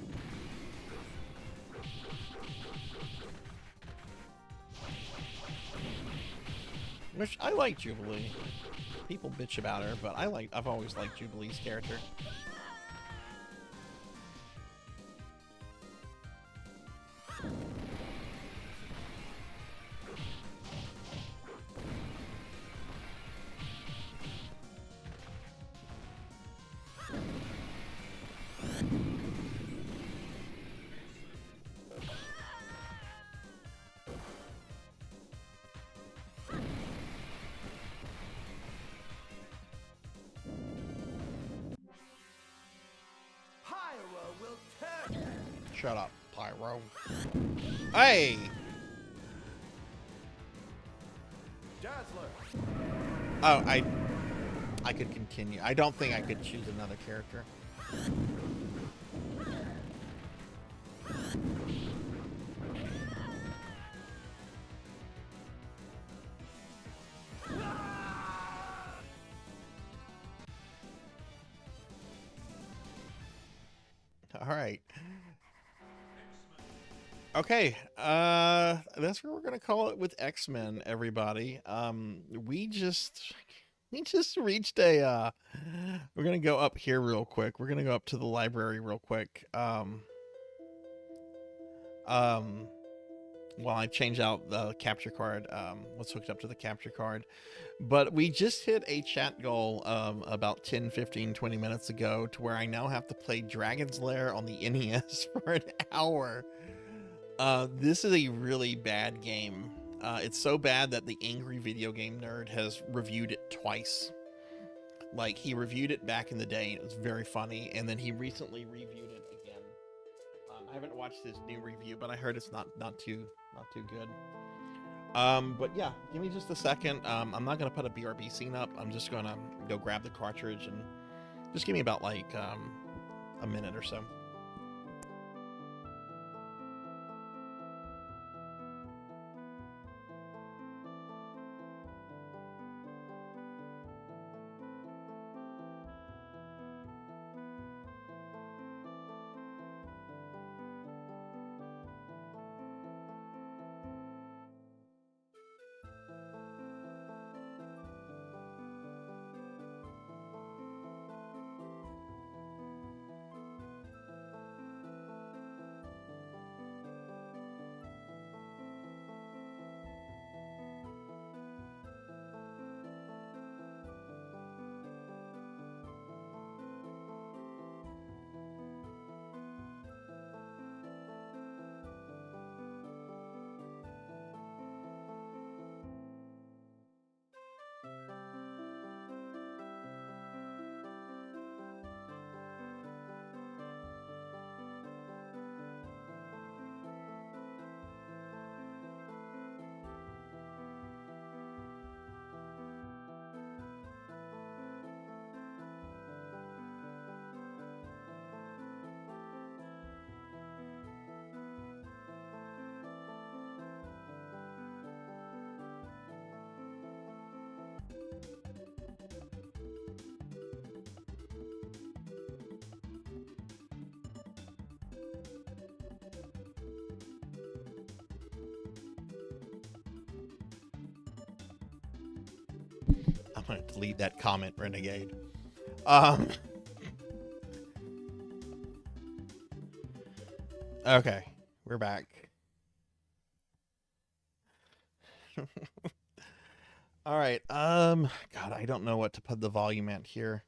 Speaker 1: Which I like Jubilee. People bitch about her, but I've always liked Jubilee's character. Shut up, Pyro. Hey!
Speaker 3: Dazzler.
Speaker 1: Oh, I could continue. I don't think I could choose another character. All right. Okay, that's what we're gonna call it with X-Men, everybody. We just reached a we're gonna go up here real quick. We're gonna go up to the library real quick. While I change out the capture card, what's hooked up to the capture card. But we just hit a chat goal about 10, 15, 20 minutes ago to where I now have to play Dragon's Lair on the NES for an hour. This is a really bad game. It's so bad that the Angry Video Game Nerd has reviewed it twice. Like, he reviewed it back in the day, and it was very funny, and then he recently reviewed it again. I haven't watched his new review, but I heard it's not too good. But yeah, give me just a second. I'm not gonna put a BRB scene up. I'm just gonna go grab the cartridge, and just give me about like a minute or so. I'm gonna delete that comment, Renegade. Okay, we're back. All right. God, I don't know what to put the volume at here.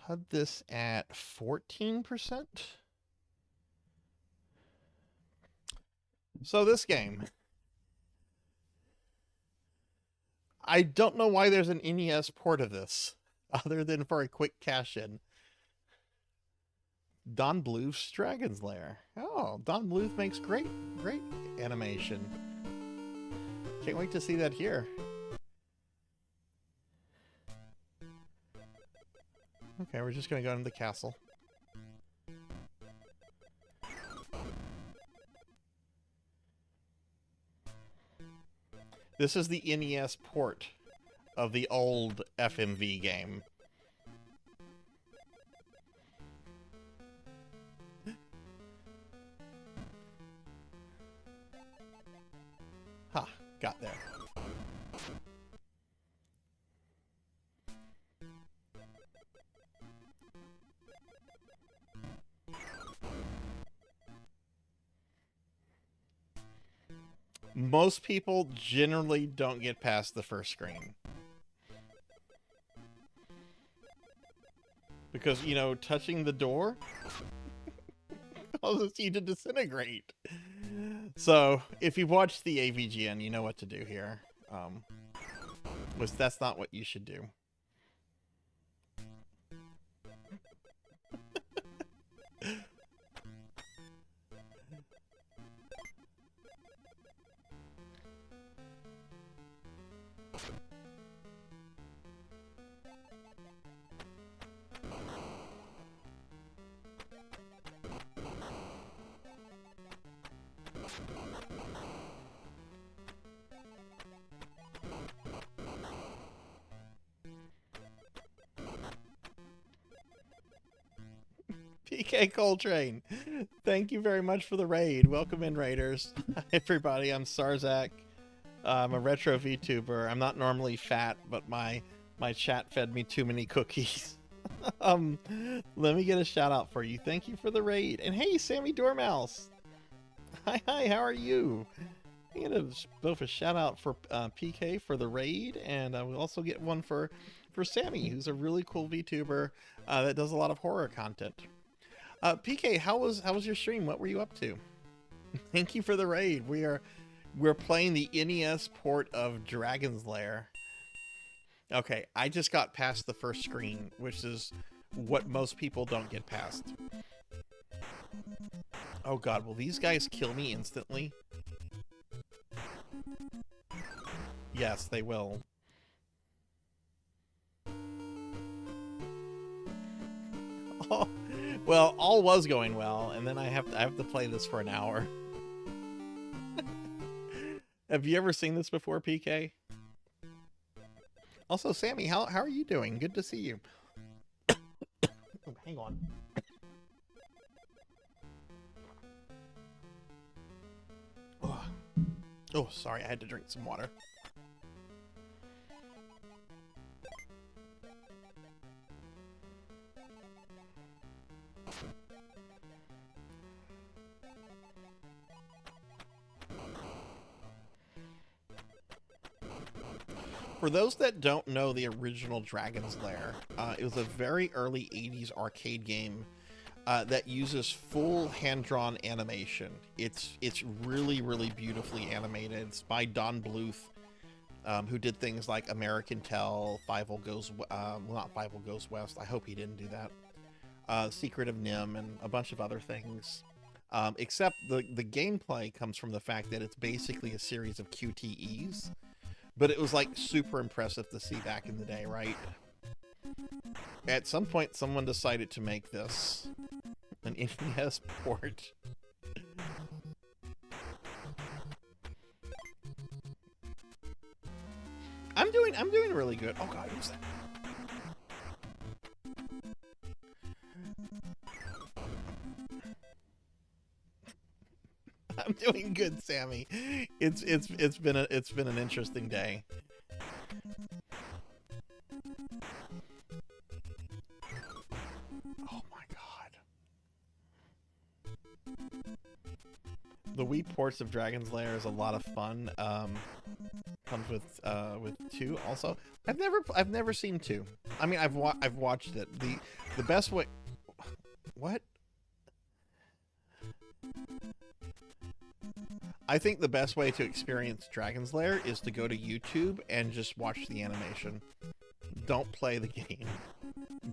Speaker 1: HUD this at 14%. So this game, I don't know why there's an NES port of this, other than for a quick cash-in. Don Bluth's Dragon's Lair. Oh, Don Bluth makes great animation. Can't wait to see that here. Okay, we're just going to go into the castle. This is the NES port of the old FMV game. Ha, got there. Most people generally don't get past the first screen. Because, you know, touching the door causes you to disintegrate. So, if you've watched the AVGN, you know what to do here. That's not what you should do. PK Coltrane, thank you very much for the raid. Welcome in, raiders. Hi, everybody. I'm Sarzac. I'm a retro VTuber. I'm not normally fat, but my chat fed me too many cookies. Let me get a shout out for you. Thank you for the raid. And hey, Sammy Dormouse. Hi, how are you? I'm gonna both a shout out for PK for the raid, and I will also get one for Sammy, who's a really cool VTuber that does a lot of horror content. PK, how was your stream? What were you up to? Thank you for the raid. We're playing the NES port of Dragon's Lair. Okay, I just got past the first screen, which is what most people don't get past. Oh god, will these guys kill me instantly? Yes, they will. Oh, well, all was going well, and then I have to play this for an hour. Have you ever seen this before, PK? Also, Sammy, how are you doing? Good to see you. Oh, hang on. Oh, sorry, I had to drink some water. For those that don't know the original Dragon's Lair, it was a very early 80s arcade game that uses full hand-drawn animation. It's really, really beautifully animated. It's by Don Bluth, who did things like American Tell, Fievel Goes, well, not Fievel Goes West. I hope he didn't do that. Secret of Nim and a bunch of other things. Except the gameplay comes from the fact that it's basically a series of QTEs. But it was like super impressive to see back in the day, right? At some point, someone decided to make this an NES port. I'm doing really good. Oh god, who's that? I'm doing good, Sammy. It's been an interesting day. Oh my god. The Wii ports of Dragon's Lair is a lot of fun. Comes with 2 also. I've never seen 2. I mean, I've watched it. The best way. What? I think the best way to experience Dragon's Lair is to go to YouTube and just watch the animation. Don't play the game.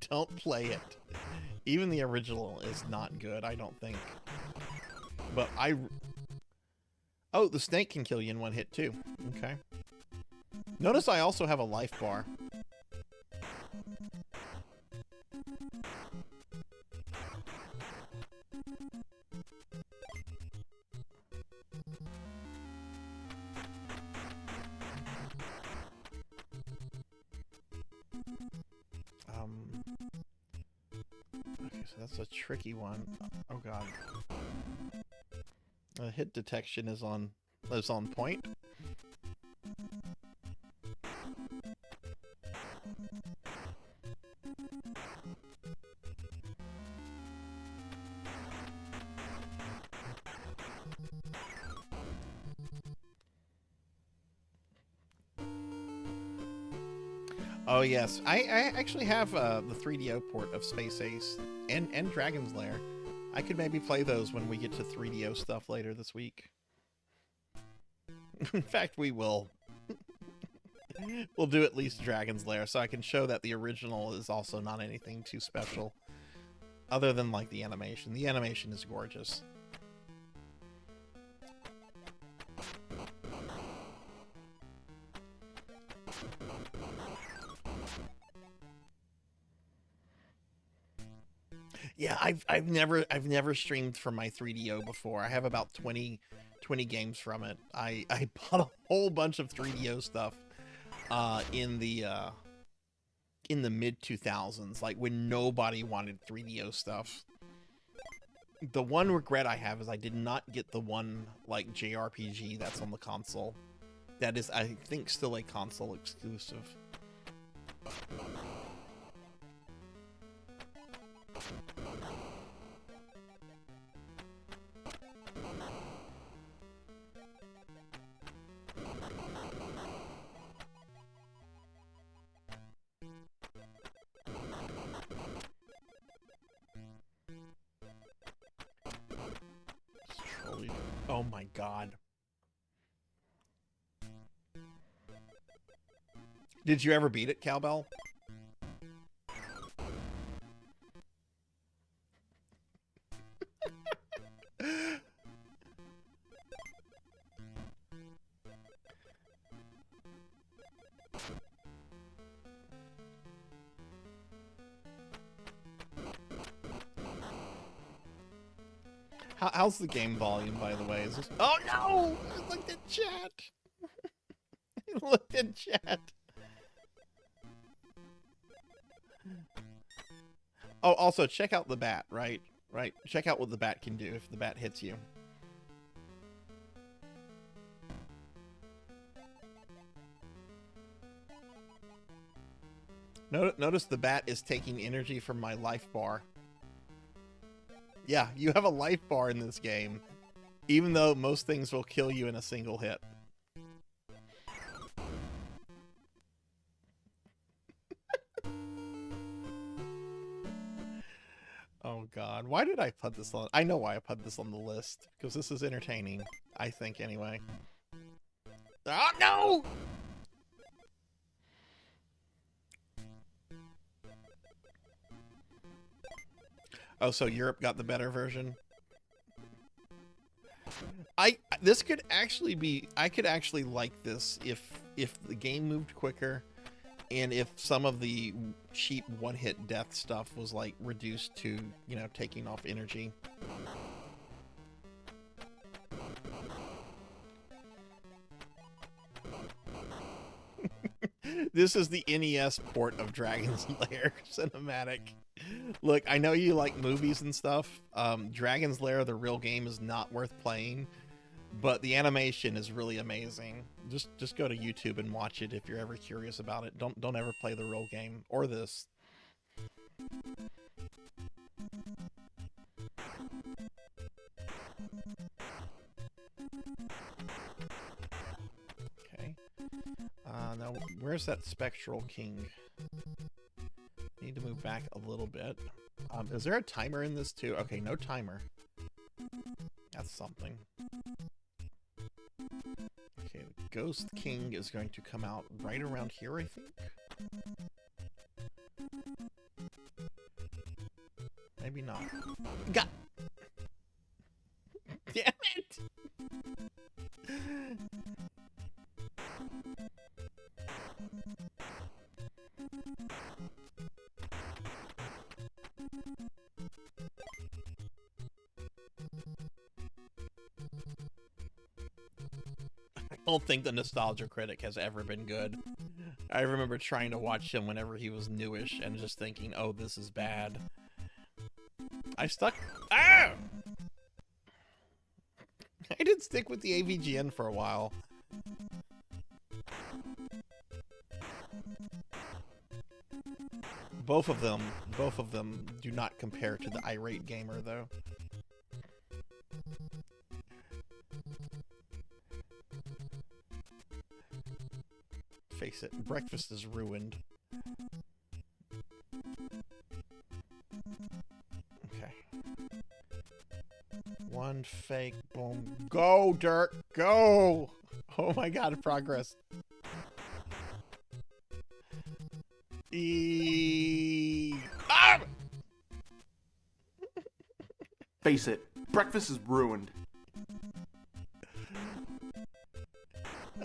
Speaker 1: Don't play it. Even the original is not good, I don't think. But oh, the snake can kill you in 1 hit too. Okay. Notice I also have a life bar. Okay, so that's a tricky one. Oh god. Hit detection is on point. Oh yes, I actually have the 3DO port of Space Ace and Dragon's Lair. I could maybe play those when we get to 3DO stuff later this week. In fact, we will. We'll do at least Dragon's Lair, so I can show that the original is also not anything too special. Other than, like, the animation. The animation is gorgeous. Yeah, I've never streamed from my 3DO before. I have about 20 games from it. I bought a whole bunch of 3DO stuff in the mid 2000s, like when nobody wanted 3DO stuff. The one regret I have is I did not get the one like JRPG that's on the console. That is, I think, still a console exclusive. Oh my god. Did you ever beat it, Cowbell? How's the game volume, by the way? Is this... Oh no! I looked at chat. I looked at chat. Oh, also check out the bat, right? Right. Check out what the bat can do if the bat hits you. Notice the bat is taking energy from my life bar. Yeah, you have a life bar in this game, even though most things will kill you in a single hit. Oh god, why did I put this on? I know why I put this on the list, because this is entertaining, I think, anyway. Oh no! Oh, so Europe got the better version? This could actually be... I could actually like this if the game moved quicker and if some of the cheap one-hit death stuff was, like, reduced to, you know, taking off energy. This is the NES port of Dragon's Lair cinematic. Look, I know you like movies and stuff. Dragon's Lair, the real game, is not worth playing, but the animation is really amazing. Just go to YouTube and watch it if you're ever curious about it. Don't ever play the real game or this. Okay. Now, where's that spectral king? Need to move back a little bit. Is there a timer in this too? Okay, no timer. That's something. Okay, the Ghost King is going to come out right around here, I think. Maybe not. God! Damn it! I don't think the Nostalgia Critic has ever been good. I remember trying to watch him whenever he was newish and just thinking, oh, this is bad. I stuck... Ah! I did stick with the AVGN for a while. Both of them do not compare to the Irate Gamer, though. Face it, breakfast is ruined. Okay. One fake, boom. Go, Dirk, go! Oh my god, progress. Ah!
Speaker 4: Face it, breakfast is ruined.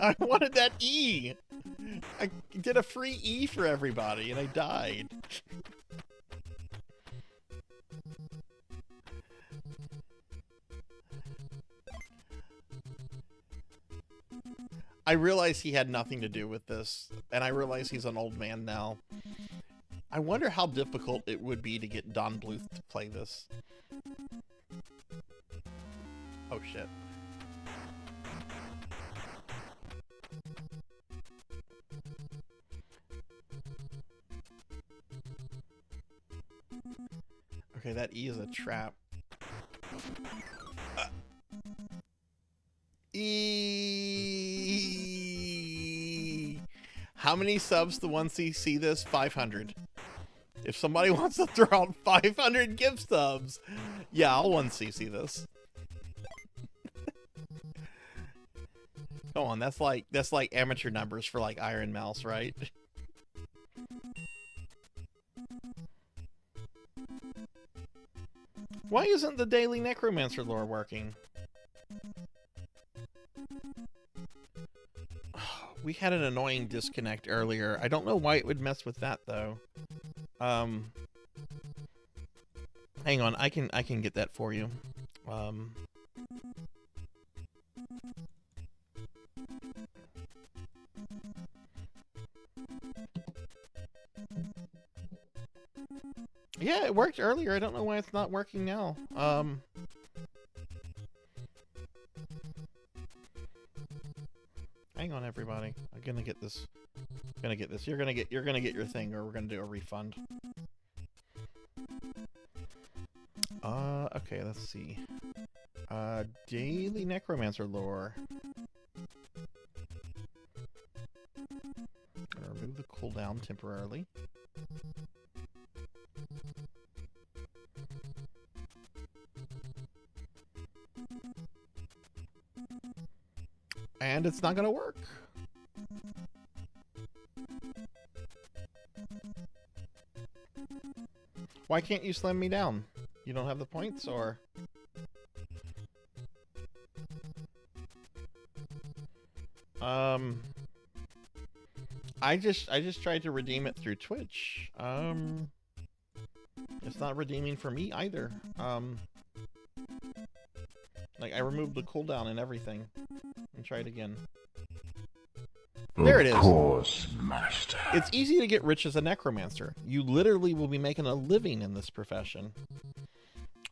Speaker 1: I wanted that E! I did a free E for everybody, and I died. I realize he had nothing to do with this, and I realize he's an old man now. I wonder how difficult it would be to get Don Bluth to play this. Oh shit. Okay, that E is a trap. E. How many subs to 1cc this? 500. If somebody wants to throw out 500 gift subs, yeah, I'll 1cc this. Come on, that's like amateur numbers for like Iron Mouse, right? Why isn't the daily Necromancer lore working? We had an annoying disconnect earlier. I don't know why it would mess with that though. Hang on, I can get that for you. Yeah, it worked earlier. I don't know why it's not working now. Hang on, everybody. I'm gonna get this. You're gonna get your thing, or we're gonna do a refund. Okay, let's see. Daily Necromancer lore. Gonna remove the cooldown temporarily. And it's not gonna work. Why can't you slam me down? You don't have the points, or? I just tried to redeem it through Twitch. It's not redeeming for me either. Like, I removed the cooldown and everything. And try it again. There it is.
Speaker 5: Of course, master.
Speaker 1: It's easy to get rich as a necromancer. You literally will be making a living in this profession.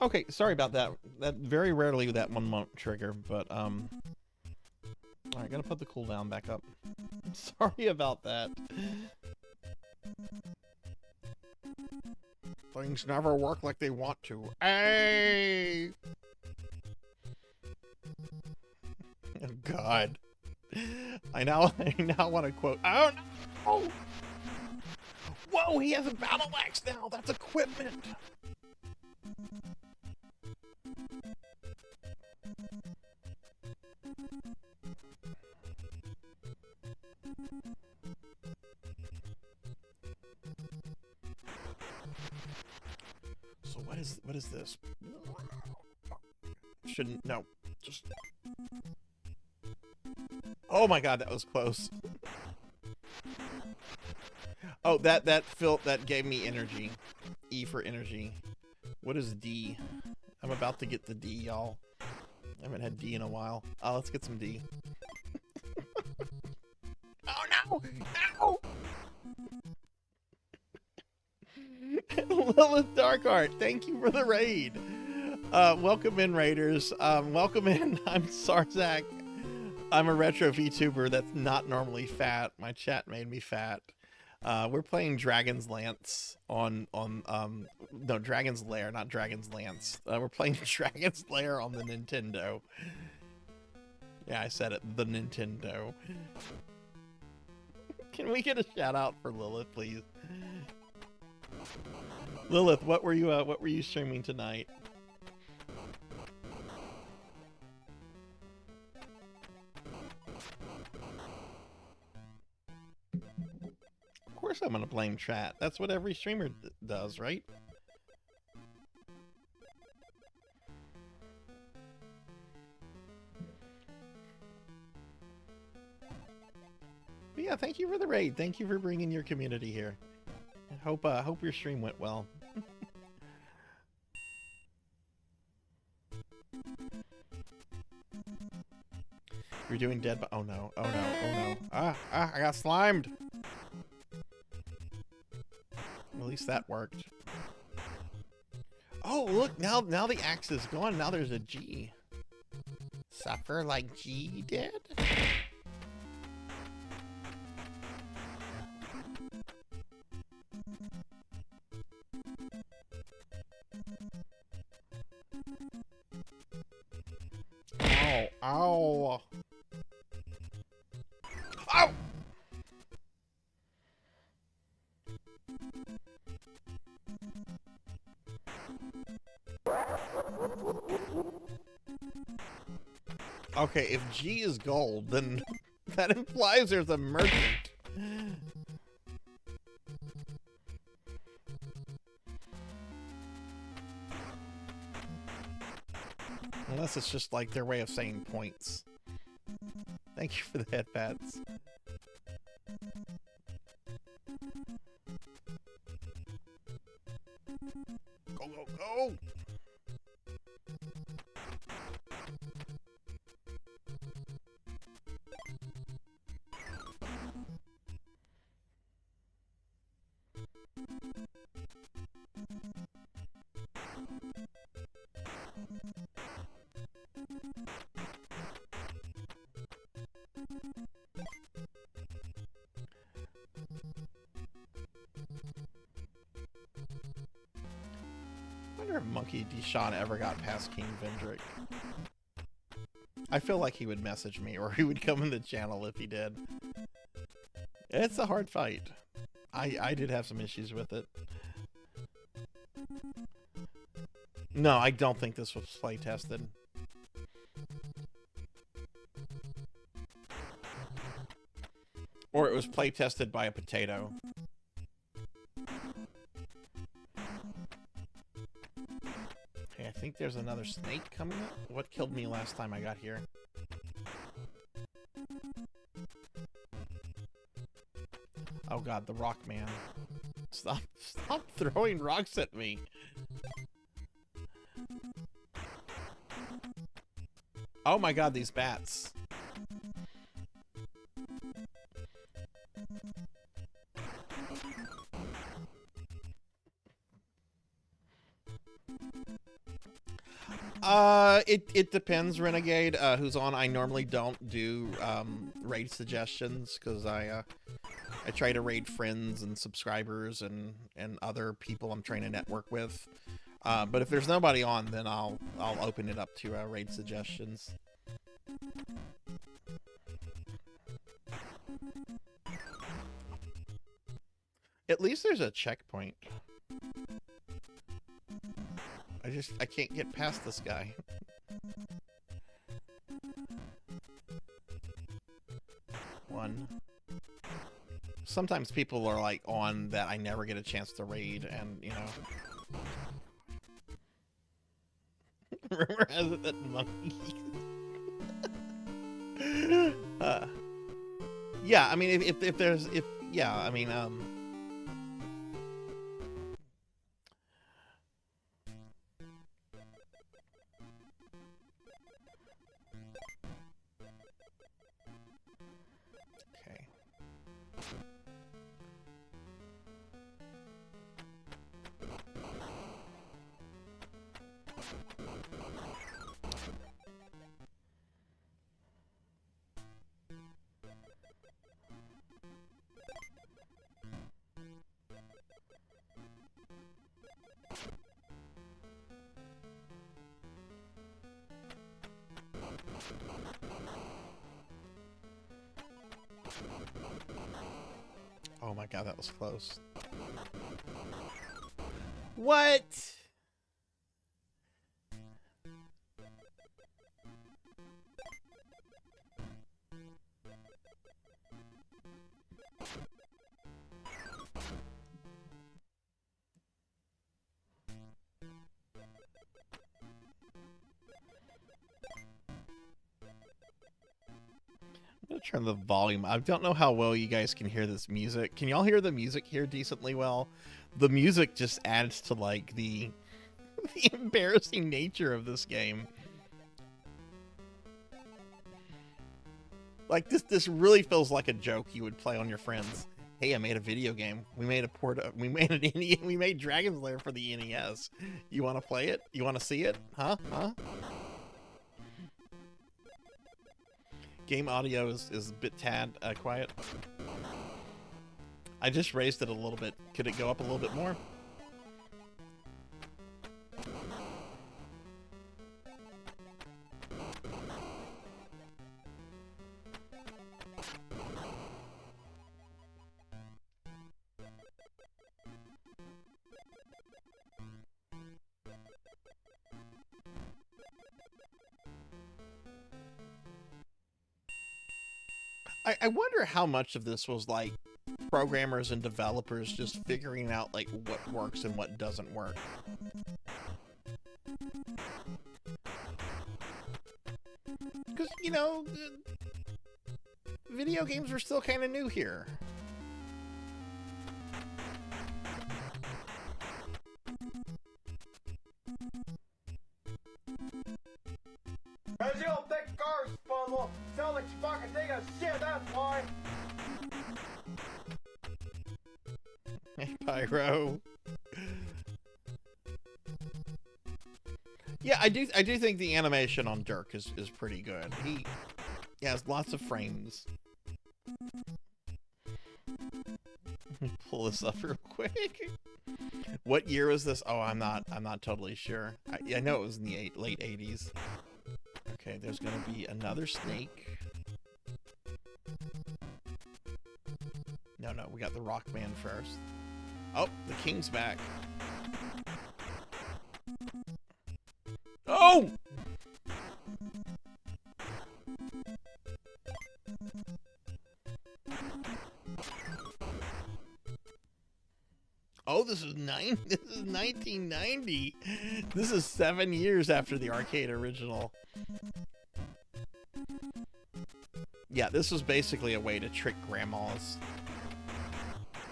Speaker 1: Okay, sorry about that. That very rarely that one won't trigger, but alright, gotta put the cooldown back up. Sorry about that. Things never work like they want to. Hey! Oh, God. I now want to quote. Oh no! Whoa, he has a battle axe now. That's equipment. So what is this? Shouldn't, no, just, oh my god, that was close. Oh, that gave me energy. E for energy. What is D? I'm about to get the D, y'all. I haven't had D in a while. Oh, let's get some D. Oh no! No! Lilith Darkheart, thank you for the raid. Welcome in, raiders. Welcome in. I'm Sarzac. I'm a retro VTuber that's not normally fat. My chat made me fat. We're playing Dragon's Lance on no, Dragon's Lair, not Dragon's Lance. We're playing Dragon's Lair on the Nintendo. Yeah, I said it, the Nintendo. Can we get a shout out for Lilith, please? Lilith, what were you streaming tonight? Of course I'm gonna blame chat. That's what every streamer does, right? But yeah, thank you for the raid. Thank you for bringing your community here. I hope your stream went well. You're doing dead, but oh no, oh no, oh no. Ah, I got slimed. At least that worked. Oh, look, now the axe is gone. Now there's a G. Suffer like G did? Ow, ow. Ow! Okay, if G is gold, then that implies there's a merchant. Unless it's just like their way of saying points. Thank you for the headpads. Go, go, go! I wonder if Monkey Deshawn ever got past King Vendrick. I feel like he would message me, or he would come in the channel if he did. It's a hard fight. I did have some issues with it. No, I don't think this was play tested. Or it was play tested by a potato. Okay, I think there's another snake coming up. What killed me last time I got here? Oh god, the rock man. Stop throwing rocks at me. Oh my god, these bats. It depends, Renegade, who's on. I normally don't do raid suggestions because I try to raid friends and subscribers and other people I'm trying to network with. But if there's nobody on, then I'll open it up to raid suggestions. At least there's a checkpoint. I can't get past this guy. One. Sometimes people are like on that I never get a chance to raid, and you know. Rumor has it that monkey. Yeah, I mean, if there's yeah, I mean, okay. Oh my god, that was close. What? I'm gonna turn the volume. I don't know how well you guys can hear this music. Can y'all hear the music here decently well? The music just adds to like the embarrassing nature of this game. Like this really feels like a joke you would play on your friends. Hey, I made a video game. We made we made Dragon's Lair for the NES. You want to play it? You want to see it? Huh? Game audio is a bit quiet. I just raised it a little bit. Could it go up a little bit more? I wonder how much of this was like programmers and developers just figuring out like what works and what doesn't work. Because, you know, video games are still kind of new here.
Speaker 5: Cause you don't think cars puzzle sound like you fucking take a shit, that's why.
Speaker 1: Hey, Pyro. Yeah, I do think the animation on Dirk is pretty good. He has lots of frames. Let me pull this up real quick. What year was this? Oh, I'm not totally sure. I know it was in the late 80s. Okay, there's gonna be another snake. No, we got the Rockman first. Oh, the king's back. Oh! Oh, this is 1990. This is 7 years after the arcade original. Yeah, this was basically a way to trick grandmas.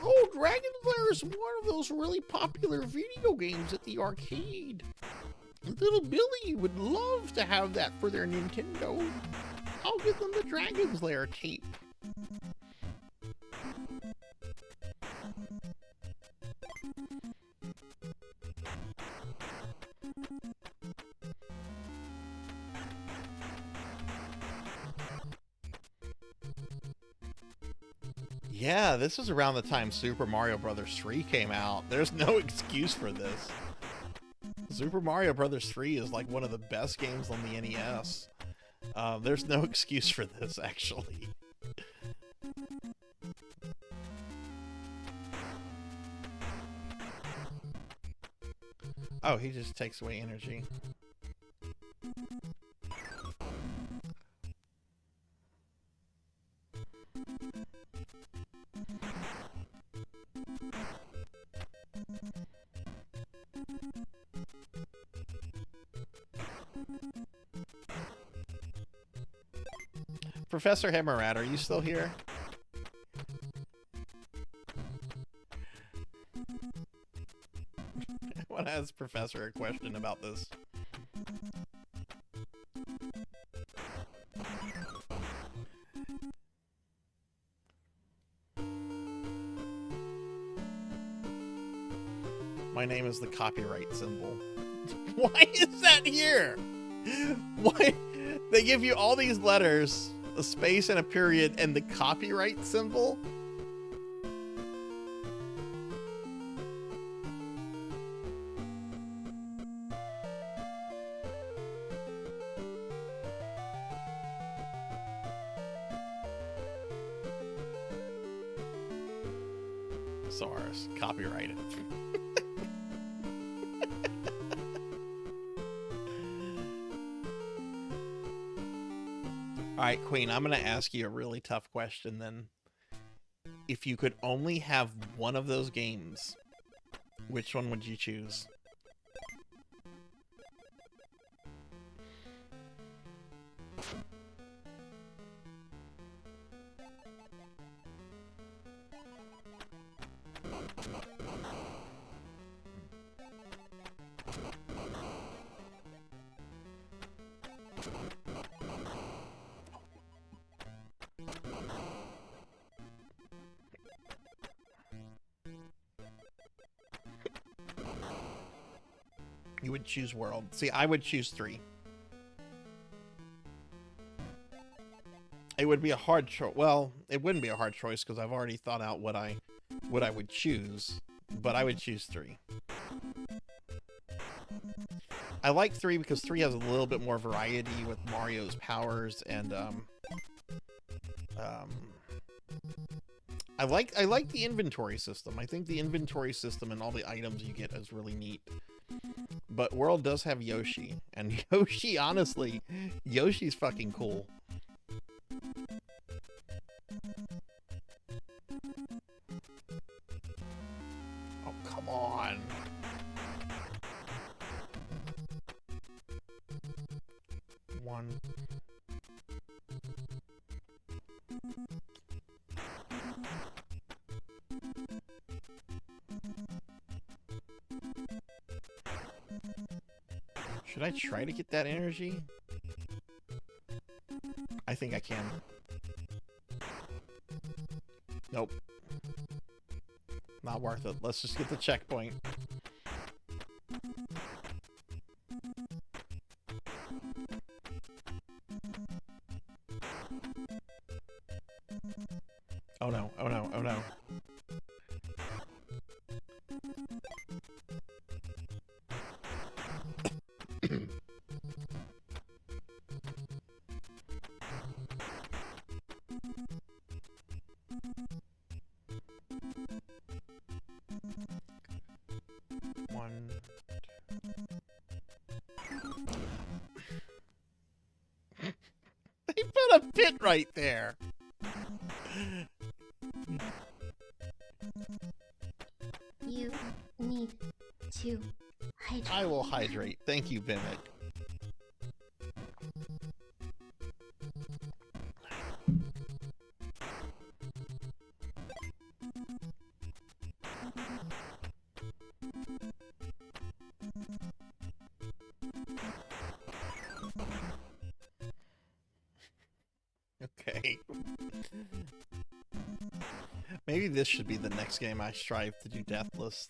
Speaker 1: Oh, Dragon's Lair is one of those really popular video games at the arcade. Little Billy would love to have that for their Nintendo. I'll give them the Dragon's Lair tape. Yeah, this was around the time Super Mario Bros. 3 came out. There's no excuse for this. Super Mario Bros. 3 is like one of the best games on the NES. There's no excuse for this, actually. Oh, he just takes away energy. Professor Hemmerrat, are you still here? I want to ask Professor a question about this. My name is the copyright symbol. Why is that here? Why? They give you all these letters, a space and a period, and the copyright symbol? SARS, copyrighted. All right, Queen, I'm going to ask you a really tough question then. If you could only have one of those games, which one would you choose? You would choose World. See, I would choose 3. It would be a hard choice. Well, it wouldn't be a hard choice because I've already thought out what I would choose, but I would choose 3. I like 3 because 3 has a little bit more variety with Mario's powers, and I like the inventory system. I think the inventory system and all the items you get is really neat. But World does have Yoshi, and Yoshi, honestly, Yoshi's fucking cool. Oh, come on. One. Should I try to get that energy? I think I can. Nope. Not worth it. Let's just get the checkpoint. Oh no, oh no, oh no. One. They put a pit right there.
Speaker 6: You need to hydrate.
Speaker 1: I will hydrate. Thank you, Bennett. Okay. Maybe this should be the next game I strive to do deathless.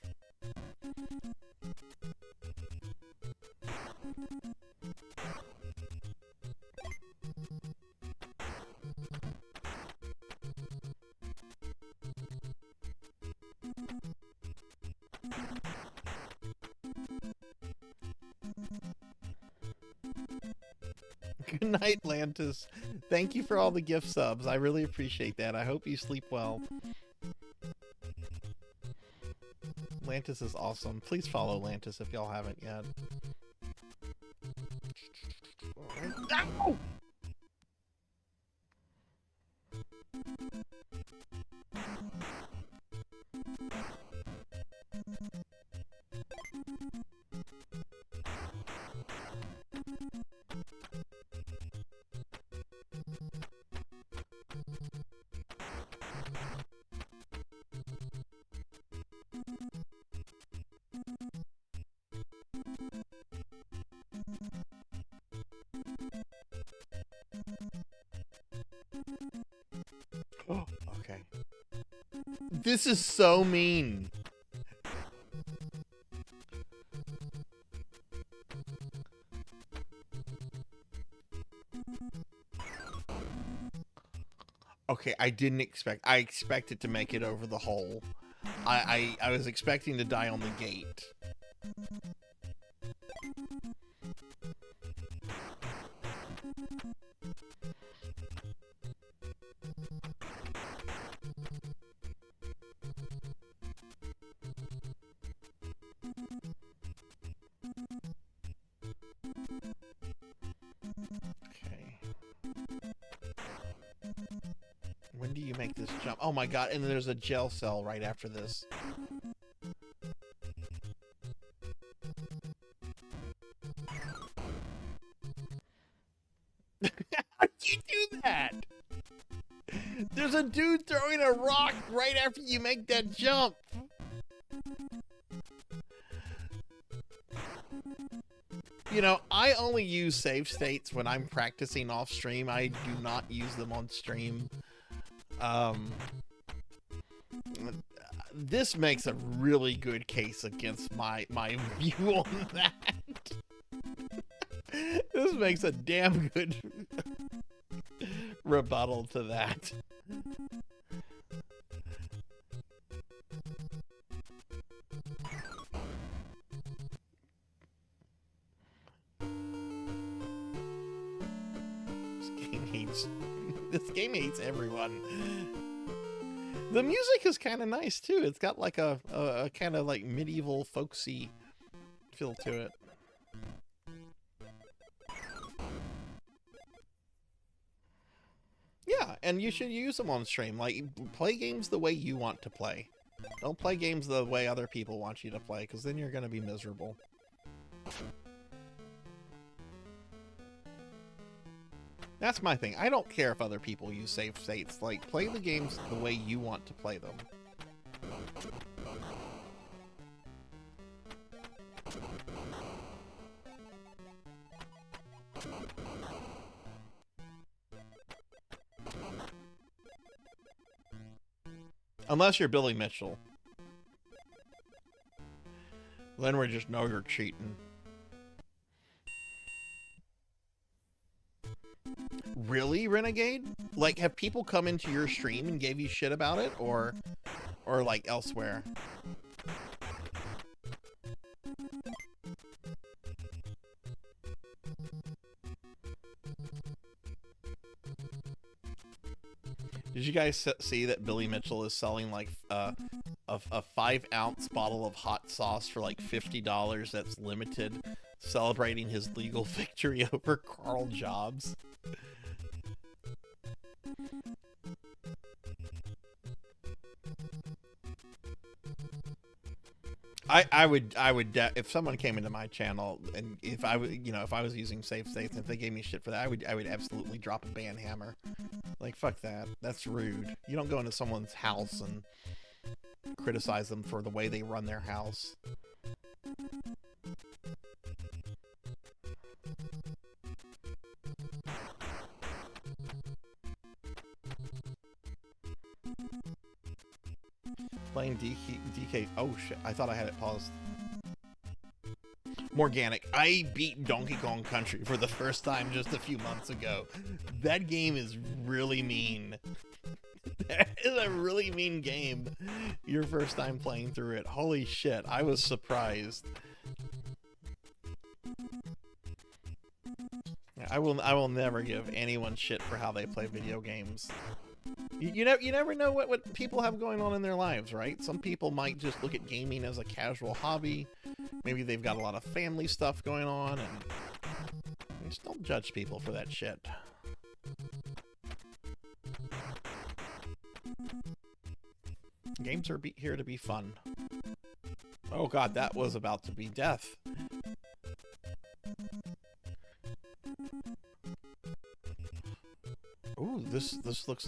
Speaker 1: Good night, Lantis. Thank you for all the gift subs. I really appreciate that. I hope you sleep well. Lantis is awesome. Please follow Lantis if y'all haven't yet. Ow! Okay. This is so mean. Okay, I didn't expect. I expected to make it over the hole. I was expecting to die on the gate. When do you make this jump? Oh my god, and then there's a gel cell right after this. How'd you do that? There's a dude throwing a rock right after you make that jump. You know, I only use save states when I'm practicing off stream. I do not use them on stream. This makes a really good case against my view on that. This makes a damn good rebuttal to that. This game hates everyone. The music is kind of nice too. It's got like a kind of like medieval folksy feel to it. Yeah, and you should use them on stream. Like, play games the way you want to play. Don't play games the way other people want you to play, because then you're going to be miserable. That's my thing. I don't care if other people use save states. Like, play the games the way you want to play them. Unless you're Billy Mitchell. Then we just know you're cheating. Really, Renegade? Like, have people come into your stream and gave you shit about it, or like elsewhere? Did you guys see that Billy Mitchell is selling like a 5-ounce bottle of hot sauce for like $50 that's limited, celebrating his legal victory over Carl Jobs? I would if someone came into my channel and if I was using save states and if they gave me shit for that, I would absolutely drop a ban hammer. Like, fuck that. That's rude. You don't go into someone's house and criticize them for the way they run their house. Playing DK. Oh shit, I thought I had it paused. Morganic. I beat Donkey Kong Country for the first time just a few months ago. That game is really mean. That is a really mean game. Your first time playing through it. Holy shit, I was surprised. I will never give anyone shit for how they play video games. You never know what people have going on in their lives, right? Some people might just look at gaming as a casual hobby. Maybe they've got a lot of family stuff going on, and just don't judge people for that shit. Games are here to be fun. Oh god, that was about to be death. Ooh, this looks...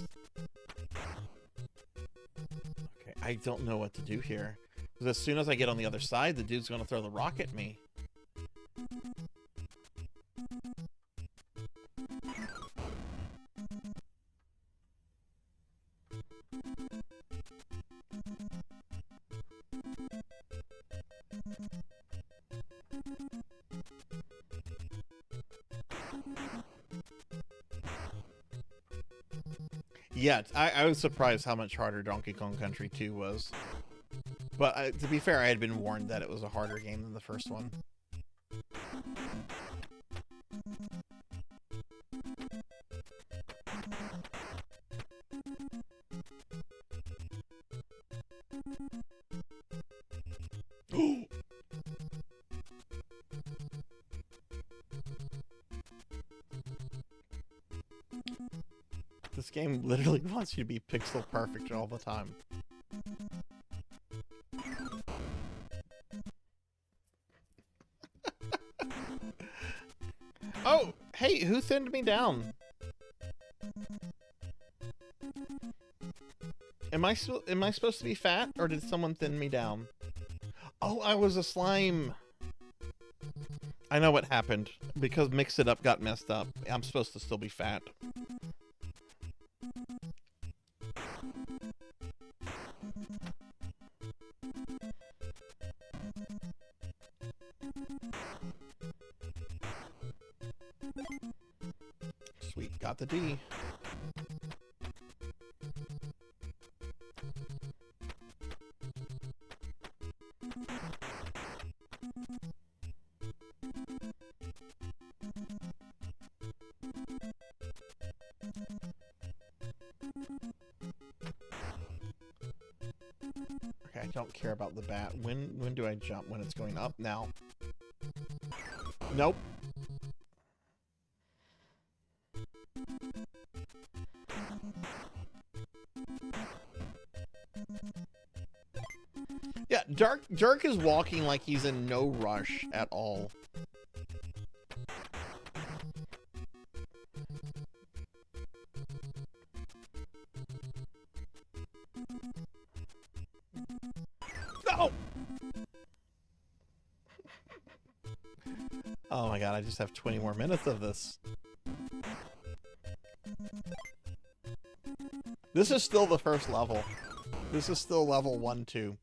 Speaker 1: Okay, I don't know what to do here. Because as soon as I get on the other side, the dude's going to throw the rock at me. Yeah, I was surprised how much harder Donkey Kong Country 2 was. But to be fair, I had been warned that it was a harder game than the first one. This game literally wants you to be pixel perfect all the time. Oh, hey, who thinned me down? Am I supposed to be fat, or did someone thin me down? Oh, I was a slime. I know what happened. Because Mix It Up got messed up. I'm supposed to still be fat. Sweet, got the D. Okay, I don't care about the bat. When do I jump? When it's going up? Now. Nope. Yeah, Dirk is walking like he's in no rush at all. No! Oh my god, I just have 20 more minutes of this. This is still the first level. This is still level 1, 2.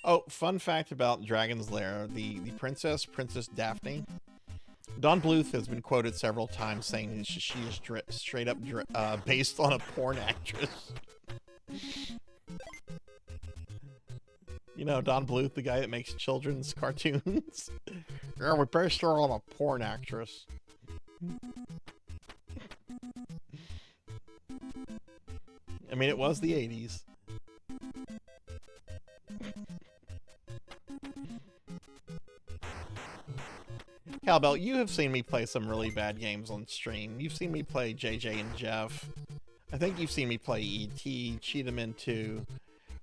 Speaker 1: Oh, fun fact about Dragon's Lair, the Princess Daphne. Don Bluth has been quoted several times saying that she is straight up based on a porn actress. You know, Don Bluth, the guy that makes children's cartoons. Yeah, we based her on a porn actress. I mean, it was the 80s. Cowbell, you have seen me play some really bad games on stream. You've seen me play JJ and Jeff. I think you've seen me play E.T., Cheetahman 2.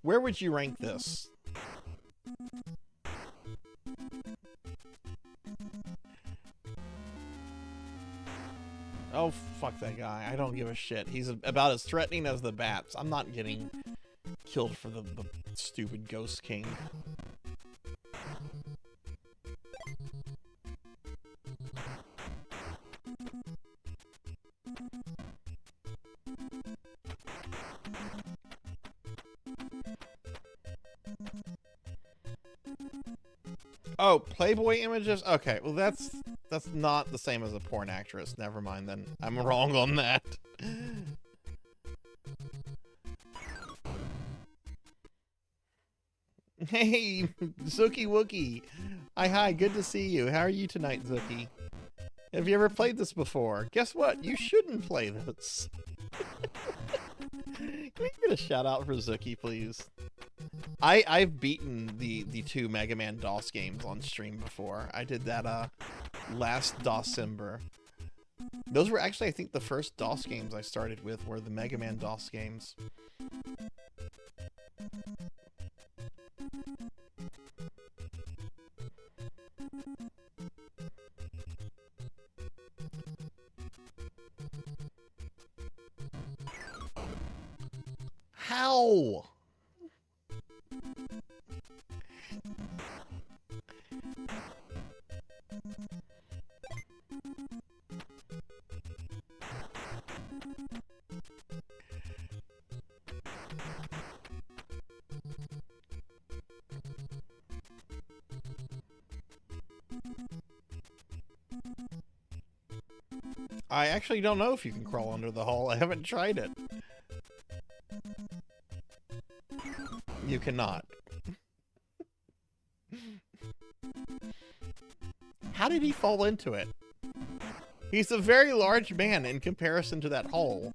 Speaker 1: Where would you rank this? Oh, fuck that guy. I don't give a shit. He's about as threatening as the bats. I'm not getting killed for the stupid Ghost King. Oh, Playboy images? Okay, well that's not the same as a porn actress. Never mind then. I'm wrong on that. Hey, Zookie Wookie. Hi, good to see you. How are you tonight, Zookie? Have you ever played this before? Guess what? You shouldn't play this. Can we get a shout out for Zookie, please? I've beaten the 2 Mega Man DOS games on stream before. I did that last DOScember. Those were actually, I think, the first DOS games I started with were the Mega Man DOS games. How? I actually don't know if you can crawl under the hull. I haven't tried it. You cannot. How did he fall into it? He's a very large man in comparison to that hole.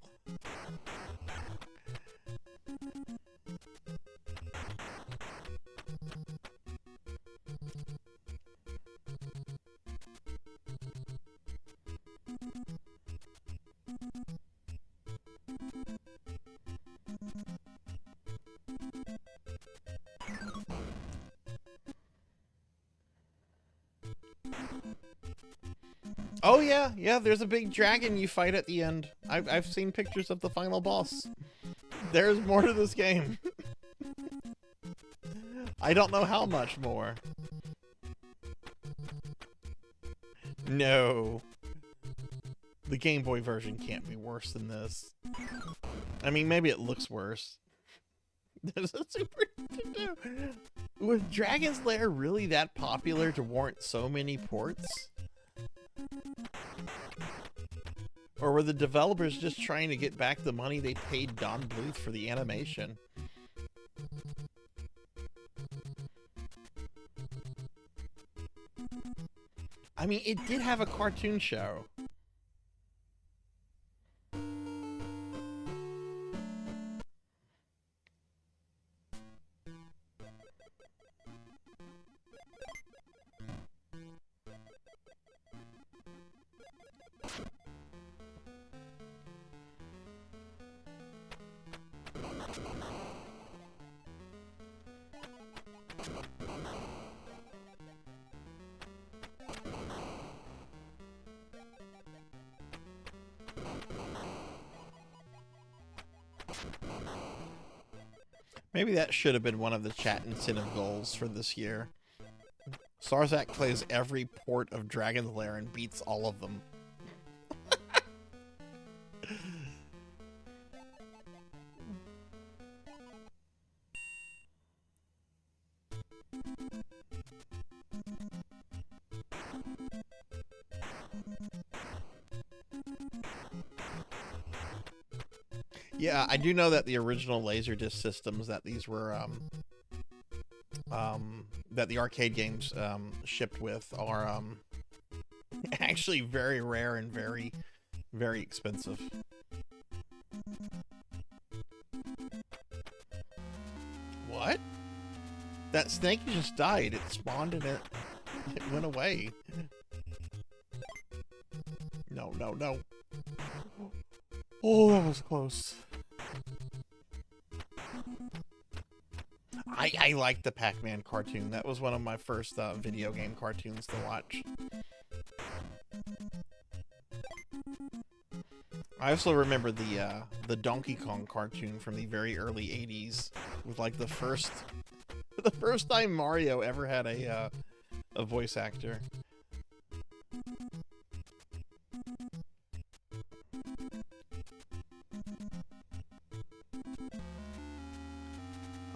Speaker 1: Oh yeah, there's a big dragon you fight at the end. I've seen pictures of the final boss. There's more to this game. I don't know how much more. No. The Game Boy version can't be worse than this. I mean, maybe it looks worse. There's a Super Nintendo. Was Dragon's Lair really that popular to warrant so many ports? Or were the developers just trying to get back the money they paid Don Bluth for the animation? I mean, it did have a cartoon show. Maybe that should have been one of the chat incentive goals for this year. Sarzac plays every port of Dragon's Lair and beats all of them. Yeah, I do know that the original Laserdisc systems that these were, that the arcade games shipped with are actually very rare and very, very expensive. What? That snake just died. It spawned and it went away. No. Oh, that was close. I liked the Pac-Man cartoon. That was one of my first video game cartoons to watch. I also remember the Donkey Kong cartoon from the very early '80s, with like the first time Mario ever had a voice actor.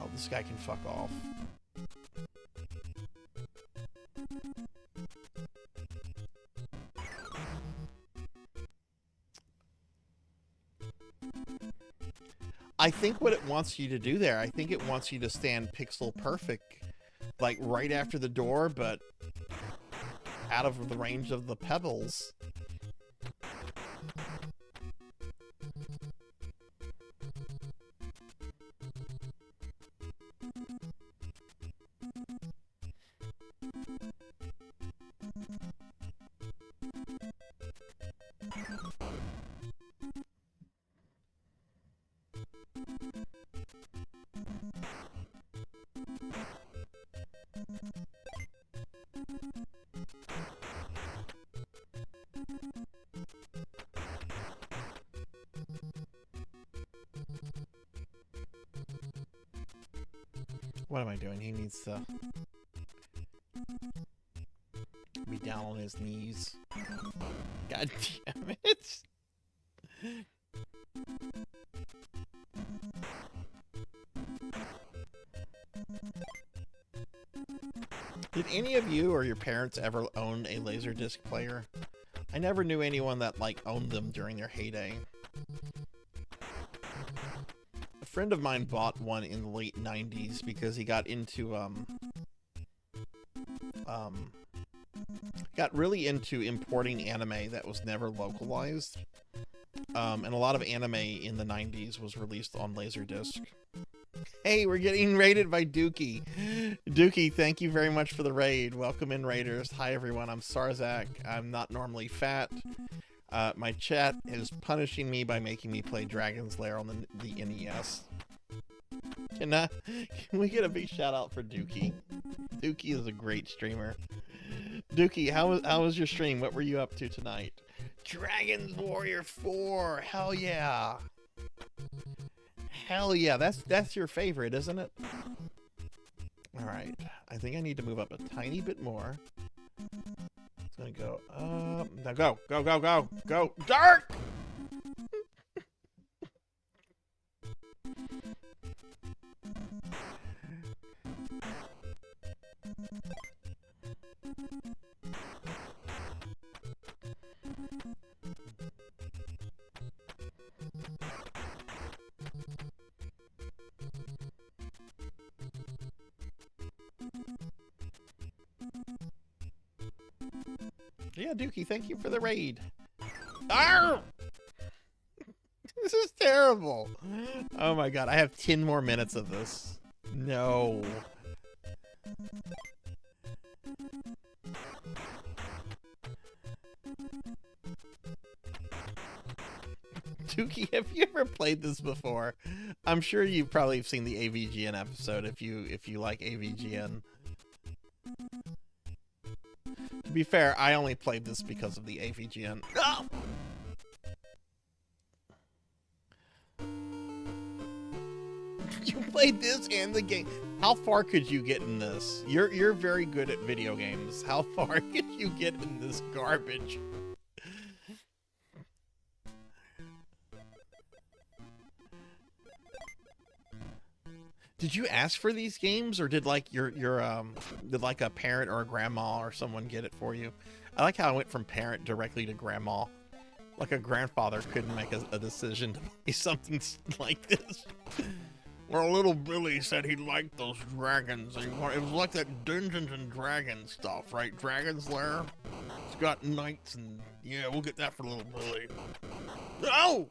Speaker 1: Oh, this guy can fuck off. I think what it wants you to do there, I think it wants you to stand pixel perfect, like right after the door, but out of the range of the pebbles. What am I doing? He needs to be down on his knees. God damn it. Did any of you or your parents ever own a Laserdisc player? I never knew anyone that like owned them during their heyday. A friend of mine bought one in the late 90s because he got into got really into importing anime that was never localized. And a lot of anime in the 90s was released on Laserdisc. Hey, we're getting raided by Dookie. Dookie, thank you very much for the raid. Welcome in, raiders. Hi, everyone. I'm Sarzac. I'm not normally fat. My chat is punishing me by making me play Dragon's Lair on the NES. Can we get a big shout out for Dookie? Dookie is a great streamer. Dookie, how was your stream? What were you up to tonight? Dragon's Warrior 4. Hell yeah. Hell yeah. That's your favorite, isn't it? All right. I think I need to move up a tiny bit more. It's gonna go up. Now go, go, go, go, go. Dark. Yeah, Dookie, thank you for the raid. Arr! This is terrible. Oh my god, I have 10 more minutes of this. No. Dookie, have you ever played this before? I'm sure you've probably seen the AVGN episode if you like AVGN. To be fair, I only played this because of the AVGN. Oh! You played this and the game. How far could you get in this? You're very good at video games. How far could you get in this garbage? Did you ask for these games, or did like did like a parent or a grandma or someone get it for you? I like how I went from parent directly to grandma. Like a grandfather couldn't make a decision to play something like this. Well, little Billy said he liked those dragons. It was like that Dungeons and Dragons stuff, right? Dragon's Lair. It's got knights and yeah, we'll get that for little Billy. No!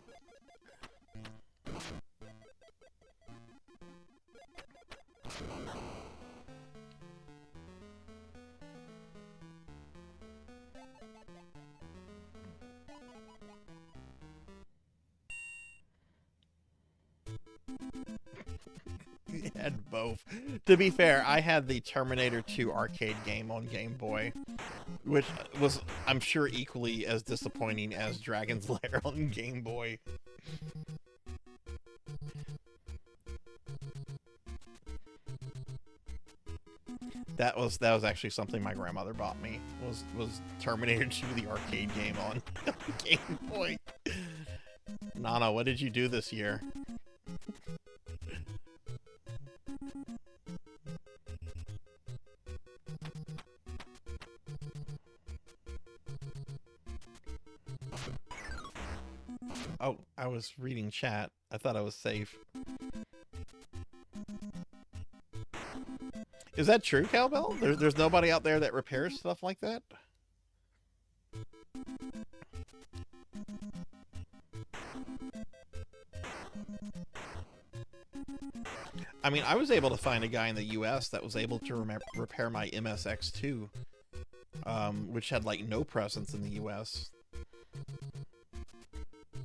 Speaker 1: had both. To be fair, I had the Terminator 2 arcade game on Game Boy, which was, I'm sure, equally as disappointing as Dragon's Lair on Game Boy. That was actually something my grandmother bought me, was Terminator 2, the arcade game on Game Boy. Nana, what did you do this year? Oh, I was reading chat. I thought I was safe. Is that true, Cowbell? There's nobody out there that repairs stuff like that? I mean, I was able to find a guy in the US that was able to repair my MSX2, which had, like, no presence in the US.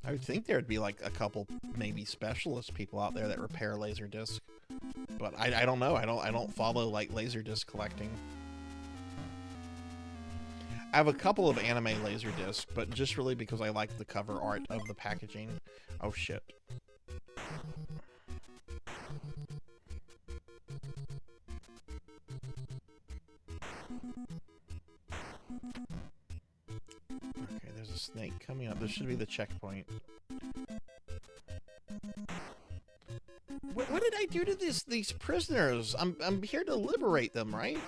Speaker 1: I would think there'd be, like, a couple, maybe specialist people out there that repair Laserdisc. But I don't know. I don't follow, like, Laserdisc collecting. I have a couple of anime Laserdisc, but just really because I like the cover art of the packaging. Oh, shit. Okay, there's a snake coming up. This should be the checkpoint. What did I do to these prisoners? I'm here to liberate them, right?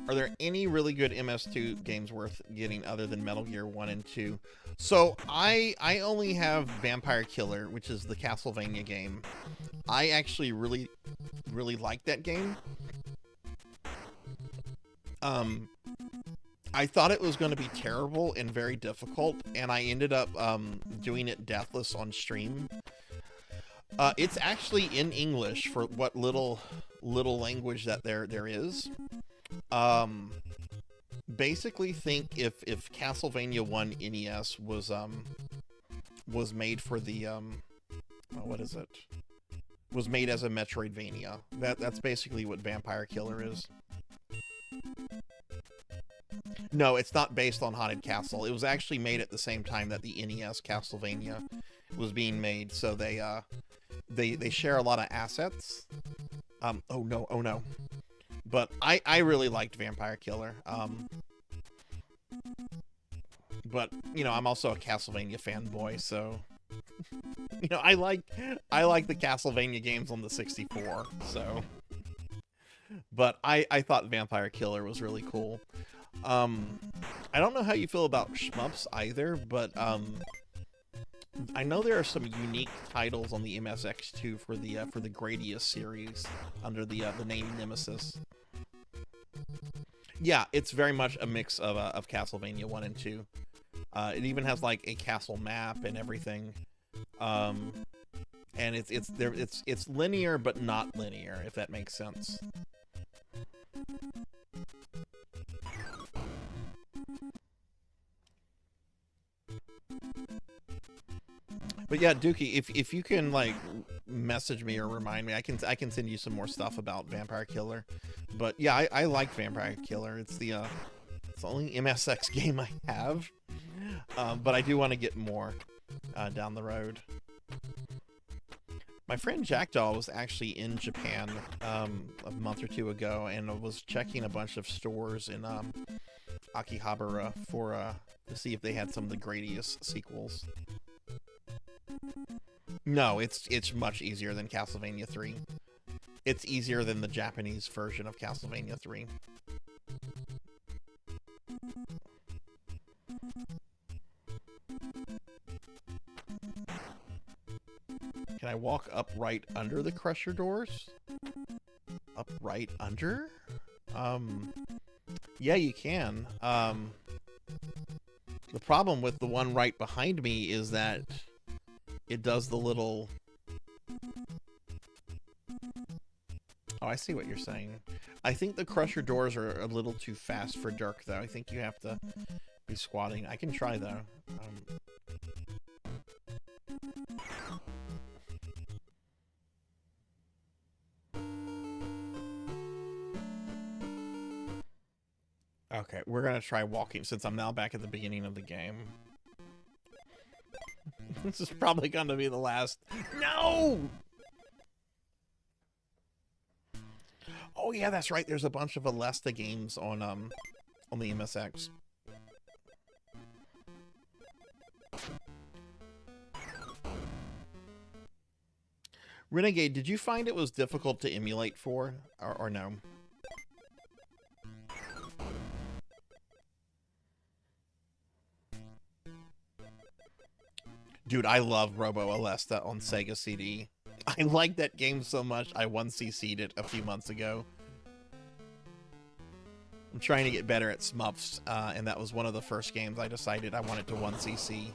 Speaker 1: Are there any really good MS2 games worth getting other than Metal Gear 1 and 2? So I only have Vampire Killer, which is the Castlevania game. I actually really like that game. I thought it was going to be terrible and very difficult, and I ended up doing it deathless on stream. It's actually in English for what little language that there is. Basically, think if Castlevania 1 NES was made for the what is it? Was made as a Metroidvania. That's basically what Vampire Killer is. No, it's not based on Haunted Castle. It was actually made at the same time that the NES Castlevania was being made, so they share a lot of assets. Oh no. But I really liked Vampire Killer. But you know, I'm also a Castlevania fanboy, so you know, I like the Castlevania games on the 64, so. But I thought Vampire Killer was really cool. I don't know how you feel about shmups either, but I know there are some unique titles on the MSX2 for the Gradius series under the name Nemesis. Yeah, it's very much a mix of Castlevania 1 and 2. It even has like a castle map and everything. And it's linear but not linear, if that makes sense. But yeah, Dookie, if you can like message me or remind me, I can send you some more stuff about Vampire Killer. But yeah, I like Vampire Killer. It's the only MSX game I have. But I do want to get more down the road. My friend Jackdaw was actually in Japan a month or two ago and was checking a bunch of stores in Akihabara to see if they had some of the Gradius sequels. No, it's much easier than Castlevania 3. It's easier than the Japanese version of Castlevania 3. Can I walk up right under the crusher doors? Up right under? Yeah, you can. The problem with the one right behind me is that it does the little... Oh, I see what you're saying. I think the crusher doors are a little too fast for Dirk, though. I think you have to be be squatting. I can try though. Okay, we're gonna try walking since I'm now back at the beginning of the game. This is probably gonna be the last. No! Oh yeah, that's right. There's a bunch of Alesta games on the MSX. Renegade, did you find it was difficult to emulate for, or no? Dude, I love Robo Alesta on Sega CD. I like that game so much, I 1cc'd it a few months ago. I'm trying to get better at Smuffs, and that was one of the first games I decided I wanted to 1cc.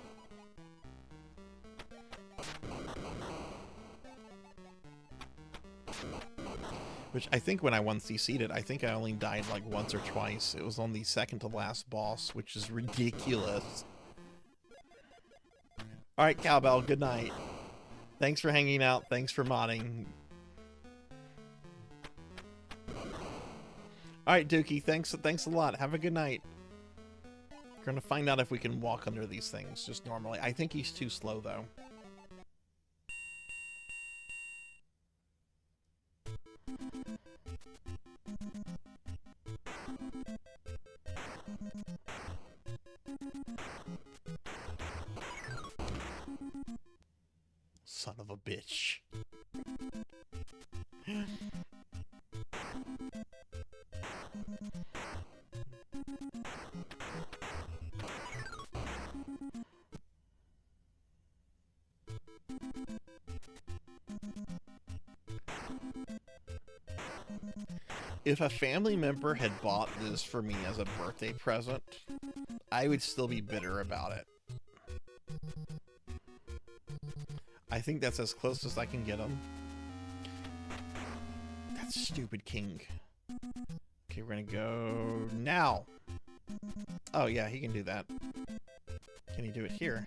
Speaker 1: Which I think when I 1cc'd it, I think I only died like once or twice. It was on the second to last boss, which is ridiculous. Alright, Cowbell, good night. Thanks for hanging out. Thanks for modding. Alright, Dookie, thanks a lot. Have a good night. We're gonna find out if we can walk under these things just normally. I think he's too slow, though. Son of a bitch. If a family member had bought this for me as a birthday present, I would still be bitter about it. I think that's as close as I can get him. That stupid king. Okay, we're gonna go now. Oh yeah, he can do that. Can he do it here?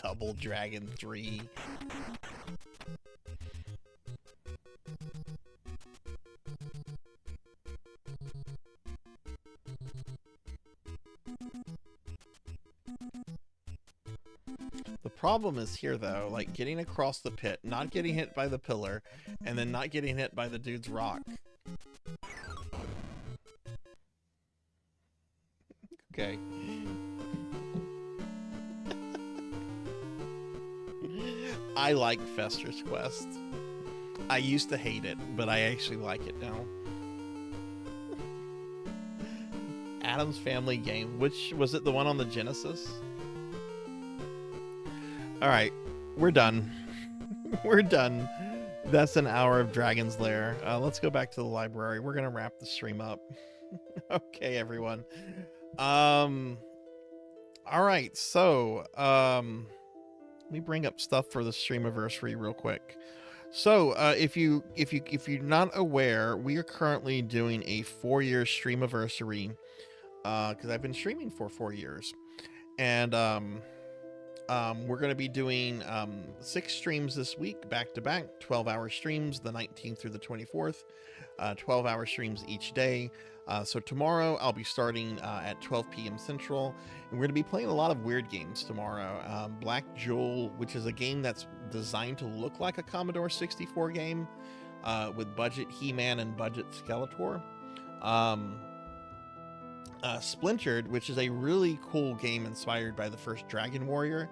Speaker 1: Double Dragon 3. The problem is here though, like getting across the pit, not getting hit by the pillar, and then not getting hit by the dude's rock. Okay. I like Fester's Quest. I used to hate it, but I actually like it now. Adam's Family game. Which was it, the one on the Genesis? Alright, we're done. We're done. That's an hour of Dragon's Lair. Let's go back to the library. We're gonna wrap the stream up. Okay, everyone. Alright, so let me bring up stuff for the Streamiversary real quick. So, if you're not aware, we are currently doing a 4-year Streamiversary, because I've been streaming for 4 years, and we're going to be doing 6 streams this week, back to back, 12-hour streams, the 19th through the 24th, 12-hour streams each day. So tomorrow I'll be starting at 12 p.m. Central, and we're going to be playing a lot of weird games tomorrow. Black Jewel, which is a game that's designed to look like a Commodore 64 game, with budget He-Man and budget Skeletor. Splintered, which is a really cool game inspired by the first Dragon Warrior,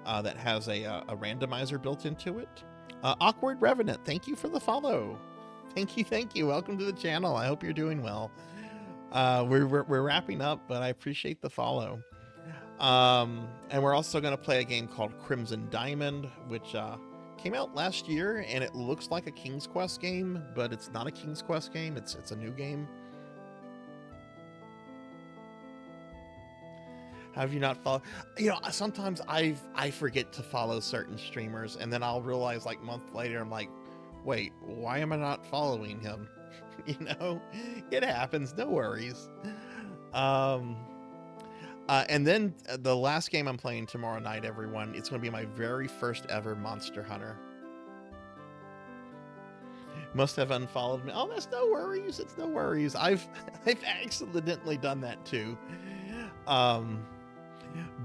Speaker 1: that has a randomizer built into it. Awkward Revenant, thank you for the follow. Thank you. Welcome to the channel. I hope you're doing well. We're wrapping up, but I appreciate the follow. And we're also going to play a game called Crimson Diamond, which Came out last year, and it looks like a King's Quest game, but it's not a King's Quest game. It's a new game. Have you not followed? You know, sometimes I forget to follow certain streamers, and then I'll realize like a month later, I'm like, wait, why am I not following him? You know, it happens. No worries. And then the last game I'm playing tomorrow night, everyone, it's going to be my very first ever Monster Hunter. Must have unfollowed me. Oh, that's no worries. It's no worries. I've accidentally done that too.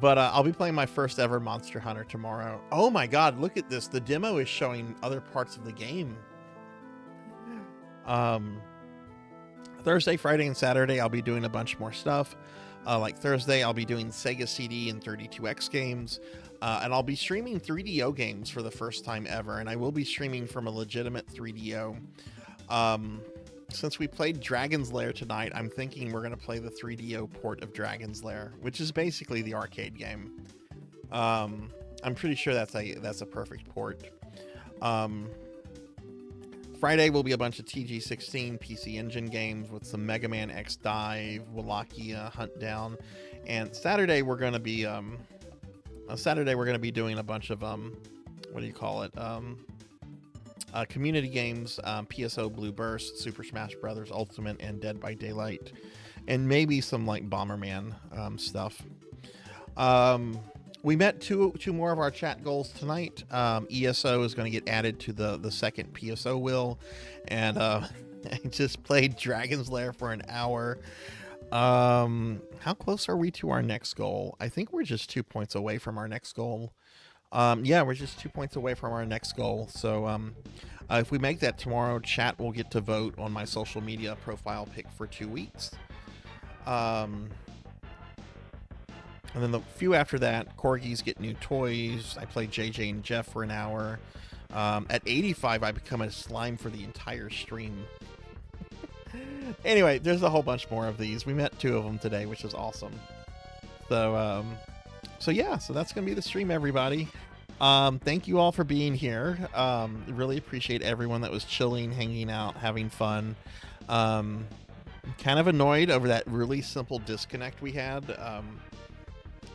Speaker 1: But I'll be playing my first ever Monster Hunter tomorrow. Oh my God, look at this. The demo is showing other parts of the game. Thursday, Friday, and Saturday, I'll be doing a bunch more stuff. Like Thursday, I'll be doing Sega CD and 32X games. And I'll be streaming 3DO games for the first time ever. And I will be streaming from a legitimate 3DO. Since we played Dragon's Lair tonight, I'm thinking we're going to play the 3DO port of Dragon's Lair, which is basically the arcade game. I'm pretty sure that's a perfect port. Friday will be a bunch of TG16 PC Engine games with some Mega Man X Dive, Wallachia, Hunt Down, and Saturday we're going to be doing a bunch of what do you call it? Community games, PSO Blue Burst, Super Smash Brothers Ultimate, and Dead by Daylight, and maybe some like Bomberman stuff. We met two more of our chat goals tonight. ESO is going to get added to the second PSO wheel, and I just played Dragon's Lair for an hour. How close are we to our next goal? I think we're just 2 points away from our next goal. Yeah, we're just 2 points away from our next goal. So if we make that tomorrow, chat will get to vote on my social media profile pick for 2 weeks. And then the few after that, corgis get new toys. I play JJ and Jeff for an hour. At 85, I become a slime for the entire stream. Anyway, there's a whole bunch more of these. We met 2 of them today, which is awesome. So yeah, so that's going to be the stream, everybody. Thank you all for being here. Really appreciate everyone that was chilling, hanging out, having fun. Kind of annoyed over that really simple disconnect we had.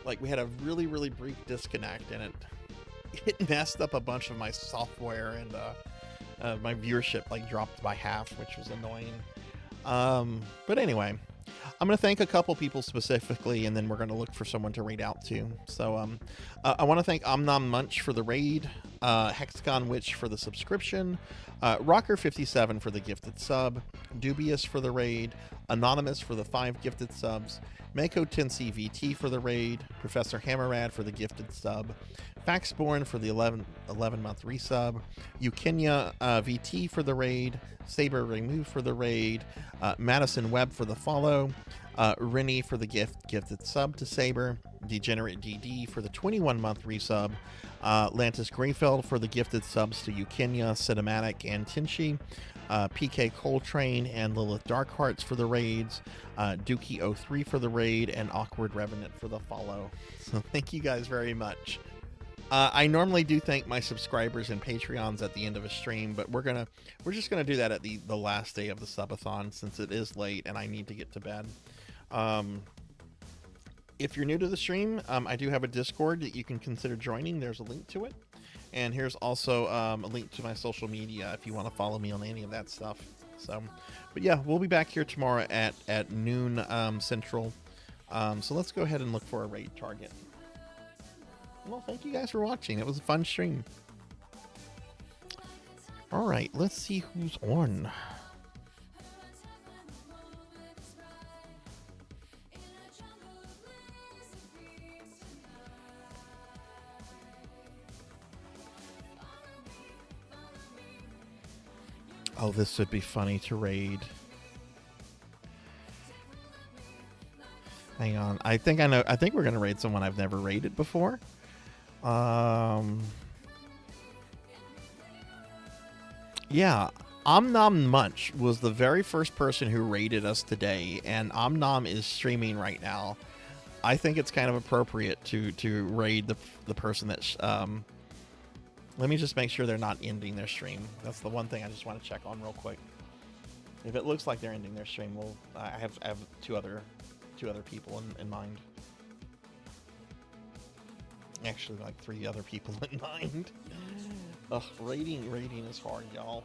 Speaker 1: Like we had a really, really brief disconnect, and it messed up a bunch of my software, and my viewership like dropped by half, which was annoying. But anyway, I'm going to thank a couple people specifically, and then we're going to look for someone to raid out to. So I want to thank Omnom Munch for the raid, Hexagon Witch for the subscription, Rocker57 for the gifted sub, Dubious for the raid, Anonymous for the 5 gifted subs, Mako Tensei VT for the raid, Professor Hammerad for the gifted sub, Faxborn for the 11-month resub, Eukenia VT for the raid, Saber Remove for the raid, Madison Webb for the follow, Rennie for the gifted sub to Saber, Degenerate DD for the 21-month resub, Lantis Greyfeld for the gifted subs to Eukenia, Cinematic, and Tinshi, PK Coltrane and Lilith Darkhearts for the raids, Dookie03 for the raid, and Awkward Revenant for the follow. So thank you guys very much. I normally do thank my subscribers and Patreons at the end of a stream, but we're just gonna do that at the last day of the subathon, since it is late and I need to get to bed. If you're new to the stream, I do have a Discord that you can consider joining. There's a link to it. And here's also a link to my social media if you want to follow me on any of that stuff. So, but yeah, we'll be back here tomorrow at noon Central. So let's go ahead and look for a raid target. Well, thank you guys for watching. It was a fun stream. All right, let's see who's on. Oh, this would be funny to raid. Hang on. I think I know. I think we're going to raid someone I've never raided before. Yeah. Omnom Munch was the very first person who raided us today, and Omnom is streaming right now. I think it's kind of appropriate to raid the person that Let me just make sure they're not ending their stream. That's the one thing I just want to check on real quick. If it looks like they're ending their stream, well, I have two other people in mind. Actually, like 3 other people in mind. Ugh, rating is hard, y'all.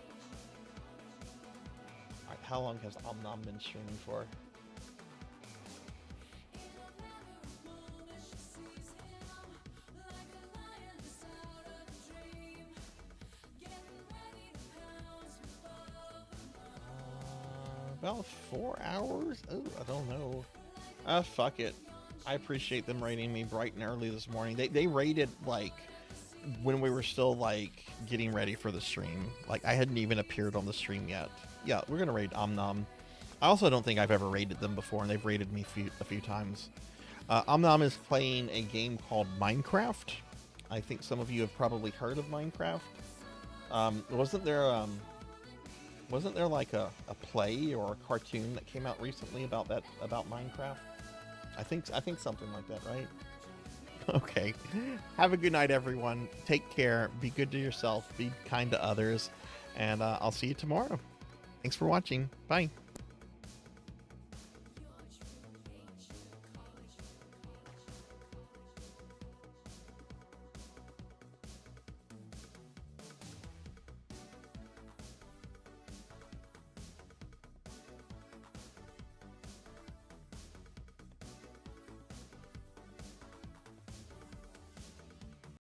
Speaker 1: Alright, how long has Omnom been streaming for? About 4 hours? Oh, I don't know. Fuck it. I appreciate them rating me bright and early this morning. They rated, like, when we were still, like, getting ready for the stream. Like, I hadn't even appeared on the stream yet. Yeah, we're gonna raid Omnom. I also don't think I've ever rated them before, and they've rated me a few times. Omnom is playing a game called Minecraft. I think some of you have probably heard of Minecraft. Wasn't there like a play or a cartoon that came out recently about Minecraft? I think something like that, right? Okay. Have a good night, everyone. Take care. Be good to yourself. Be kind to others. And I'll see you tomorrow. Thanks for watching. Bye.